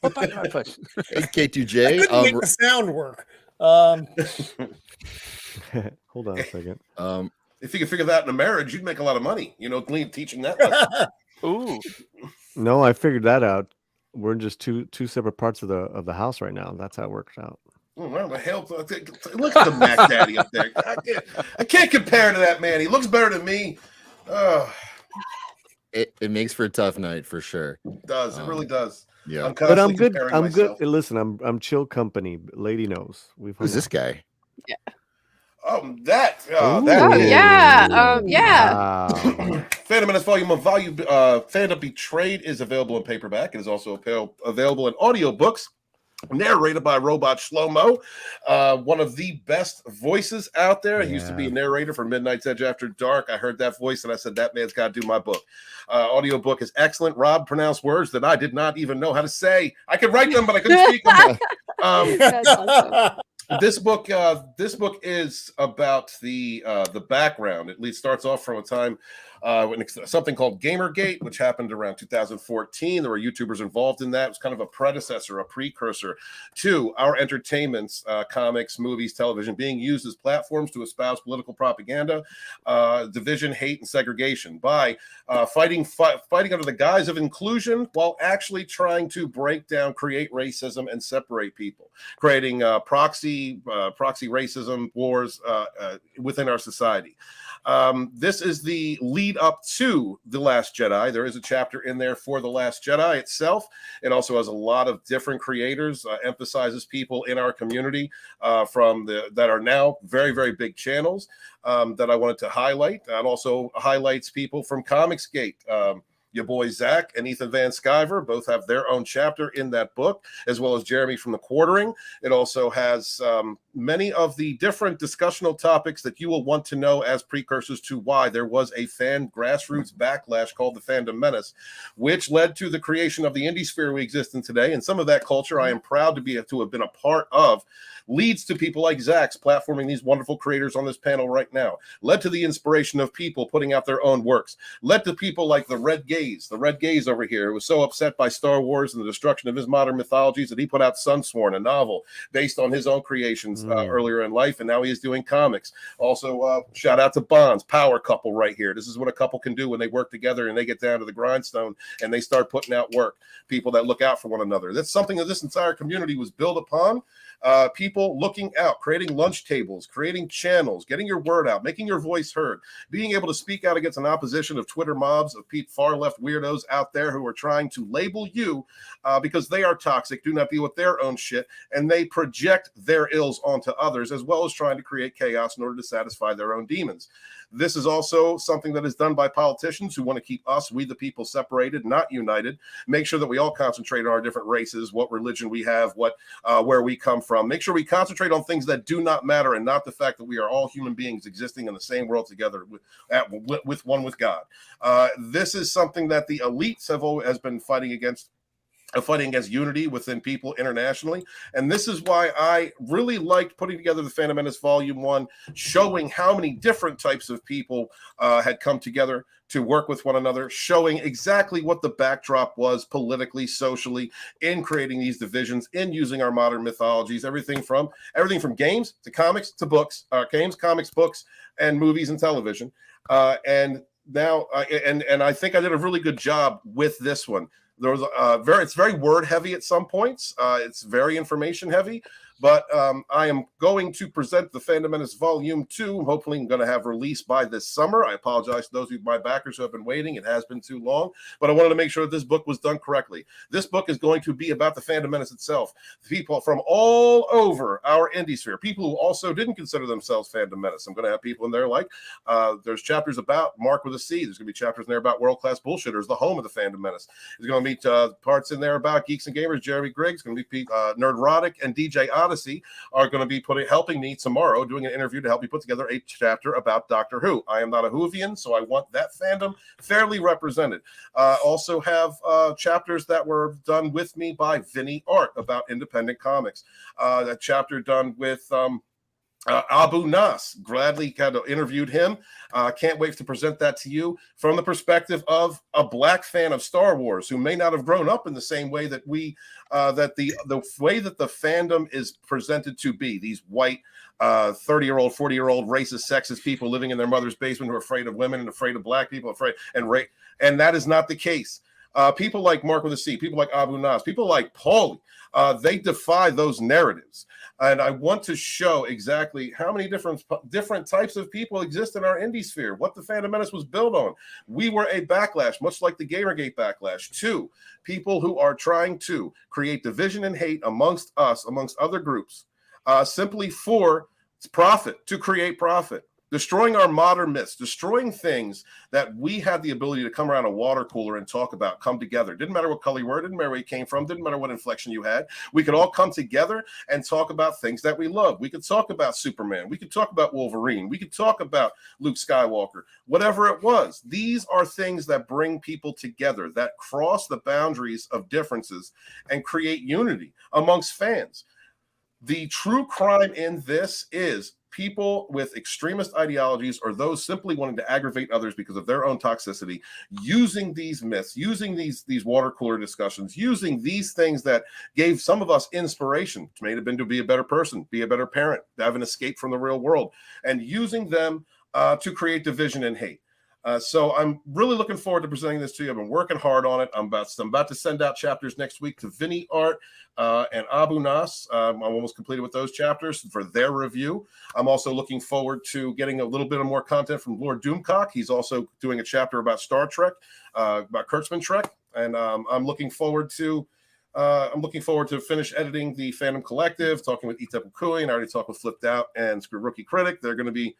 K2J. I couldn't make the sound work. Hold on a second. If you could figure that in a marriage, you'd make a lot of money. Teaching that. Ooh. No, I figured that out. We're in just two separate parts of the house right now. That's how it works out. Oh, well, the hell! Look at the Mac Daddy up there. I can't compare to that man. He looks better than me. It makes for a tough night for sure. It does. It really does. Yeah. But I'm good. I'm good. Listen, I'm chill company. Lady knows. Who's this guy? Yeah. That. Yeah. Phantom Menace Volume of Phantom Betrayed is available in paperback. It is also available in audiobooks. Narrated by Robot Shlomo, one of the best voices out there. He used to be a narrator for Midnight's Edge After Dark. I heard that voice and I said, that man's got to do my book. Audiobook is excellent. Rob pronounced words that I did not even know how to say. I could write them, but I couldn't speak them. That's awesome. This book is about the background. It starts off from a time when something called Gamergate, which happened around 2014. There were YouTubers involved in that. It was kind of a predecessor, a precursor to our entertainments, comics, movies, television, being used as platforms to espouse political propaganda, division, hate, and segregation by fighting under the guise of inclusion while actually trying to break down, create racism, and separate people, creating proxy racism wars within our society. This is the lead up to The Last Jedi. There is a chapter in there for The Last Jedi itself. It also has a lot of different creators, emphasizes people in our community that are now very, very big channels that I wanted to highlight. And also highlights people from Comicsgate. Your boy Zach and Ethan Van Sciver both have their own chapter in that book, as well as Jeremy from The Quartering. It also has many of the different discussional topics that you will want to know as precursors to why there was a fan grassroots backlash called the Phantom Menace, which led to the creation of the indie sphere we exist in today. And some of that culture I am proud to have been a part of leads to people like Zach's platforming these wonderful creators on this panel right now, led to the inspiration of people putting out their own works, led to people like the Red Gaze over here, who was so upset by Star Wars and the destruction of his modern mythologies that he put out Sunsworn, a novel based on his own creations earlier in life, and now he is doing comics. Also, shout out to Bonds, power couple right here. This is what a couple can do when they work together and they get down to the grindstone and they start putting out work, people that look out for one another. That's something that this entire community was built upon. people looking out, creating lunch tables, creating channels, getting your word out, making your voice heard, being able to speak out against an opposition of Twitter mobs of far left weirdos out there who are trying to label you because they are toxic, do not deal with their own shit, and they project their ills onto others, as well as trying to create chaos in order to satisfy their own demons. This is also something that is done by politicians who want to keep us, we the people, separated, not united. Make sure that we all concentrate on our different races, what religion we have, where we come from. Make sure we concentrate on things that do not matter, and not the fact that we are all human beings existing in the same world together with one with God. This is something that the elites has been fighting against unity within people internationally. And this is why I really liked putting together the Phantom Menace Volume 1, showing how many different types of people had come together to work with one another, showing exactly what the backdrop was politically, socially, in creating these divisions, in using our modern mythologies, everything from games to comics to books, games, comics, books, and movies and television. And now, and I think I did a really good job with this one. There was it's very word heavy at some points. It's very information heavy, but I am going to present the Phantom Menace Volume 2. Hopefully, I'm going to have release by this summer. I apologize to those of my backers who have been waiting. It has been too long, but I wanted to make sure that this book was done correctly. This book is going to be about the Phantom Menace itself. People from all over our indie sphere, people who also didn't consider themselves Phantom Menace. I'm going to have people in there like there's chapters about Mark with a C. There's going to be chapters in there about World Class Bullshitters, the home of the Phantom Menace. There's going to be parts in there about Geeks and Gamers. Jeremy Griggs, going to be Nerdrotic, and DJ Odyssey are going to be helping me tomorrow, doing an interview to help me put together a chapter about Doctor Who. I am not a Whovian, so I want that fandom fairly represented. Also have chapters that were done with me by Vinny Art about independent comics. That chapter done with Abu Nas. Gladly kind of interviewed him. Can't wait to present that to you from the perspective of a black fan of Star Wars who may not have grown up in the same way that we that the way that the fandom is presented to be. These white 30-year-old, 40-year-old racist, sexist people living in their mother's basement who are afraid of women and afraid of black people, and that is not the case. People like Mark with a C, people like Abu Nas, people like Paulie, they defy those narratives. And I want to show exactly how many different types of people exist in our indie sphere, what the Phantom Menace was built on. We were a backlash, much like the Gamergate backlash, to people who are trying to create division and hate amongst us, amongst other groups, simply for profit, to create profit. Destroying our modern myths, destroying things that we had the ability to come around a water cooler and talk about, come together. Didn't matter what color you were, didn't matter where you came from, didn't matter what inflection you had. We could all come together and talk about things that we love. We could talk about Superman. We could talk about Wolverine. We could talk about Luke Skywalker, whatever it was. These are things that bring people together, that cross the boundaries of differences and create unity amongst fans. The true crime in this is people with extremist ideologies, or those simply wanting to aggravate others because of their own toxicity, using these myths, using these water cooler discussions, using these things that gave some of us inspiration, which may have been to be a better person, be a better parent, have an escape from the real world, and using them to create division and hate. So I'm really looking forward to presenting this to you. I've been working hard on it. I'm about to send out chapters next week to Vinny Art and Abu Nas. I'm almost completed with those chapters for their review. I'm also looking forward to getting a little bit of more content from Lord Doomcock. He's also doing a chapter about Star Trek, about Kurtzman Trek, and I'm looking forward to finish editing the Phantom Collective, talking with Itep Kukui, and I already talked with Flipped Out and Rookie Critic. They're going to be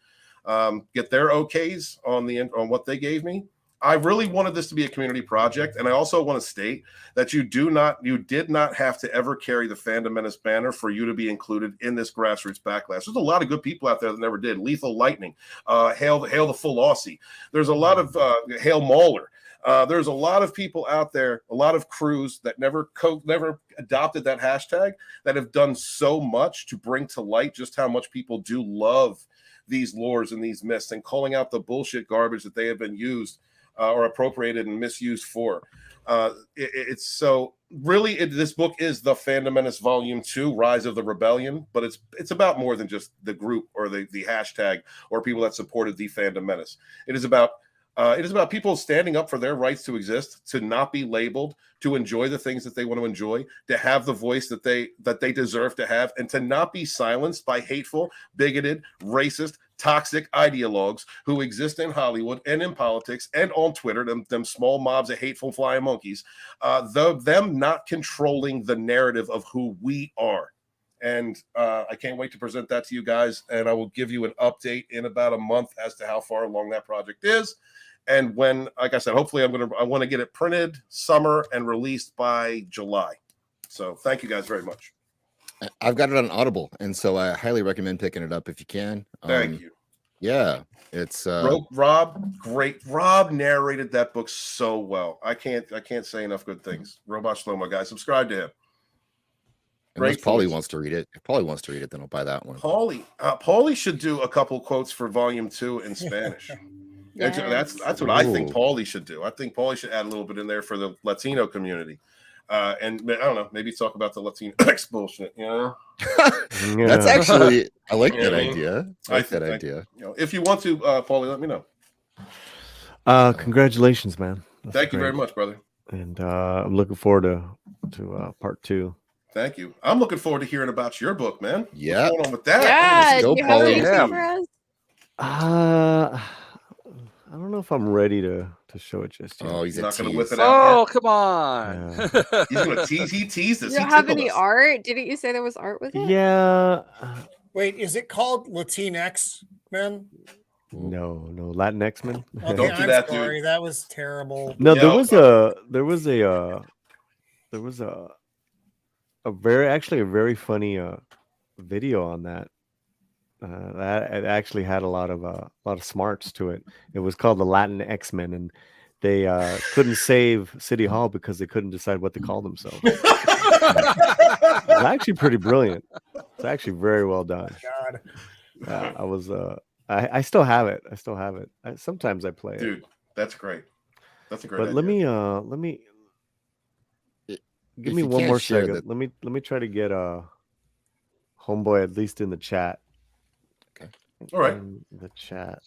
get their okays on what they gave me. I really wanted this to be a community project, and I also want to state that you did not have to ever carry the Phantom Menace banner for you to be included in this grassroots backlash. There's a lot of good people out there that never did. Lethal Lightning, Hail the Full Aussie. There's a lot of Hail Mauler. There's a lot of people out there, a lot of crews that never adopted that hashtag, that have done so much to bring to light just how much people do love these lores and these myths, and calling out the bullshit garbage that they have been used or appropriated and misused for. It's so really, this book is the Phantom Menace Volume 2, Rise of the Rebellion, but it's about more than just the group or the hashtag or people that supported the Phantom Menace. It is about It is about people standing up for their rights to exist, to not be labeled, to enjoy the things that they want to enjoy, to have the voice that they deserve to have, and to not be silenced by hateful, bigoted, racist, toxic ideologues who exist in Hollywood and in politics and on Twitter, them small mobs of hateful flying monkeys, them not controlling the narrative of who we are. And I can't wait to present that to you guys, and I will give you an update in about a month as to how far along that project is. And when, like I said, hopefully I want to get it printed summer and released by July. So thank you guys very much. I've got it on Audible, and so I highly recommend picking it up if you can. Thank you. Yeah, it's Rob, great. Rob narrated that book so well. I can't say enough good things. Robot Shlomo, guys, subscribe to him. Unless Paulie wants to read it. If Paulie wants to read it, then I'll buy that one. Paulie should do a couple quotes for volume 2 in Spanish. Yes. That's what I think Paulie should do. I think Paulie should add a little bit in there for the Latino community. And I don't know, maybe talk about the Latinx bullshit, you know? Yeah. That's actually, I like that idea. I like that idea. You know, if you want to, Paulie, let me know. Congratulations, man. That's Thank you great. very much, brother. And I'm looking forward to part 2. Thank you. I'm looking forward to hearing about your book, man. Yeah. What's going on with that? Yeah, Go, do you have Paulie. anything for us? I don't know if I'm ready to show it just yet. Oh, he's not going to tease. whip it out. Oh, come on. Yeah. He's going to tease. He teased us. You don't have any art? Didn't you say there was art with it? Yeah. Wait, is it called Latinx, man? No, Latinx man. Okay, Don't do that, dude. sorry. That was terrible. No, Yeah, there was a very funny video on that. That it actually had a lot of smarts to it. It was called the Latin X-Men, and they couldn't save City Hall because they couldn't decide what to call themselves. It's actually pretty brilliant. It's actually very well done. God. I still have it. Sometimes I play it. Dude, that's great. That's a great But idea. let me If give me you one can't more share second. that- Let me try to get Homeboy at least in the chat. All right. In the chat.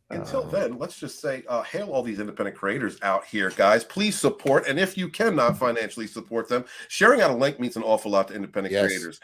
Until then, let's just say, hail all these independent creators out here, guys. Please support, and if you cannot financially support them, sharing out a link means an awful lot to independent creators.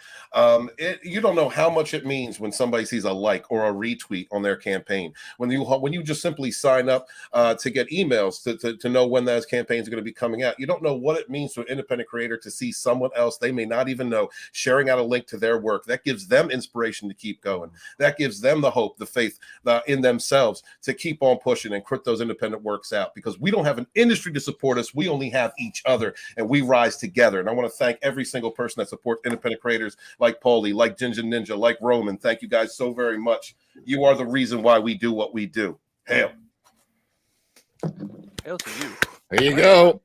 You don't know how much it means when somebody sees a like or a retweet on their campaign. When you just simply sign up to get emails to know when those campaigns are going to be coming out, you don't know what it means to an independent creator to see someone else they may not even know sharing out a link to their work. That gives them inspiration to keep going. That gives them the hope, the faith in themselves to keep on pushing and put those independent works out, because we don't have an industry to support us. We only have each other, and we rise together. And I want to thank every single person that supports independent creators like Paulie, like Jinja Ninja, like Roman. Thank you guys so very much. You are the reason why we do what we do. Hail. Hail to you. There you go.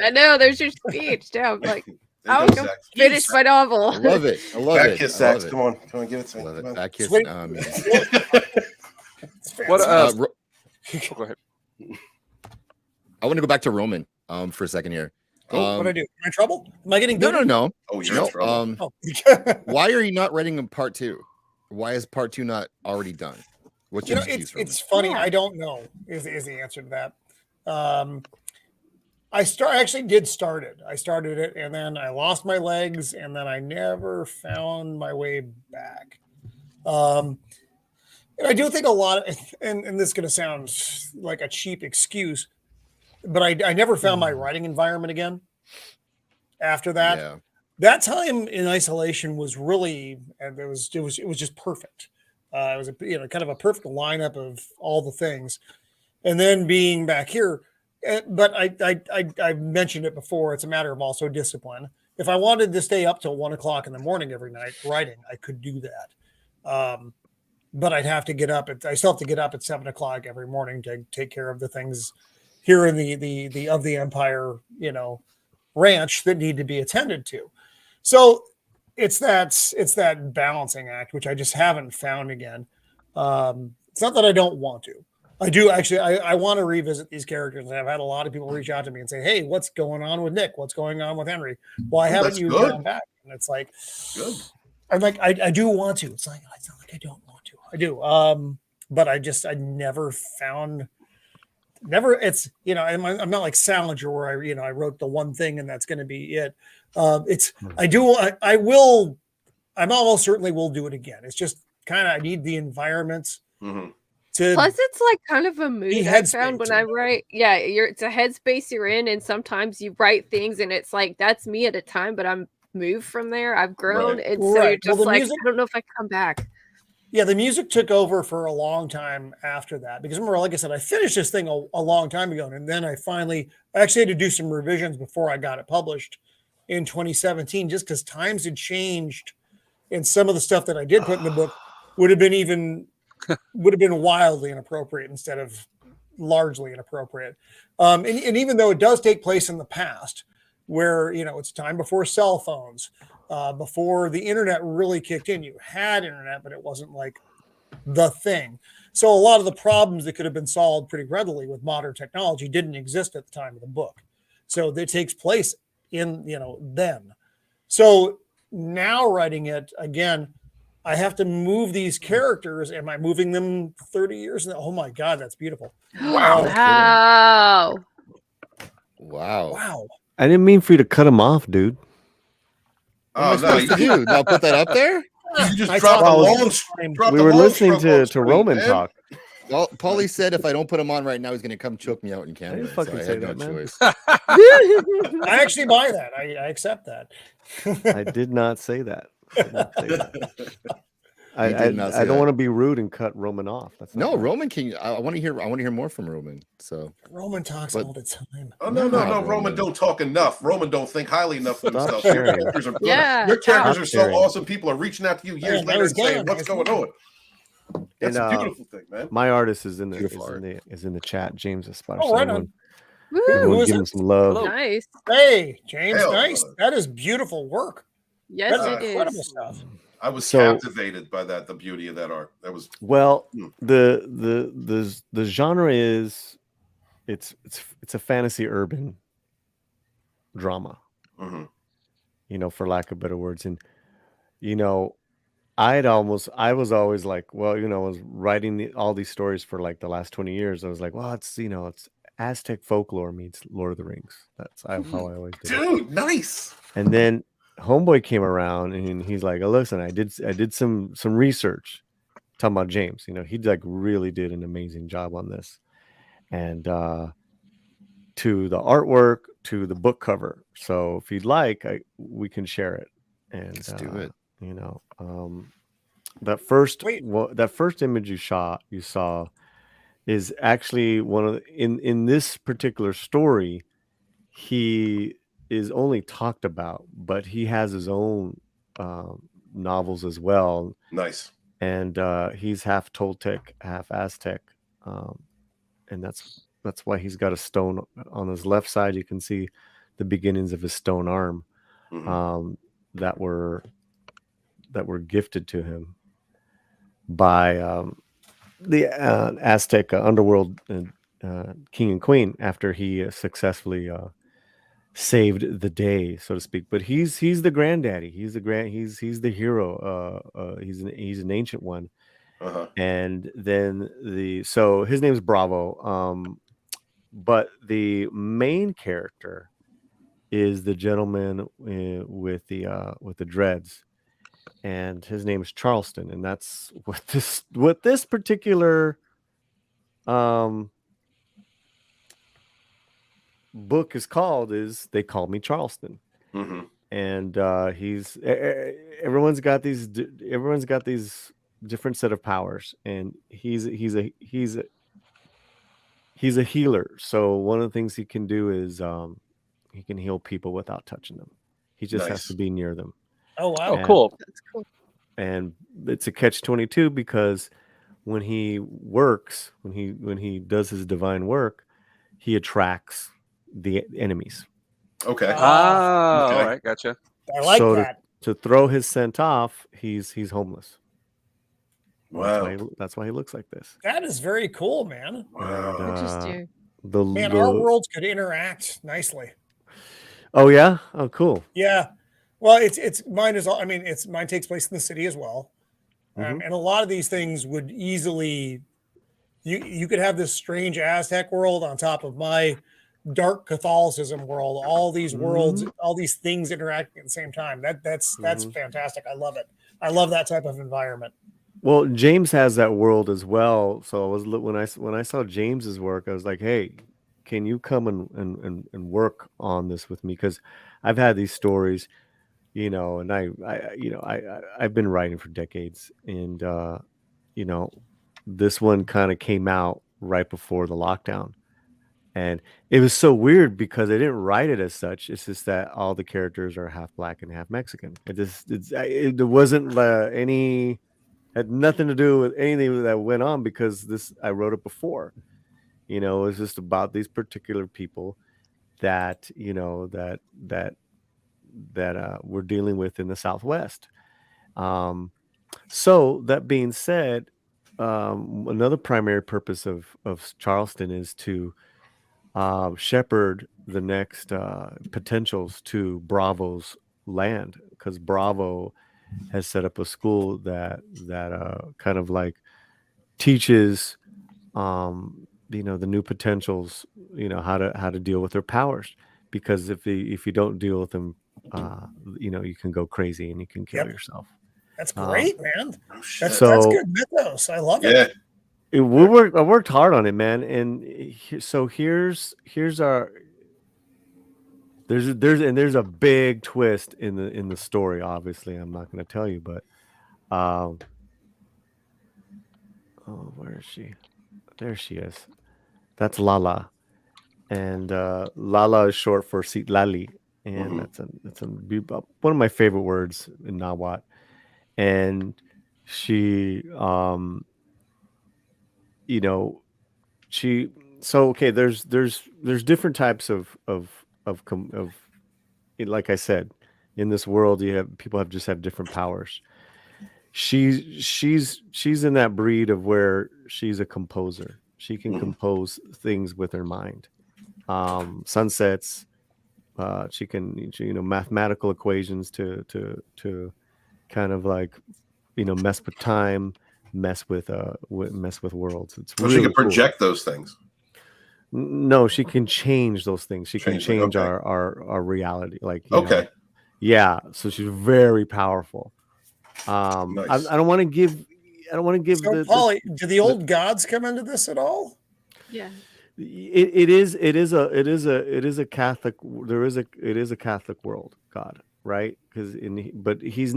I know, there's your speech. Damn, like, I There was you go, gonna Zach. finish my novel. I love it. I love Back it. kiss, I love Zach. it. Come on, give it to me. Love Come it. on. Back kiss. Sweet. Man. What? Ro- Go ahead. I want to go back to Roman for a second here. Oh, what I do? Am I in trouble? Am I getting No, booted? no. Oh, you're in trouble. Oh. Why are you not writing a part 2? Why is part 2 not already done? What's your excuse, Roman? It's funny. I don't know is the answer to that. I actually did start it. I started it, and then I lost my legs, and then I never found my way back. And I do think a lot of, and this is going to sound like a cheap excuse, but I never found my writing environment again. After that, Yeah. that time in isolation was really, and it was just perfect. It was kind of a perfect lineup of all the things, and then being back here. But I mentioned it before. It's a matter of also discipline. If I wanted to stay up till 1 o'clock in the morning every night writing, I could do that. But I'd have to get up. I still have to get up at 7 o'clock every morning to take care of the things here in the of the Empire, ranch that need to be attended to. So it's that balancing act, which I just haven't found again. It's not that I don't want to. I do actually. I want to revisit these characters. I've had a lot of people reach out to me and say, "Hey, what's going on with Nick? What's going on with Henry? Why haven't you gone back?" And it's like, good. I'm like, I do want to. It's like, it's not like I don't want to. I do. But I never found never, it's, you know, I'm not like Salinger where I wrote the one thing and that's going to be it. I'm almost certainly will do it again. It's just kind of, I need the environments. Mm-hmm. Plus, it's like kind of a mood I found when I write. Yeah, it's a headspace you're in, and sometimes you write things, and it's like that's me at a time, but I'm moved from there. I've grown, and so you're just like, music, I don't know if I can come back. Yeah, the music took over for a long time after that because remember, like I said, I finished this thing a long time ago, and then I actually had to do some revisions before I got it published in 2017, just because times had changed, and some of the stuff that I did put in the book would have been wildly inappropriate instead of largely inappropriate. And even though it does take place in the past, where it's time before cell phones, before the internet really kicked in. You had internet, but it wasn't like the thing. So a lot of the problems that could have been solved pretty readily with modern technology didn't exist at the time of the book. So it takes place in then. So now writing it again, I have to move these characters. Am I moving them 30 years? Oh my God, that's beautiful. Wow. Wow. I didn't mean for you to cut them off, dude. What am I supposed to do? Now put that up there? You just dropped the long stream. We were listening to Roman talk. Well, Paulie said if I don't put him on right now, he's going to come choke me out in Canada. I didn't say that, man. Choice. I actually buy that. I accept that. I did not say that. I don't want to be rude and cut Roman off. No, Roman King. I want to hear more from Roman. So Roman talks all the time. Oh no, Roman don't talk enough. Roman don't think highly enough of himself. Your characters are good. Yeah, your characters are so awesome. People are reaching out to you years later and saying, "What's going on?" That's a beautiful thing, man. My artist is in the chat. James Aspire. Oh, right on. Everyone give him some love. Nice. Hey, James, nice. That is beautiful work. Yes, it is. Incredible stuff. I was captivated by that. The beauty of that art. That was the genre is it's a fantasy urban drama. Mm-hmm. For lack of better words, and I was always like, well, I was writing all these stories for like the last 20 years. I was like, well, it's Aztec folklore meets Lord of the Rings. That's how I always did. Dude, nice. And then Homeboy came around and he's like, oh, listen, I did some research talking about James. He like really did an amazing job on this. And to the artwork, to the book cover. So if you'd like, we can share it. And let's do it. That first image you saw is actually one of in this particular story. He is only talked about, but he has his own novels as well. Nice. And he's half Toltec, half Aztec, and that's why he's got a stone on his left side. You can see the beginnings of his stone arm. Mm-hmm. That were gifted to him by the Aztec underworld king and queen after he successfully saved the day, so to speak. But he's the granddaddy. He's the hero. He's an ancient one. Uh-huh. And then so his name's Bravo. But the main character is the gentleman with the dreads, and his name is Charleston, and that's what this particular book is called. Is They Call Me Charleston. Mm-hmm. And everyone's got these different set of powers, and he's a healer. So one of the things he can do is he can heal people without touching them. He just has to be near them. Oh wow! Cool. That's cool. And it's a catch-22 because when he works, when he does his divine work, he attracts the enemies. Okay. Okay. All right, gotcha. I like that. To throw his scent off, he's homeless. Wow. That's why he looks like this. That is very cool, man. Wow. Interesting. Our worlds could interact nicely. Oh yeah. Oh cool. Yeah. Well, it's mine is. I mean, mine takes place in the city as well, Mm-hmm. and a lot of these things would easily, you could have this strange Aztec world on top of my dark Catholicism world. All these worlds, all these things interacting at the same time. That's fantastic. I love it. I love that type of environment. Well, James has that world as well. So I was when I saw James's work, I was like, hey, can you come and work on this with me? Because I've had these stories, you know, and I've been writing for decades, and you know, this one kind of came out right before the lockdown, and it was so weird because they didn't write it as such. It's just that all the characters are half black and half Mexican. There wasn't any, had nothing to do with anything that went on because I wrote it before. You know, it was just about these particular people that, you know, that we're dealing with in the Southwest. So that being said, another primary purpose of Charleston is to shepherd the next potentials to Bravo's land, because Bravo has set up a school that kind of like teaches you know, the new potentials, you know, how to deal with their powers, because if you don't deal with them, you know, you can go crazy and you can kill yourself. That's great, man. That's good mythos. I love it. Yeah. I worked hard on it, man. And so here's our there's a big twist in the story. Obviously, I'm not going to tell you, but oh, where is she? There she is. That's Lala, and Lala is short for Citlali, and that's one of my favorite words in Nahuatl. And she, you know, okay. There's different types of like I said, in this world, people just have different powers. She's in that breed of where she's a composer. She can compose things with her mind. Sunsets. She can, you know, mathematical equations to kind of like, you know, mess with time, mess with worlds. It's really she can project those things. No, she can change those things. She can change our reality. Like, you know, yeah. So she's very powerful. Nice. I don't want to give. So, Paulie, do the old gods come into this at all? Yeah. It is a Catholic. It is a Catholic world God, right? But he's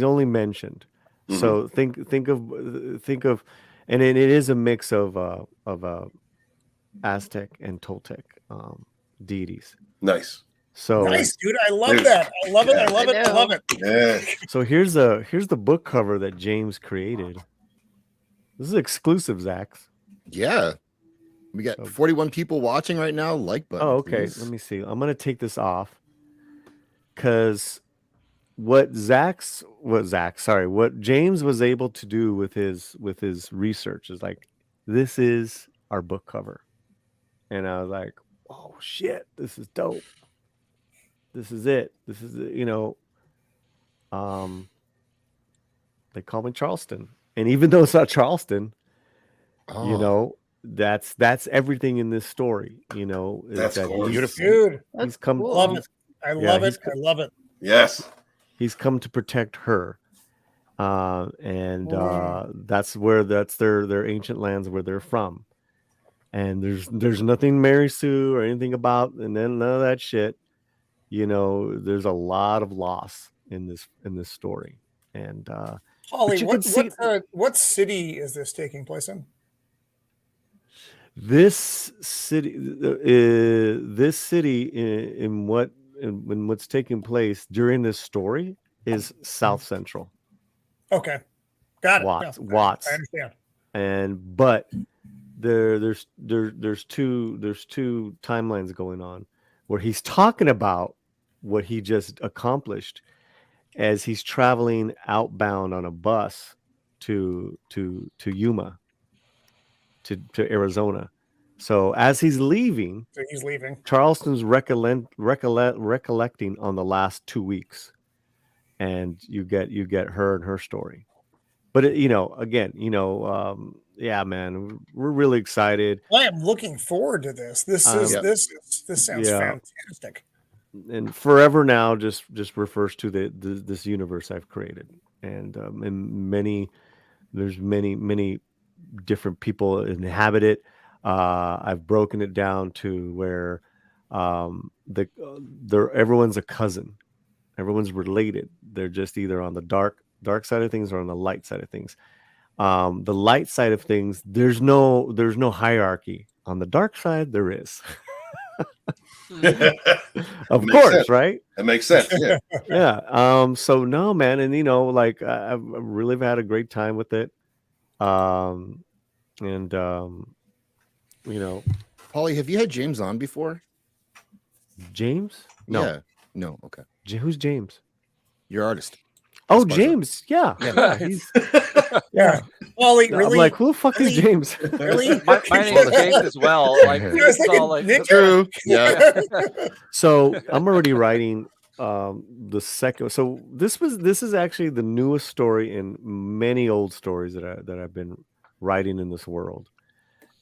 only mentioned. So think of, and it is a mix of Aztec and Toltec deities. Nice. So nice, dude. I love that. I love it. I love it. I love it. Yeah. So here's the book cover that James created. This is exclusive, Zax. Yeah. We got 41 people watching right now. Like button. Oh, okay. Please. Let me see. I'm gonna take this off because what James was able to do with his research is like, this is our book cover. And I was like, oh shit, this is dope. This is it. This is, you know, they call me Charleston. And even though it's not Charleston, you know, that's everything in this story, you know. That's beautiful. Dude, he's come. Cool. Love it. I love it. I love it. Yes. He's come to protect her. And that's their ancient lands where they're from. And there's nothing Mary Sue or anything about, and then none of that shit. You know, there's a lot of loss in this story. And Paulie, what city is this taking place in? This city in what's taking place during this story is South Central. Okay, got it. Watts. I understand. But there's two timelines going on where he's talking about what he just accomplished as he's traveling outbound on a bus to Yuma, to Arizona. So as he's leaving, Charleston's recollecting on the last 2 weeks, and you get her and her story. but again, yeah, man, we're really excited. I am looking forward to this. This sounds fantastic. And forever now just refers to this universe I've created, and there's many different people inhabit it. I've broken it down to where everyone's a cousin, everyone's related. They're just either on the dark side of things or on the light side of things. The light side of things, there's no hierarchy. On the dark side, there is. Of course, sense. Right? It makes sense. Yeah. Yeah. So no, man, and like I've really had a great time with it. Paulie, have you had James on before? James? No. Yeah. No. Okay. Who's James? Your artist. Oh, James. Yeah. Yeah. Paulie, really? I'm like, who the fuck is James? Really? My name is James as well. Like, it's all like True. Yeah. So I'm already writing the second. So this is actually the newest story in many old stories that I've been writing in this world.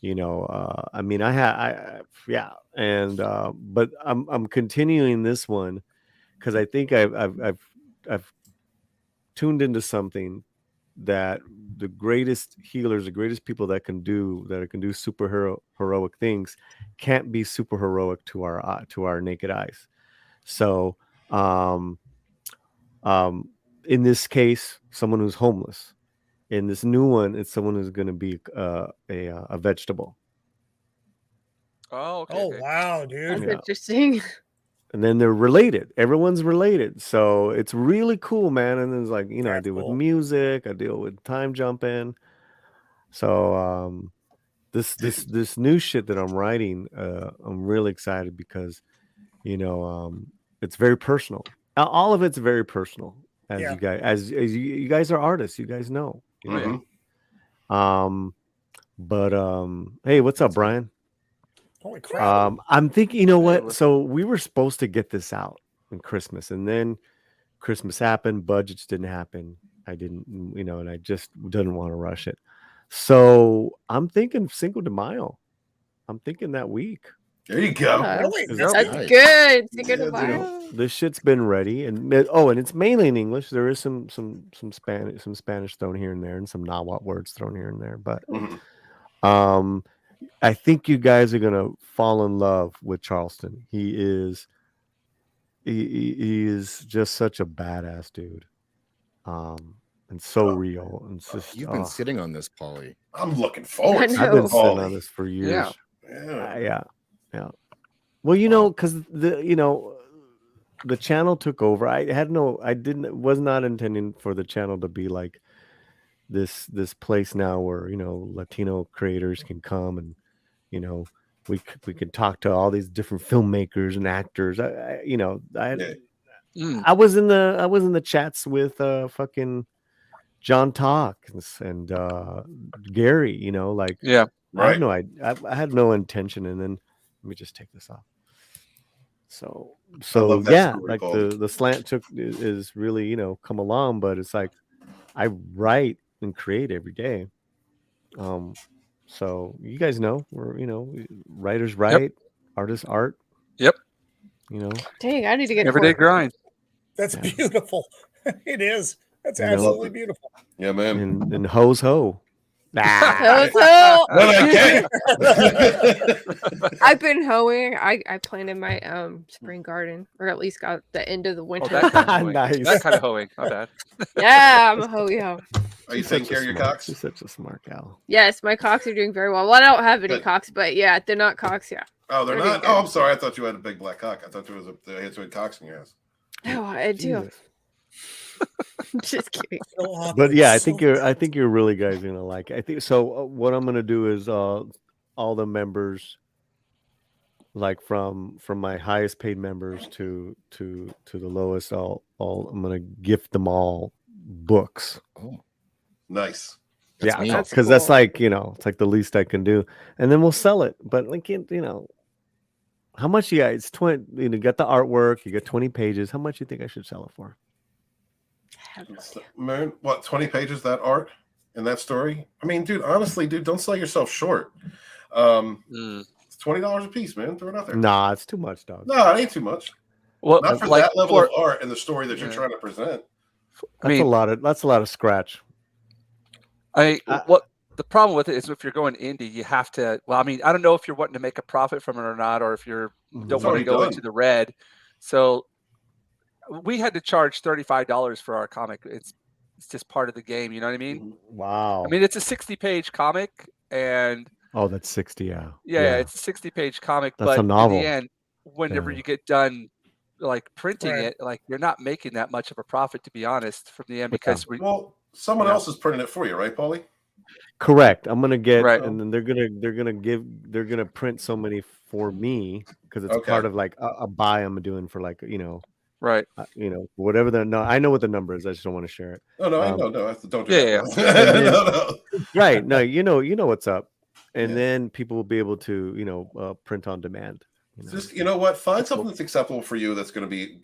I mean, but I'm continuing this one because I think I've tuned into something that the greatest healers, the greatest people that can do heroic things can't be super heroic to our naked eyes. So in this case, someone who's homeless. In this new one, it's someone who's going to be a vegetable. Oh, okay. Oh, wow, dude. That's interesting. And then they're related. Everyone's related. So it's really cool, man. And there's like, I deal with music, I deal with time jumping. So this new shit that I'm writing, I'm really excited because, it's very personal. All of it's very personal. As you guys are artists, you guys know. Hey, what's up, Brian? Holy crap. I'm thinking, you know what? So we were supposed to get this out on Christmas, and then Christmas happened, budgets didn't happen. I didn't, and I just didn't want to rush it. So I'm thinking Cinco de Mayo. I'm thinking that week. There you go. Really? That's Nice. good. Cinco de Mayo. This shit's been ready, and it's mainly in English. There is some Spanish thrown here and there, and some Nahuatl words thrown here and there. But I think you guys are gonna fall in love with Charleston. He is just such a badass dude, and so real. And just You've been sitting on this, Paulie. I'm looking forward. I've been sitting on this for years. Yeah. Well, because the channel took over. Was not intending for the channel to be like this place now where Latino creators can come and we can talk to all these different filmmakers and actors. I was in the chats with fucking John Talk and Gary. Right. I had no intention, and then let me just take this off. So yeah, like the slant is really come along, but it's like I write and create every day. So you guys know we're writers write, artists art. Yep. Dang, I need to get everyday grind. That's beautiful. It is. That's absolutely beautiful. Yeah, man. And hoes ho. I've been hoeing. I planted my spring garden, or at least got the end of the winter. That kind of hoeing. Nice. That kind of hoeing. Not bad. Yeah, I'm a hoey ho. Are you taking care of your cocks? She's such a smart gal. Yes, my cocks are doing very well. Well, I don't have any cocks, but yeah, they're not cocks. Yeah. Oh, they're not. Oh, I'm sorry. I thought you had a big black cock. I thought there was two had cocks in your ass. Oh, I do. Just kidding. But yeah, I think you're really guys gonna like it. I think so. What I'm gonna do is all the members, like from my highest paid members to the lowest, I'm gonna gift them all books. Oh, nice. Yeah, because cool. that's like it's like the least I can do, and then we'll sell it. But like how much you guys? 20. You got the artwork. You got 20 pages. How much you think I should sell it for? Man, what, 20 pages, that art? in that story. I mean, dude, honestly, dude, don't sell yourself short. It's $20 a piece, man. Throw it out there. Nah, it's too much, dog. No, it ain't too much. Well, not for that level of art and the story that you're trying to present. That's a lot of scratch. What the problem with it is, if you're going indie, you have to. Well, I mean, I don't know if you're wanting to make a profit from it or not, or if you don't want to go into the red. So we had to charge $35 for our comic. It's just part of the game. You know what I mean? Wow. I mean, it's a 60-page comic, and that's 60. Yeah, it's a 60-page comic. That's but a novel. In the end, whenever you get done, like printing it, like you're not making that much of a profit, to be honest, from the end, because someone else is printing it for you, right, Paulie? Correct. I'm gonna get, and then they're gonna print so many for me, because it's part of like a buy I'm doing for, like, right, whatever I know what the number is. I just don't want to share it. I know. Don't do that. Right. No, you know what's up, and then people will be able to print on demand. Just what, find something that's acceptable for you. That's going to be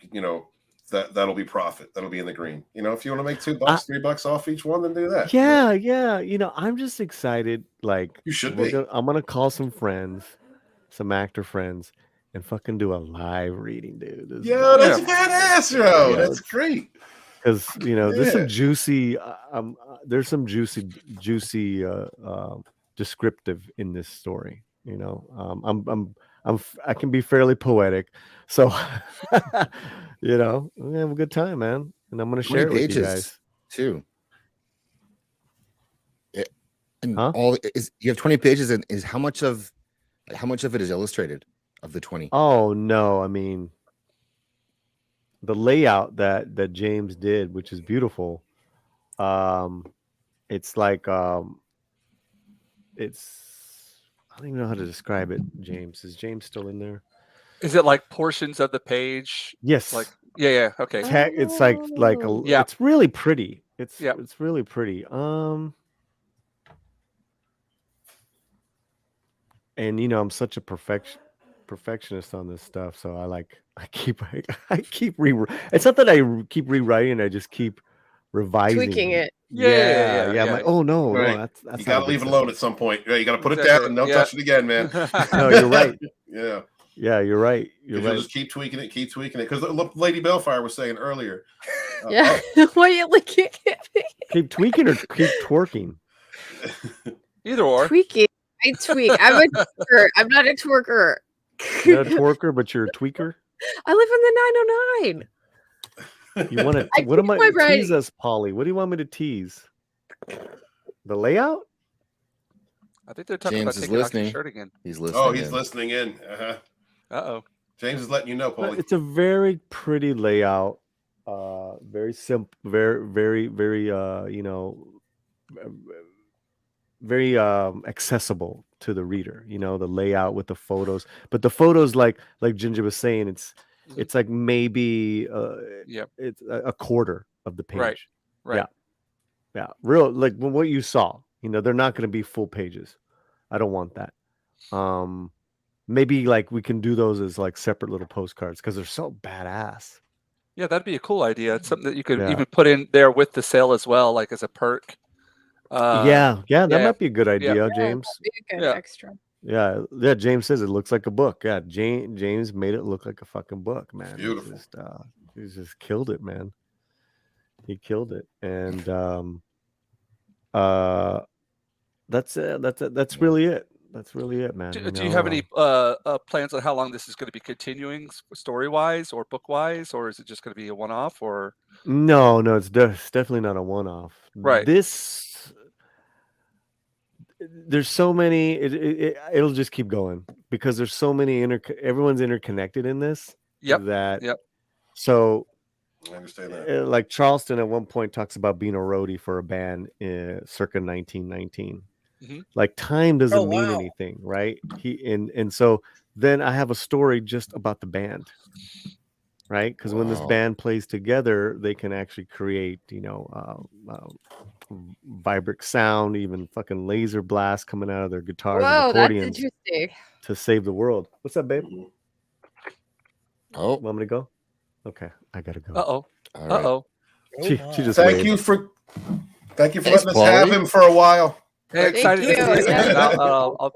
that'll be profit. That'll be in the green. If you want to make $2, $3 off each one, then do that. Yeah. I'm just excited. Like, you should be. I'm gonna call some friends, some actor friends, and fucking do a live reading, dude. That's badass, bro. That's great. Because there's some juicy, juicy descriptive in this story. I can be fairly poetic, so we have a good time, man. And I'm gonna share it with you guys too. And you have 20 pages, and how much of it is illustrated of the 20? Oh no, I mean, the layout that James did, which is beautiful. It's like I don't even know how to describe it. James, is James still in there? Is it like portions of the page? Yes. Like okay. It's like it's really pretty. It's really pretty. And I'm such a perfectionist on this stuff, so I keep it's not that I keep rewriting, I just keep revising, tweaking it. Yeah. I'm like, oh no, right. no, that's you gotta leave it alone at some point. You gotta put it down and don't touch it again, man. No, you're right. Yeah, you're right. You're right. Just keep tweaking it, because Lady Balefire was saying earlier. Why are you looking at me? Keep tweaking or keep twerking? Either or. Tweaking. I tweak. I'm a twerker. I'm not a twerker. You're not a twerker, but you're a tweaker. I live in the 909. You want to? What am I tease us, Paulie? What do you want me to tease? The layout? I think they're talking James about is taking listening. off your shirt again. He's listening. Oh, he's listening in. Uh-oh. James is letting you know, Paulie. It's a very pretty layout. Very simple. Very, very accessible to the reader. The layout with the photos, but the photos, like Jinja was saying, it's like maybe it's a quarter of the page. Right. Yeah. Real, like what you saw. They're not going to be full pages. I don't want that. Maybe like we can do those as like separate little postcards, because they're so badass. Yeah, that'd be a cool idea. It's something that you could even put in there with the sale as well, like as a perk. That might be a good idea, James. That'd be a good extra. Yeah. James says it looks like a book. Yeah, James made it look like a fucking book, man. Beautiful. He just killed it, man. He killed it, and that's it. That's really it. That's really it, man. Do you have any plans on how long this is going to be continuing, story-wise or book-wise, or is it just going to be a one-off? Or no, it's definitely not a one-off. Right. There's so many. It'll just keep going, because there's so many everyone's interconnected in this. Yep. So I understand that. Like Charleston at one point talks about being a roadie for a band circa 1919. Mm-hmm. Like time doesn't mean anything, right? And so then I have a story just about the band, right? Because when this band plays together, they can actually create, vibrant sound, even fucking laser blast coming out of their guitars and accordions. That's interesting. To save the world. What's up, babe? Oh, want me to go? Okay, I gotta go. Uh-oh. She just Thank Thank you for Thanks, letting us have Paulie. him for a while. Hey, excited to you, see this yeah. again.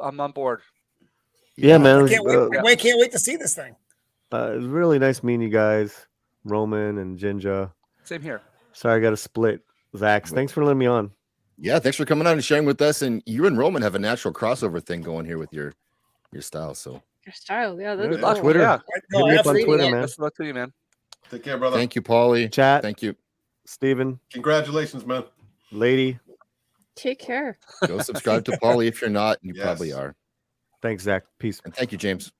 I'm on board. Yeah, man. I can't wait to see this thing. It was really nice meeting you guys, Roman and Jinja. Same here. Sorry, I got to split. Zax, thanks for letting me on. Yeah, thanks for coming on and sharing with us. And you and Roman have a natural crossover thing going here with your style. So Your style, yeah, that's Good luck. Twitter. Yeah. Hit me up on Twitter, man. Best of luck to you, man. Take care, brother. thank you, Paulie. Chat. Thank you. Steven, Congratulations, man. lady. Take care. Go subscribe to Paulie if you're not. You Yes. probably are. Thanks, Zach. Peace. And thank you, James.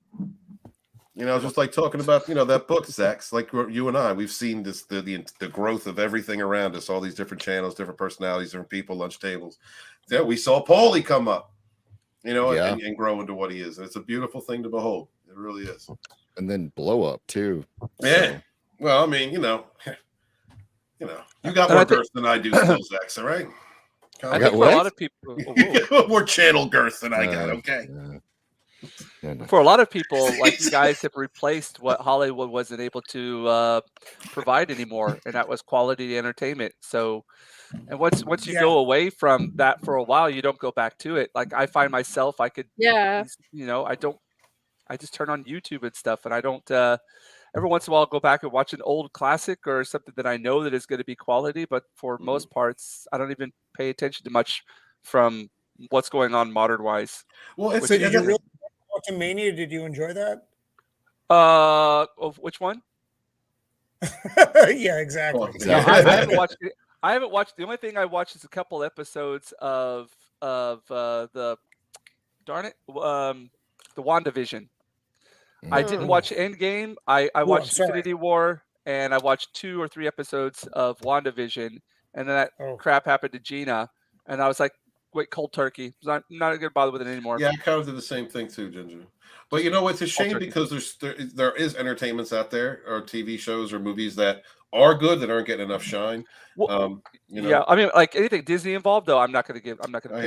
Just like talking about, that book, Zach, like you and I, we've seen this, the growth of everything around us, all these different channels, different personalities, different people, lunch tables. Yeah, we saw Paulie come up, and grow into what he is. And it's a beautiful thing to behold. It really is. And then blow up too. Yeah. So, Well, I mean, you got more girth than I do still, Zach, all right? I think for a lot of people, You got more channel girth than I got, okay? for a lot of people, like you guys have replaced what Hollywood wasn't able to provide anymore, and that was quality entertainment. So, and once you go away from that for a while, you don't go back to it. Like I find myself, I just turn on YouTube and stuff, and I don't. Every once in a while, I'll go back and watch an old classic or something that I know that is going to be quality. But for most parts, I don't even pay attention to much from what's going on modern wise. Well, it's Did you really Phantom Mania? Did you enjoy that? Of which one? Yeah, exactly. No, I haven't watched it. I haven't watched. The only thing I watched is a couple episodes of the WandaVision. I didn't watch Endgame. I watched Infinity War, and I watched 2 or 3 episodes of WandaVision, and then that crap happened to Gina, and I was like, wait, cold turkey. I'm not going to bother with it anymore. Yeah, I kind of did the same thing too, Jinja. But it's a shame because there is entertainments out there, or TV shows or movies that are good that aren't getting enough shine. Well, yeah, I mean, like anything Disney involved, though, I'm not going to pay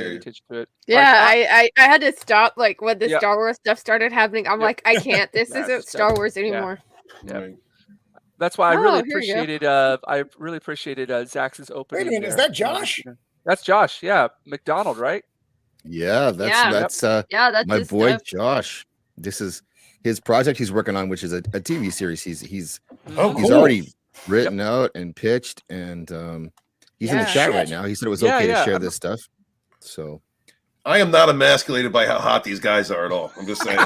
any attention to it. Yeah, I had to stop like when the Star Wars stuff started happening. I'm like, I can't. This isn't Star Wars anymore. Yeah. Right. That's why I really appreciated Zach's opening. Wait a minute, is that Josh? That's Josh. Yeah, McDonald, right? Yeah, that's my boy stuff. Josh. This is his project he's working on, which is a TV series. He's cool. already written out and pitched, and he's in the chat right now. He said it was okay to share this stuff. So I am not emasculated by how hot these guys are at all. I'm just saying.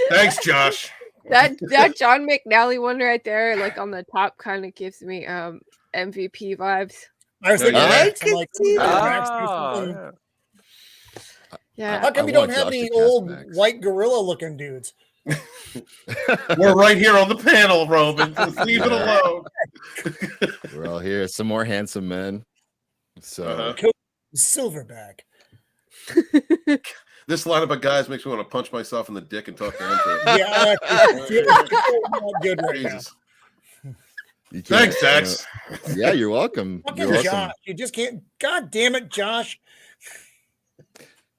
Thanks, Josh. That John McNally one right there, like on the top, kind of gives me MVP vibes. I was thinking, yeah. How come you don't have any old white gorilla looking dudes? We're right here on the panel, Roman. Just leave it alone. We're all here. Some more handsome men. So Silverback. This lineup of guys makes me want to punch myself in the dick and talk down to it. Yeah, good right now. Thanks, Dax. Yeah, you're welcome. You're Josh, welcome. you just can't. God damn it, Josh.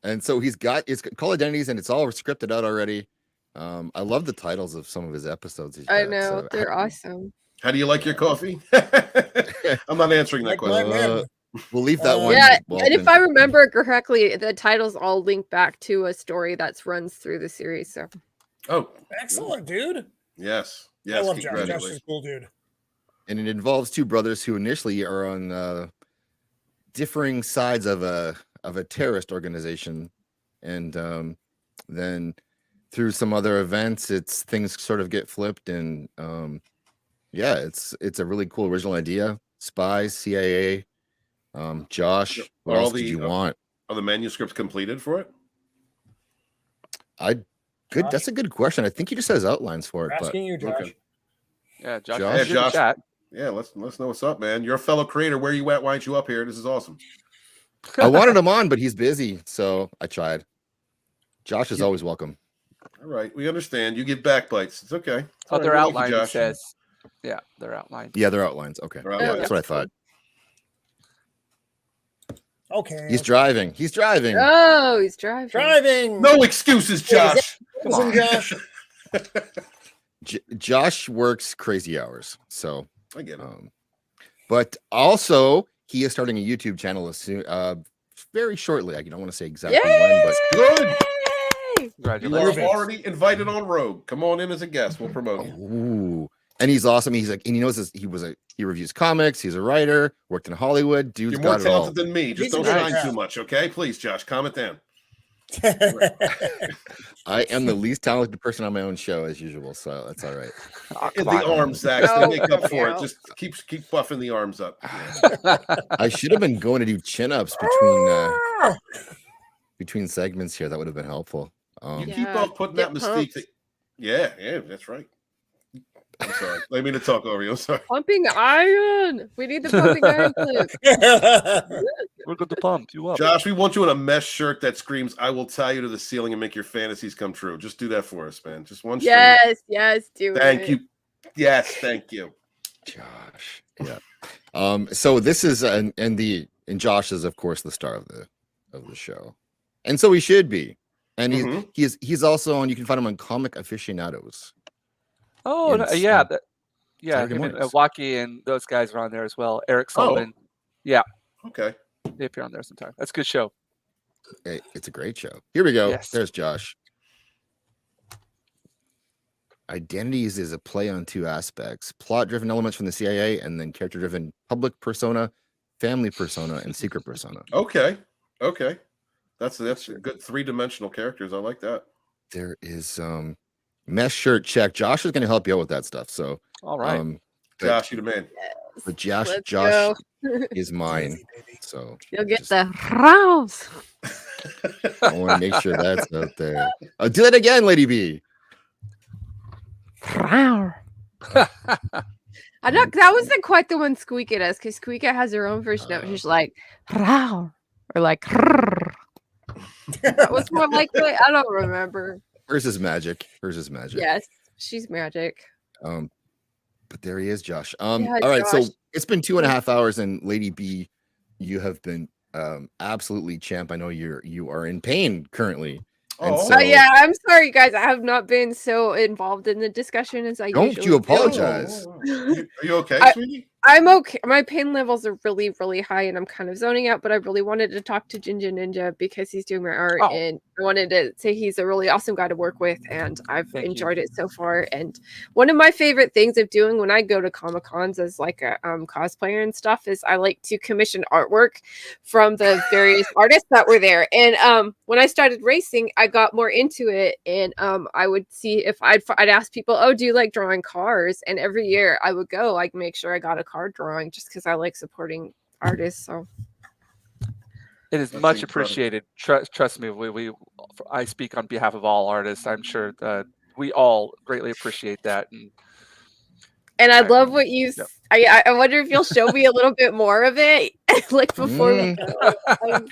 And so it's called Identities, and it's all scripted out already. I love the titles of some of his episodes. I know, they're awesome. How do you like your coffee? I'm not answering that question. We'll leave that one. Yeah, and if I remember correctly, the titles all link back to a story that runs through the series. So, excellent, dude. Yes, I love Josh. Josh is a cool dude. And it involves two brothers who initially are on differing sides of a terrorist organization, and then through some other events, things sort of get flipped, and it's a really cool original idea. Spies, CIA. Josh, what else did you want? Are the manuscripts completed for it? That's a good question. I think he just has outlines for it. Asking you, Josh. Okay. Yeah, Josh. Yeah, let's know what's up, man. You're a fellow creator. Where you at? Why aren't you up here? This is awesome. I wanted him on, but he's busy, so I tried. Josh is always welcome. All right, we understand. You give back bites. It's okay. They're outlined. He says. Yeah, they're outlined. Yeah, they're outlines. Okay, that's what I thought. Okay. He's driving. Oh, he's driving. No excuses, Josh. Come on, Josh. Josh works crazy hours, so I get it. But also he is starting a YouTube channel as soon, very shortly. I don't want to say exactly when, but good. You are Congratulations. already invited on Rogue. Come on in as a guest. We'll promote you. Ooh. And he's awesome. He's like, and he knows this. He reviews comics. He's a writer. Worked in Hollywood. Dude's You're more got it all. talented than me. Just He's a don't good shine guy. too much, okay? Please, Josh, calm it down. I am the least talented person on my own show as usual, so that's all right. Oh, In come the on. arms, Zach. They make up for it. Yeah. Just keep buffing the arms up. I should have been going to do chin-ups between segments here. That would have been helpful. You keep Yeah, on putting get that mystique. pumped. Yeah, that's right. I'm sorry. I mean to talk over you. I'm sorry. Pumping iron. We need the pumping iron clip. We're going to pump you up. Josh, we want you in a mesh shirt that screams, I will tie you to the ceiling and make your fantasies come true. Just do that for us, man. Just one string. Yes, do it. Thank you. Yes, thank you. Josh. Yeah. So this is and Josh is of course the star of the show. And so he should be. And he's also on, you can find him on Comic Aficionados. Oh, It's, yeah. Saturday Him and mornings. Wacky and those guys are on there as well. Eric Sullivan. Yeah, Okay. they appear on there sometime. That's a good show. It's a great show. Here we go. Yes. There's Josh. Identities is a play on two aspects: plot-driven elements from the CIA, and then character-driven public persona, family persona, and secret persona. Okay. That's good three-dimensional characters. I like that. There is mesh shirt check. Josh is going to help you out with that stuff. So All right. Josh, you the man. but Josh Let's Josh go. is mine. So You'll get just- the rouse. I want to make sure that's out there. Do that again, Lady B. I know that wasn't quite the one Squeaky does, because Squeaky has her own version of it. She's like "Row," or like that was more like it. I don't remember. Hers is magic. Yes, she's magic. But there he is, Josh. Yeah, All right, so Josh. it's been 2.5 hours, and Lady B, you have been absolutely champ. I know you are in pain currently. And Oh. so, Yeah, I'm sorry, guys. I have not been so involved in the discussion as I don't usually you do. apologize. Are you okay, sweetie? I'm okay. My pain levels are really, really high, and I'm kind of zoning out. But I really wanted to talk to Jinja Ninja because he's doing my art, Oh. and I wanted to say he's a really awesome guy to work with, and I've Thank you. enjoyed it so far. And one of my favorite things of doing when I go to Comic Cons as like a cosplayer and stuff is I like to commission artwork from the various artists that were there. And when I started racing, I got more into it, and I would see if I'd ask people, "Oh, do you like drawing cars?" And every year I would go, like, make sure I got a car drawing just because I like supporting artists. So It is That's much incredible. appreciated. Trust me, I speak on behalf of all artists. I'm sure that we all greatly appreciate that. and I love what you. Yep. I wonder if you'll show me a little bit more of it, like before we go.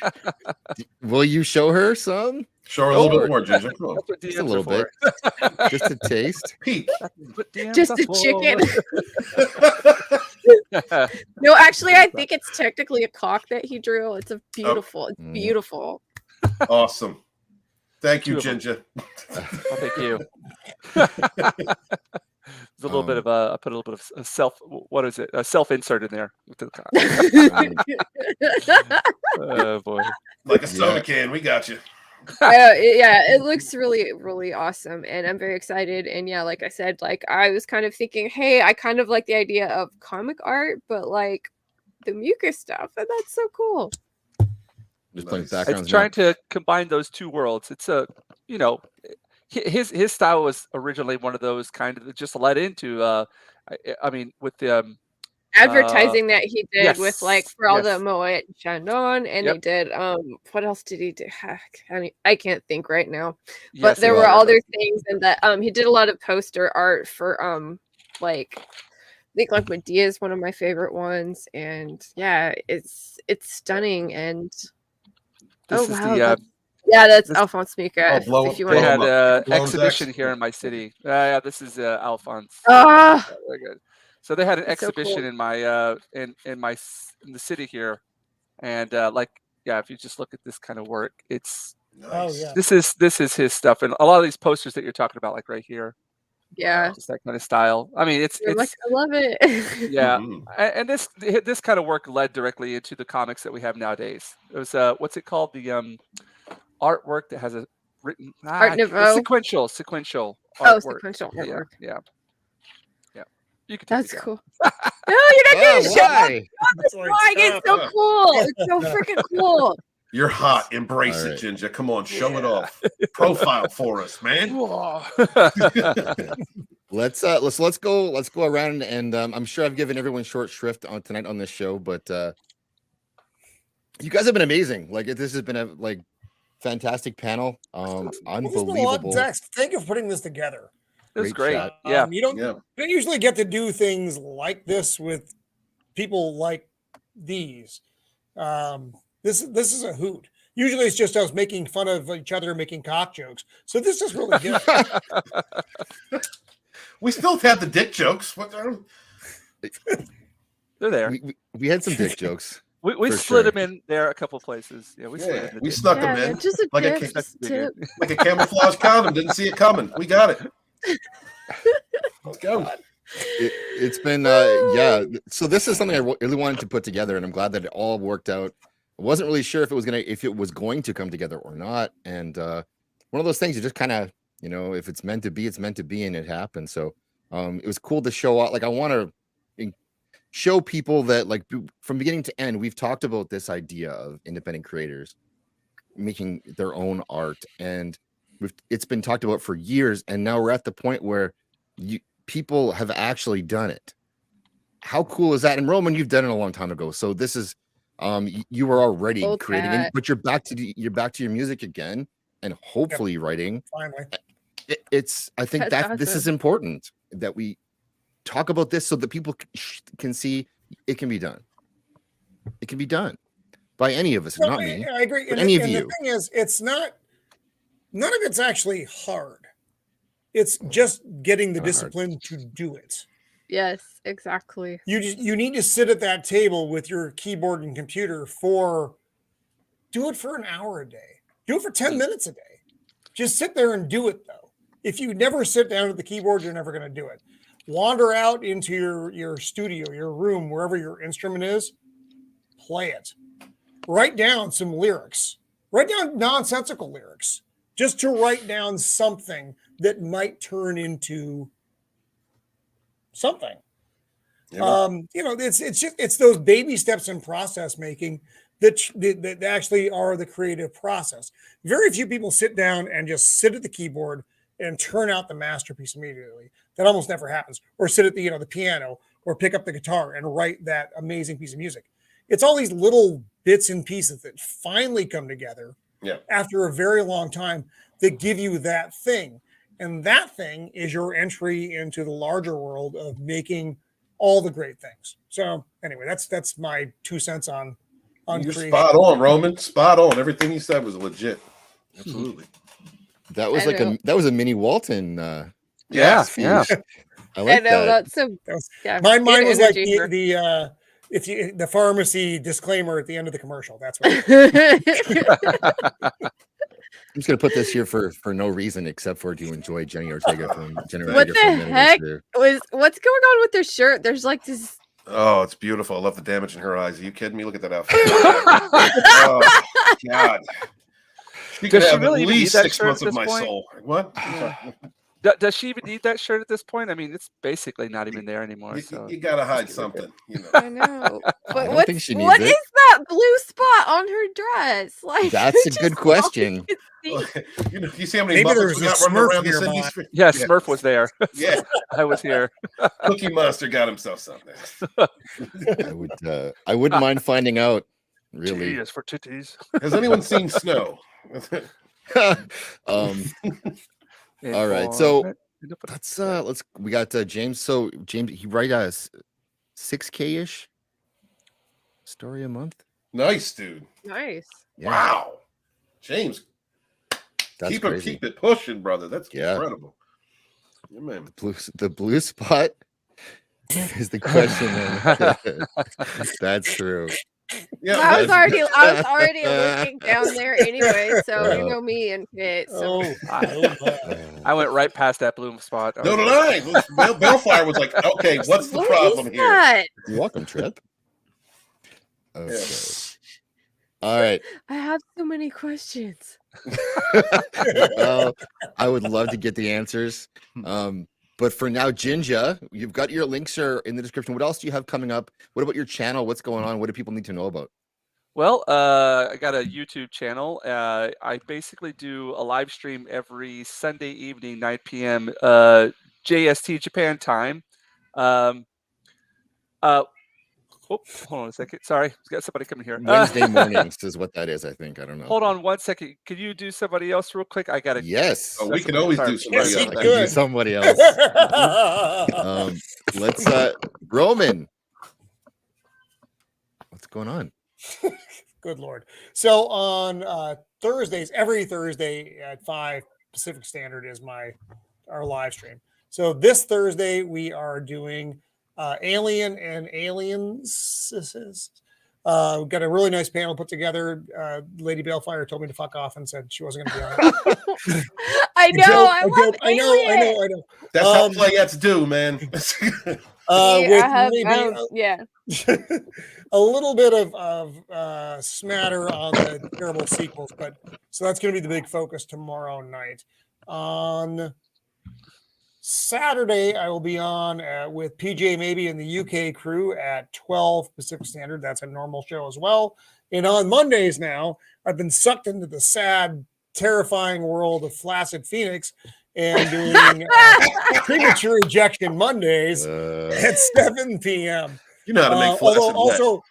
Will you show her some? Show her a little bit more, Ginger. Come on. That's what Just a DMs little are bit. for. Just a taste. Peek. What DMs Just are a for. chicken. No, actually, I think it's technically a cock that he drew. It's a beautiful. It's Mm. beautiful. Awesome. Thank you, Two of 'em. Ginger. Oh, thank you. There's a little bit of I put a little bit of a self. What is it? A self insert in there. With the oh boy. Like a soda can. We got you. Yeah, it looks really, really awesome, and I'm very excited. And yeah, like I said, like I was kind of thinking, hey, I kind of like the idea of comic art, but like the mucus stuff, and that's so cool. Just playing Nice. backgrounds. It's trying to combine those two worlds. It's a, his style was originally one of those kind of just led into. I mean, with the Advertising that he did with like yes, for all the yes. Moet Chandon, and he Yep. did what else did he do? I can't think right now. But Yes, there he were did. other things, and that he did a lot of poster art for like I think like Medea is one of my favorite ones, and yeah, it's stunning. And This is wow, the yeah, that's this- Alphonse Mika. blow- if you blow they want him had up. an Blow his exhibition ex. here in my city. Yeah, this is Alphonse. Ah, Very good. So they had an It's so exhibition cool. in my in the city here, and like yeah, if you just look at this kind of work, it's Oh yeah. this is his stuff, and a lot of these posters that you're talking about, like right here, Yeah. Just that kind of style. I mean, it's Like, I love it. yeah, and this kind of work led directly into the comics that we have nowadays. It was what's it called? The artwork that has a written Art Nouveau. sequential Oh, artwork. sequential artwork. Yeah. You can take That's it down. cool. No, you're not gonna show up. Why? It's like, It's so cool. It's so freaking cool. You're hot. Embrace All it, right. Jinja. Come on, show it off. Profile for us, man. Let's go around, and I'm sure I've given everyone short shrift on tonight on this show, but you guys have been amazing. Like, this has been a fantastic panel. Unbelievable. Zach, thank you for putting this together. It was Great great. chat. Yeah. You don't usually get to do things like this with people like these. This is a hoot. Usually it's just us making fun of each other, making cock jokes. So this is really good. We still have the dick jokes. What? They're there. We had some dick jokes. We for slid sure. them in there a couple places. Yeah, we slid them in. We snuck them in Just a like a, tip, just a tip. like a camouflage condom. Didn't see it coming. We got it. Let's go. It's been so this is something I really wanted to put together, and I'm glad that it all worked out. I wasn't really sure if it was going to come together or not, and one of those things you just kind of, if it's meant to be, it's meant to be, and it happened. So it was cool to show out. Like, I want to show people that, like, from beginning to end, we've talked about this idea of independent creators making their own art, and it's been talked about for years, and now we're at the point where people have actually done it. How cool is that? And Roman, you've done it a long time ago, so this is you were already Old creating cat. it, but you're back to your music again, and hopefully writing. Finally. I think That's that this is awesome. important that we talk about this so that people can see it can be done. It can be done by any of us, No, not me. I agree. but And, any of and you. the thing is, it's not. None of it's actually hard. It's just getting the Not hard. discipline to do it. Yes, exactly. You need to sit at that table with your keyboard and computer do it for an hour a day. Do it for 10 minutes a day. Just sit there and do it, though. If you never sit down at the keyboard, you're never going to do it. Wander out into your studio, your room, wherever your instrument is, play it. Write down some lyrics. Write down nonsensical lyrics. Just to write down something that might turn into something. It's those baby steps in process making that actually are the creative process. Very few people sit down and just sit at the keyboard and turn out the masterpiece immediately. That almost never happens. Or sit at the piano or pick up the guitar and write that amazing piece of music. It's all these little bits and pieces that finally come together after a very long time that give you that thing. And that thing is your entry into the larger world of making all the great things. So anyway, that's my 2 cents on You're creation. spot on, Roman. Spot on. Everything you said was legit. Absolutely. That was a mini Walton. Yeah. speech. I I like know that. that's so. Yeah, Mine good was like energy for- the pharmacy disclaimer at the end of the commercial. That's what. I'm just gonna put this here for no reason except for to enjoy Jenny Ortega from Jenny What Ortega the from heck Minute what's going on with their shirt? There's like this. Oh, it's beautiful. I love the damage in her eyes. Are you kidding me? Look at that outfit. Oh, God. She could Does she have really at even need least that 6 shirt months at of this my point? soul. What? Does she even need that shirt at this point? I mean, it's basically not even there anymore. So You gotta hide something. I know. But I don't what think she needs what it. is that blue spot on her dress? Like That's a just good all question. you can see. You see how many Maybe there Muppets was we a got running Smurf around the city? nearby. yeah, Smurf was there. Yeah. I was here. Cookie Monster got himself something. I wouldn't mind finding out. Really. T is for titties. Has anyone seen Snow? All right, so we got James. So James, he write us 6K ish story a month. Nice, dude. Nice. Yeah, Wow. James, that's crazy. keep it pushing, brother. That's Yeah. incredible. Yeah, man. The blue spot is the question. Man. That's true. Yeah, I was already looking down there anyway, so you know me and it. So I went right past that bloom spot. No, did I? Balefire was like, okay, what's the problem here? That? You're welcome, Trip. Okay. Yeah. All right. I have so many questions. Well, I would love to get the answers. But for now, Jinja, you've got your links are in the description. What else do you have coming up? What about your channel? What's going on? What do people need to know about? Well, I got a YouTube channel. I basically do a live stream every Sunday evening, 9 p.m. JST Japan time. Oh, hold on a second. Sorry, we got somebody coming here. Wednesday mornings is what that is, I think. I don't know. Hold on 1 second. Could you do somebody else real quick? I got it. Yes. Oh, we can always do somebody Yes, else. he I can could. do somebody else. Let's Roman. What's going on? Good Lord. So on Thursdays, every Thursday at 5 Pacific Standard is our live stream. So this Thursday we are doing Alien and Aliens. We've got a really nice panel put together. Lady Balefire told me to fuck off and said she wasn't going to be on it. I know. I know. That's how playettes do, man. Yeah. A little bit of smatter on the terrible sequels, but so that's going to be the big focus tomorrow night. On Saturday, I will be on with PJ Maybe and the UK crew at 12 Pacific Standard. That's a normal show as well. And on Mondays now, I've been sucked into the sad, terrifying world of Flaccid Phoenix and doing premature ejection Mondays at 7 p.m. You know how to make Flaccid also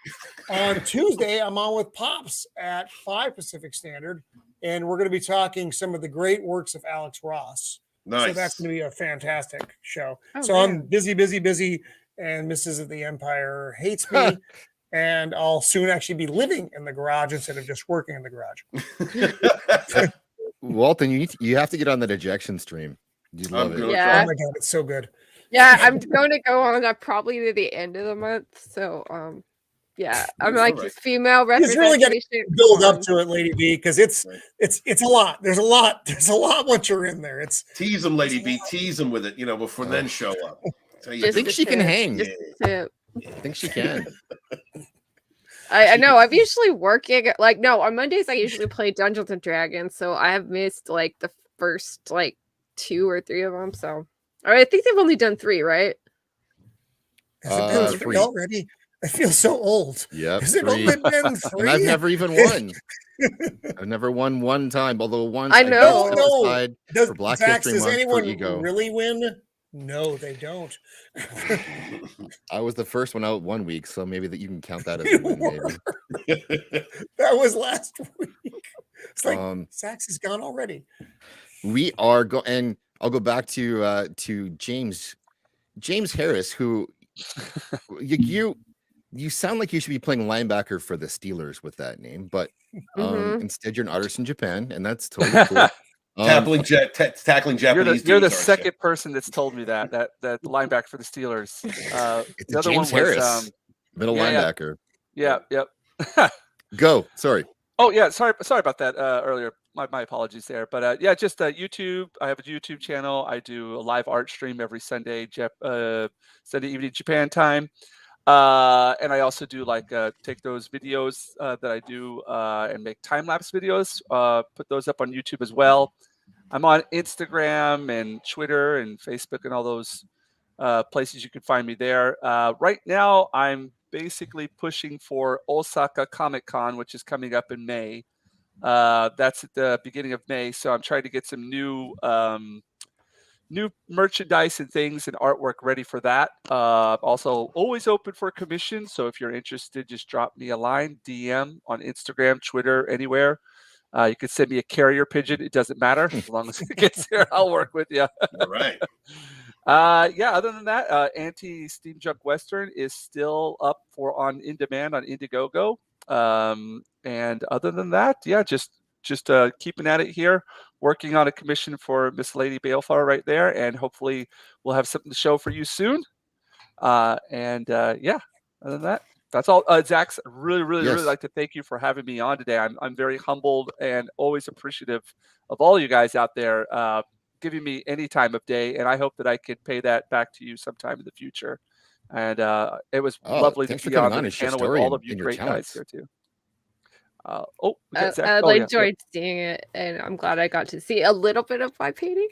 on Tuesday, I'm on with Pops at 5 Pacific Standard, and we're going to be talking some of the great works of Alex Ross. Nice. So that's going to be a fantastic show. Oh, so man. I'm busy, and Mrs. of the Empire hates me, and I'll soon actually be living in the garage instead of just working in the garage. Walton, you have to get on that ejection stream. You love it. Yeah. Oh my god, it's so good. Yeah, I'm going to go on that probably to the end of the month. So, yeah, I'm like female He's really got representation. to build up to it, Lady B, because it's a lot. There's a lot once you're in there. It's tease them, Lady B. Tease them with it, before then show up. I think she can hang. I think she can. I know. I'm usually working. On Mondays I usually play Dungeons and Dragons, so I have missed like the first 2 or 3 of them. So, I think they've only done 3, right? Has it been 3 already? I feel so old. Yeah, has it only been 3? And I've never even won. I've never won one time, although once I know. For Black History Does Month anyone for Ego. really win? No, they don't. I was the first one out 1 week, so maybe that you can count that as a win. Maybe. That was last week. It's like Sax is gone already. We are going, and I'll go back to James Harris, who you sound like you should be playing linebacker for the Steelers with that name, but instead you're an artist in Japan, and that's totally cool. Tackling Japanese. You're the second person that's told me that linebacker for the Steelers. It's the other James one was Harris, middle linebacker. Yeah. Yep. Go. Sorry. Oh yeah. Sorry about that earlier. My apologies there. But just YouTube. I have a YouTube channel. I do a live art stream every Sunday, Sunday evening Japan time. And I also do take those videos that I do and make time-lapse videos, put those up on YouTube as well. I'm on Instagram and Twitter and Facebook and all those places you can find me there. Right now, I'm basically pushing for Osaka Comic Con, which is coming up in May. That's at the beginning of May. So I'm trying to get some new merchandise and things and artwork ready for that. Also always open for commission. So if you're interested, just drop me a line, DM on Instagram, Twitter, anywhere. You could send me a carrier pigeon. It doesn't matter. As long as it gets here, I'll work with you. All right. Other than that, Anti-Steam Junk Western is still up on demand on Indiegogo. And other than that, just keeping at it here, working on a commission for Miss Lady Balefire right there, and hopefully we'll have something to show for you soon. Other than that, That's all. Zach's really Yes. like to thank you for having me on today. I'm very humbled and always appreciative of all you guys out there giving me any time of day, and I hope that I could pay that back to you sometime in the future. And it was lovely to thanks for be coming on on the and share panel with story all of and you your great guys talents. here too. We got Zach. I enjoyed seeing it, and I'm glad I got to see a little bit of my painting.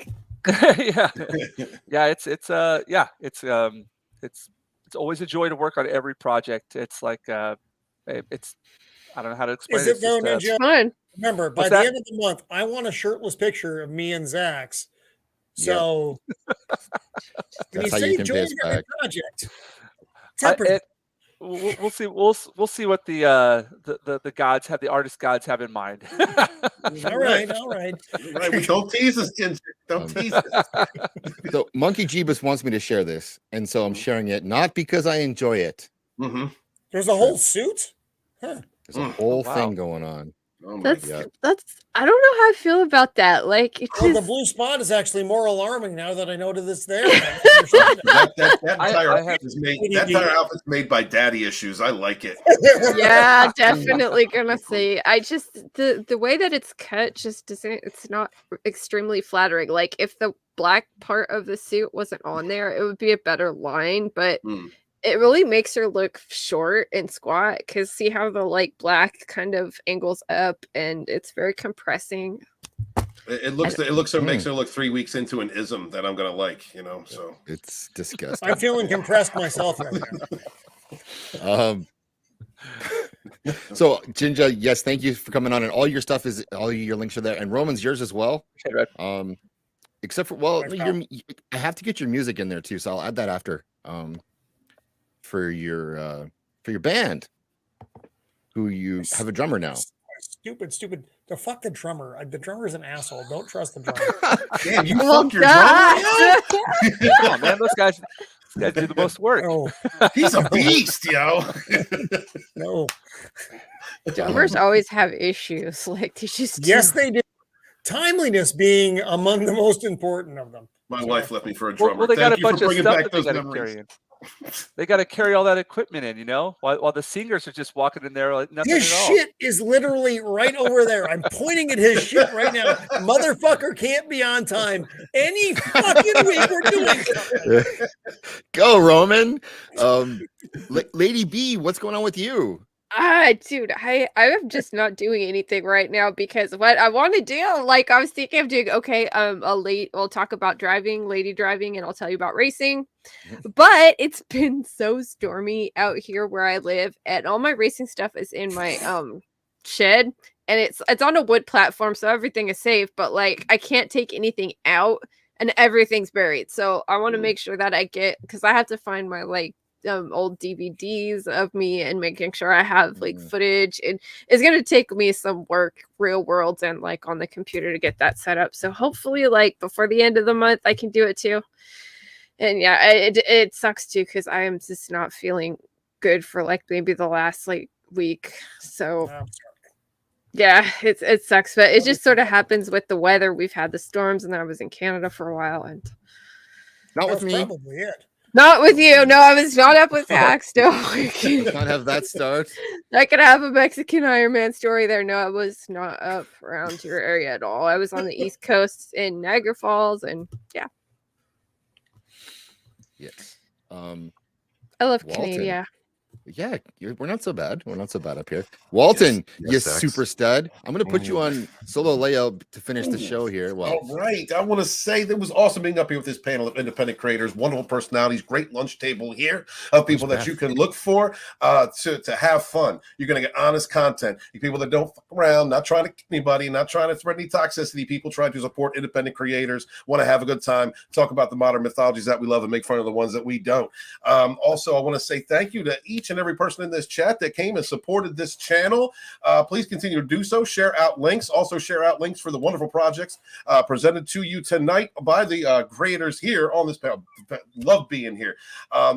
yeah, it's always a joy to work on every project. It's like it's I don't know how to explain Is it. it though, Ninja? Fun. Remember, by the end of the month, I want a shirtless picture of me and Zach's. So when you That's how say you can pay join us every back. project, temper. We'll see. We'll see what the gods have, the artist gods have in mind. All right. Right. We don't tease us, Jinja. Don't tease us. So Monkey Jeebus wants me to share this, and so I'm sharing it not because I enjoy it. Mm-hmm. There's a whole suit. Huh. There's a whole thing going on. Oh my God. That's I don't know how I feel about that. Like it Well, just, the blue spot is actually more alarming now that I know that it's there. That entire outfit's made by daddy issues. I like it. yeah, definitely gonna say. I just the way that it's cut just doesn't. It's not extremely flattering. Like if the black part of the suit wasn't on there, it would be a better line. But it really makes her look short and squat. Because see how the like black kind of angles up, and it's very compressing. It makes her look 3 weeks into an ism that I'm gonna like, you know. So it's disgusting. I'm feeling compressed myself right now. So Jinja, yes, thank you for coming on, and all your stuff is all your links are there, and Roman's yours as well. Except for I have to get your music in there too, so I'll add that after. For your band, who you have a drummer now. Stupid. The fuck the drummer. The drummer's an asshole. Don't trust the drummer. Damn, you fuck your drummer. Come on, man. Those guys do the most work. Oh, he's a beast, yo. No. Drummers always have issues. Like they just yes, they do. Timeliness being among the most important of them. My wife left me for a drummer. Well, they got Thank a you bunch for of bringing stuff back that they those got to memories. carry in. They got to carry all that equipment in, you know, while the singers are just walking in there like nothing His at all. shit is literally right over there. I'm pointing at his shit right now. Motherfucker can't be on time any fucking week we're doing something. Go, Roman. Lady B, what's going on with you? Dude, I'm just not doing anything right now because what I want to do, like I was thinking of doing, we'll talk about lady driving, and I'll tell you about racing. But it's been so stormy out here where I live, and all my racing stuff is in my shed, and it's on a wood platform, so everything is safe, but like I can't take anything out and everything's buried. So I want to make sure that I get, because I have to find my like old DVDs of me and making sure I have like footage, and it's gonna take me some work, real world, and like on the computer to get that set up. So hopefully like before the end of the month I can do it too. And yeah, it sucks too because I am just not feeling good for like maybe the last like week. So yeah, it sucks, but it just sort of happens with the weather. We've had the storms, and then I was in Canada for a while, and not with me. Probably it. Not with you. No, I was not up with Zach still. Not have that start. I could have a Mexican Iron Man story there. No, I was not up around your area at all. I was on the East Coast in Niagara Falls, and yeah. Yes. I love Canada. Yeah, we're not so bad. We're not so bad up here. Walton, yes, you super stud. I'm going to put you on solo layout to finish the show here. Well, all right. I want to say that was awesome being up here with this panel of independent creators, wonderful personalities, great lunch table here of people that you can look for to have fun. You're going to get honest content. You people that don't fuck around, not trying to kill anybody, not trying to spread any toxicity. People trying to support independent creators, want to have a good time, talk about the modern mythologies that we love, and make fun of the ones that we don't. Also, I want to say thank you to each and every person in this chat that came and supported this channel. Please continue to do so. Share out links. Also share out links for the wonderful projects presented to you tonight by the creators here on this panel. Love being here.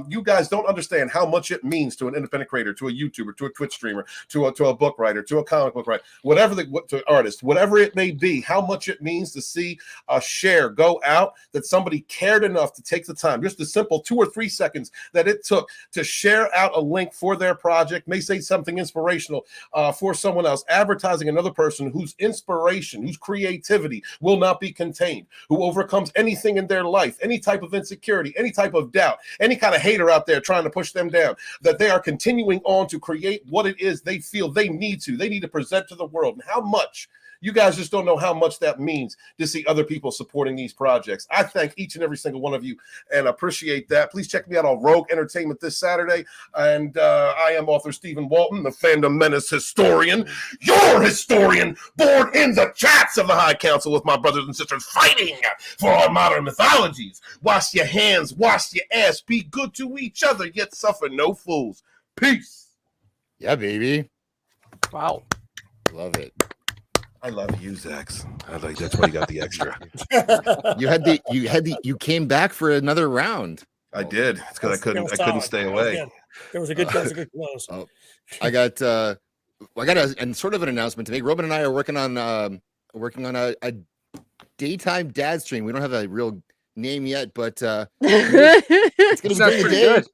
You guys don't understand how much it means to an independent creator, to a YouTuber, to a Twitch streamer, to a book writer, to a comic book writer, to artist, whatever it may be, how much it means to see a share go out, that somebody cared enough to take the time, just the simple 2 or 3 seconds that it took to share out a link link for their project, may say something inspirational for someone else, advertising another person whose inspiration, whose creativity will not be contained, who overcomes anything in their life, any type of insecurity, any type of doubt, any kind of hater out there trying to push them down, that they are continuing on to create what it is they feel they need to present to the world. And how much you guys just don't know how much that means to see other people supporting these projects. I thank each and every single one of you and appreciate that. Please check me out on Rogue Entertainment this Saturday. And I am author Stephen Walton, the Phantom Menace historian, your historian, born in the chats of the High Council with my brothers and sisters fighting for our modern mythologies. Wash your hands, wash your ass, be good to each other, yet suffer no fools. Peace. Yeah, baby. Wow. Love it. I love you, Zax. I like that's why you got the extra. You came back for another round. I did. It's because I couldn't stay away. That was a good close. Oh, I got and sort of an announcement to make. Robin and I are working on a daytime dad stream. We don't have a real name yet, but it's gonna be pretty good.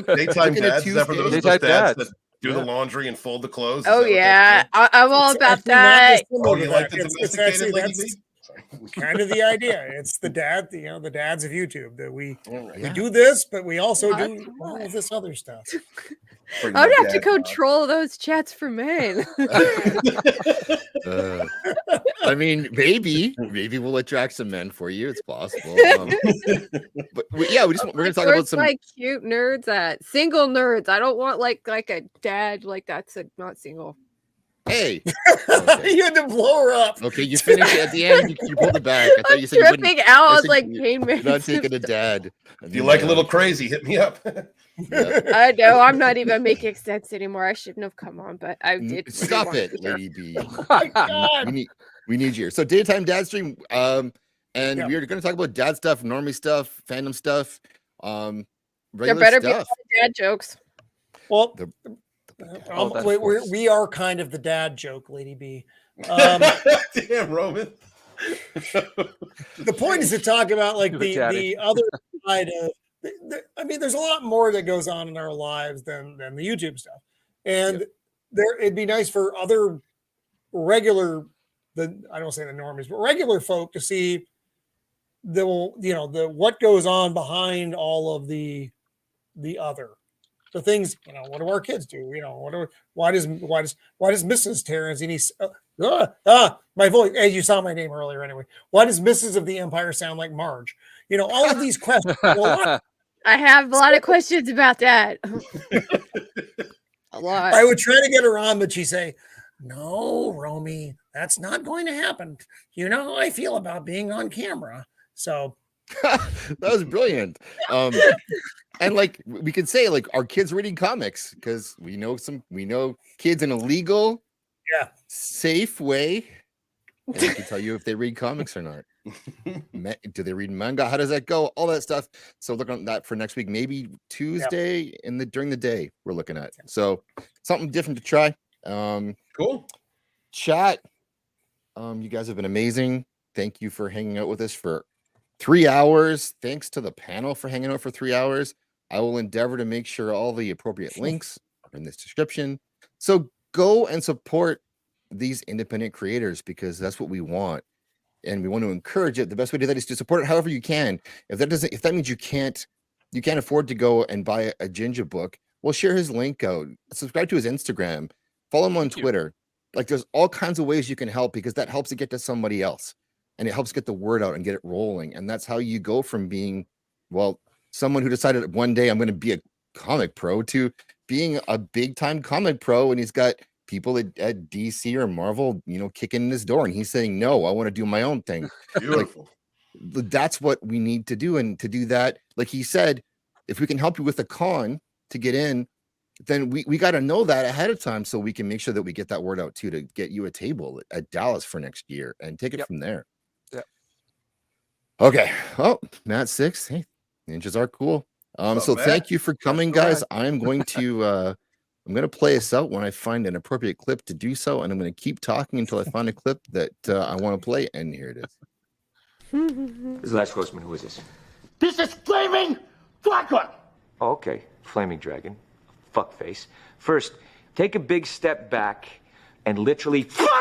Daytime dads. Is that for those Daytime dads dads. that do the laundry and fold the clothes? Oh yeah, I'm all about that. Oh, you like the domesticated lady? That's kind of the idea. It's the the dads of YouTube that we do this, but we also do all of this other stuff. I would have to control those chats for men. I mean, maybe we'll attract some men for you. It's possible. But we're gonna talk about some like cute nerds, single nerds. I don't want like a dad like that's not single. Hey, you had to blow her up. Okay, you finished it at the end. You pulled it back. I thought you said tripping out. I was like, you're not taking a dad. If you like a little crazy, hit me up. Yeah. I know I'm not even making sense anymore. I shouldn't have come on, but I did. Stop it, Lady B. Oh my God. We need you. So daytime dad stream. And we're going to talk about dad stuff, normie stuff, fandom stuff. There better be a lot of dad jokes. Well, we are kind of the dad joke, Lady B. Damn, Roman. The point is to talk about like the other side of. I mean, there's a lot more that goes on in our lives than the YouTube stuff, and it'd be nice for other regular, I don't say the normies, but regular folk to see what goes on behind all of the things. What do our kids do? Why does Mrs. Terenzini? My voice, as you saw my name earlier anyway. Why does Mrs. of the Empire sound like Marge? All of these questions. I have a lot of questions about that. A lot. I would try to get her on, but she'd say, "No, Romy, that's not going to happen. You know how I feel about being on camera." So that was brilliant. And like we could say, like our kids reading comics because we know kids in a legal, safe way. And we can tell you if they read comics or not. Do they read manga? How does that go? All that stuff. So look on that for next week. Maybe Tuesday during the day we're looking at. So something different to try. Cool. Chat. You guys have been amazing. Thank you for hanging out with us for 3 hours. Thanks to the panel for hanging out for 3 hours. I will endeavor to make sure all the appropriate links are in this description. So go and support these independent creators because that's what we want. And we want to encourage it. The best way to do that is to support it however you can. If that means you can't afford to go and buy a Jinja book, well, share his link out. Subscribe to his Instagram. Follow him on Twitter. Like there's all kinds of ways you can help because that helps it get to somebody else. And it helps get the word out and get it rolling. And that's how you go from being, someone who decided one day I'm going to be a comic pro to being a big time comic pro. And he's got people at DC or Marvel, kicking in his door. And he's saying, no, I want to do my own thing. Beautiful. That's what we need to do. And to do that, like he said, if we can help you with a con to get in, then we got to know that ahead of time so we can make sure that we get that word out too, to get you a table at Dallas for next year and take it from there. Yeah. Okay. Oh, Matt 6. Hey, ninjas are cool. So thank you for coming, guys. I'm going to play us out when I find an appropriate clip to do so, and I'm going to keep talking until I find a clip that I want to play. And here it is. This is Last Horseman. Who is this? This is Flaming Dragon! Oh, okay. Flaming Dragon. fuckface. First, take a big step back and literally fuck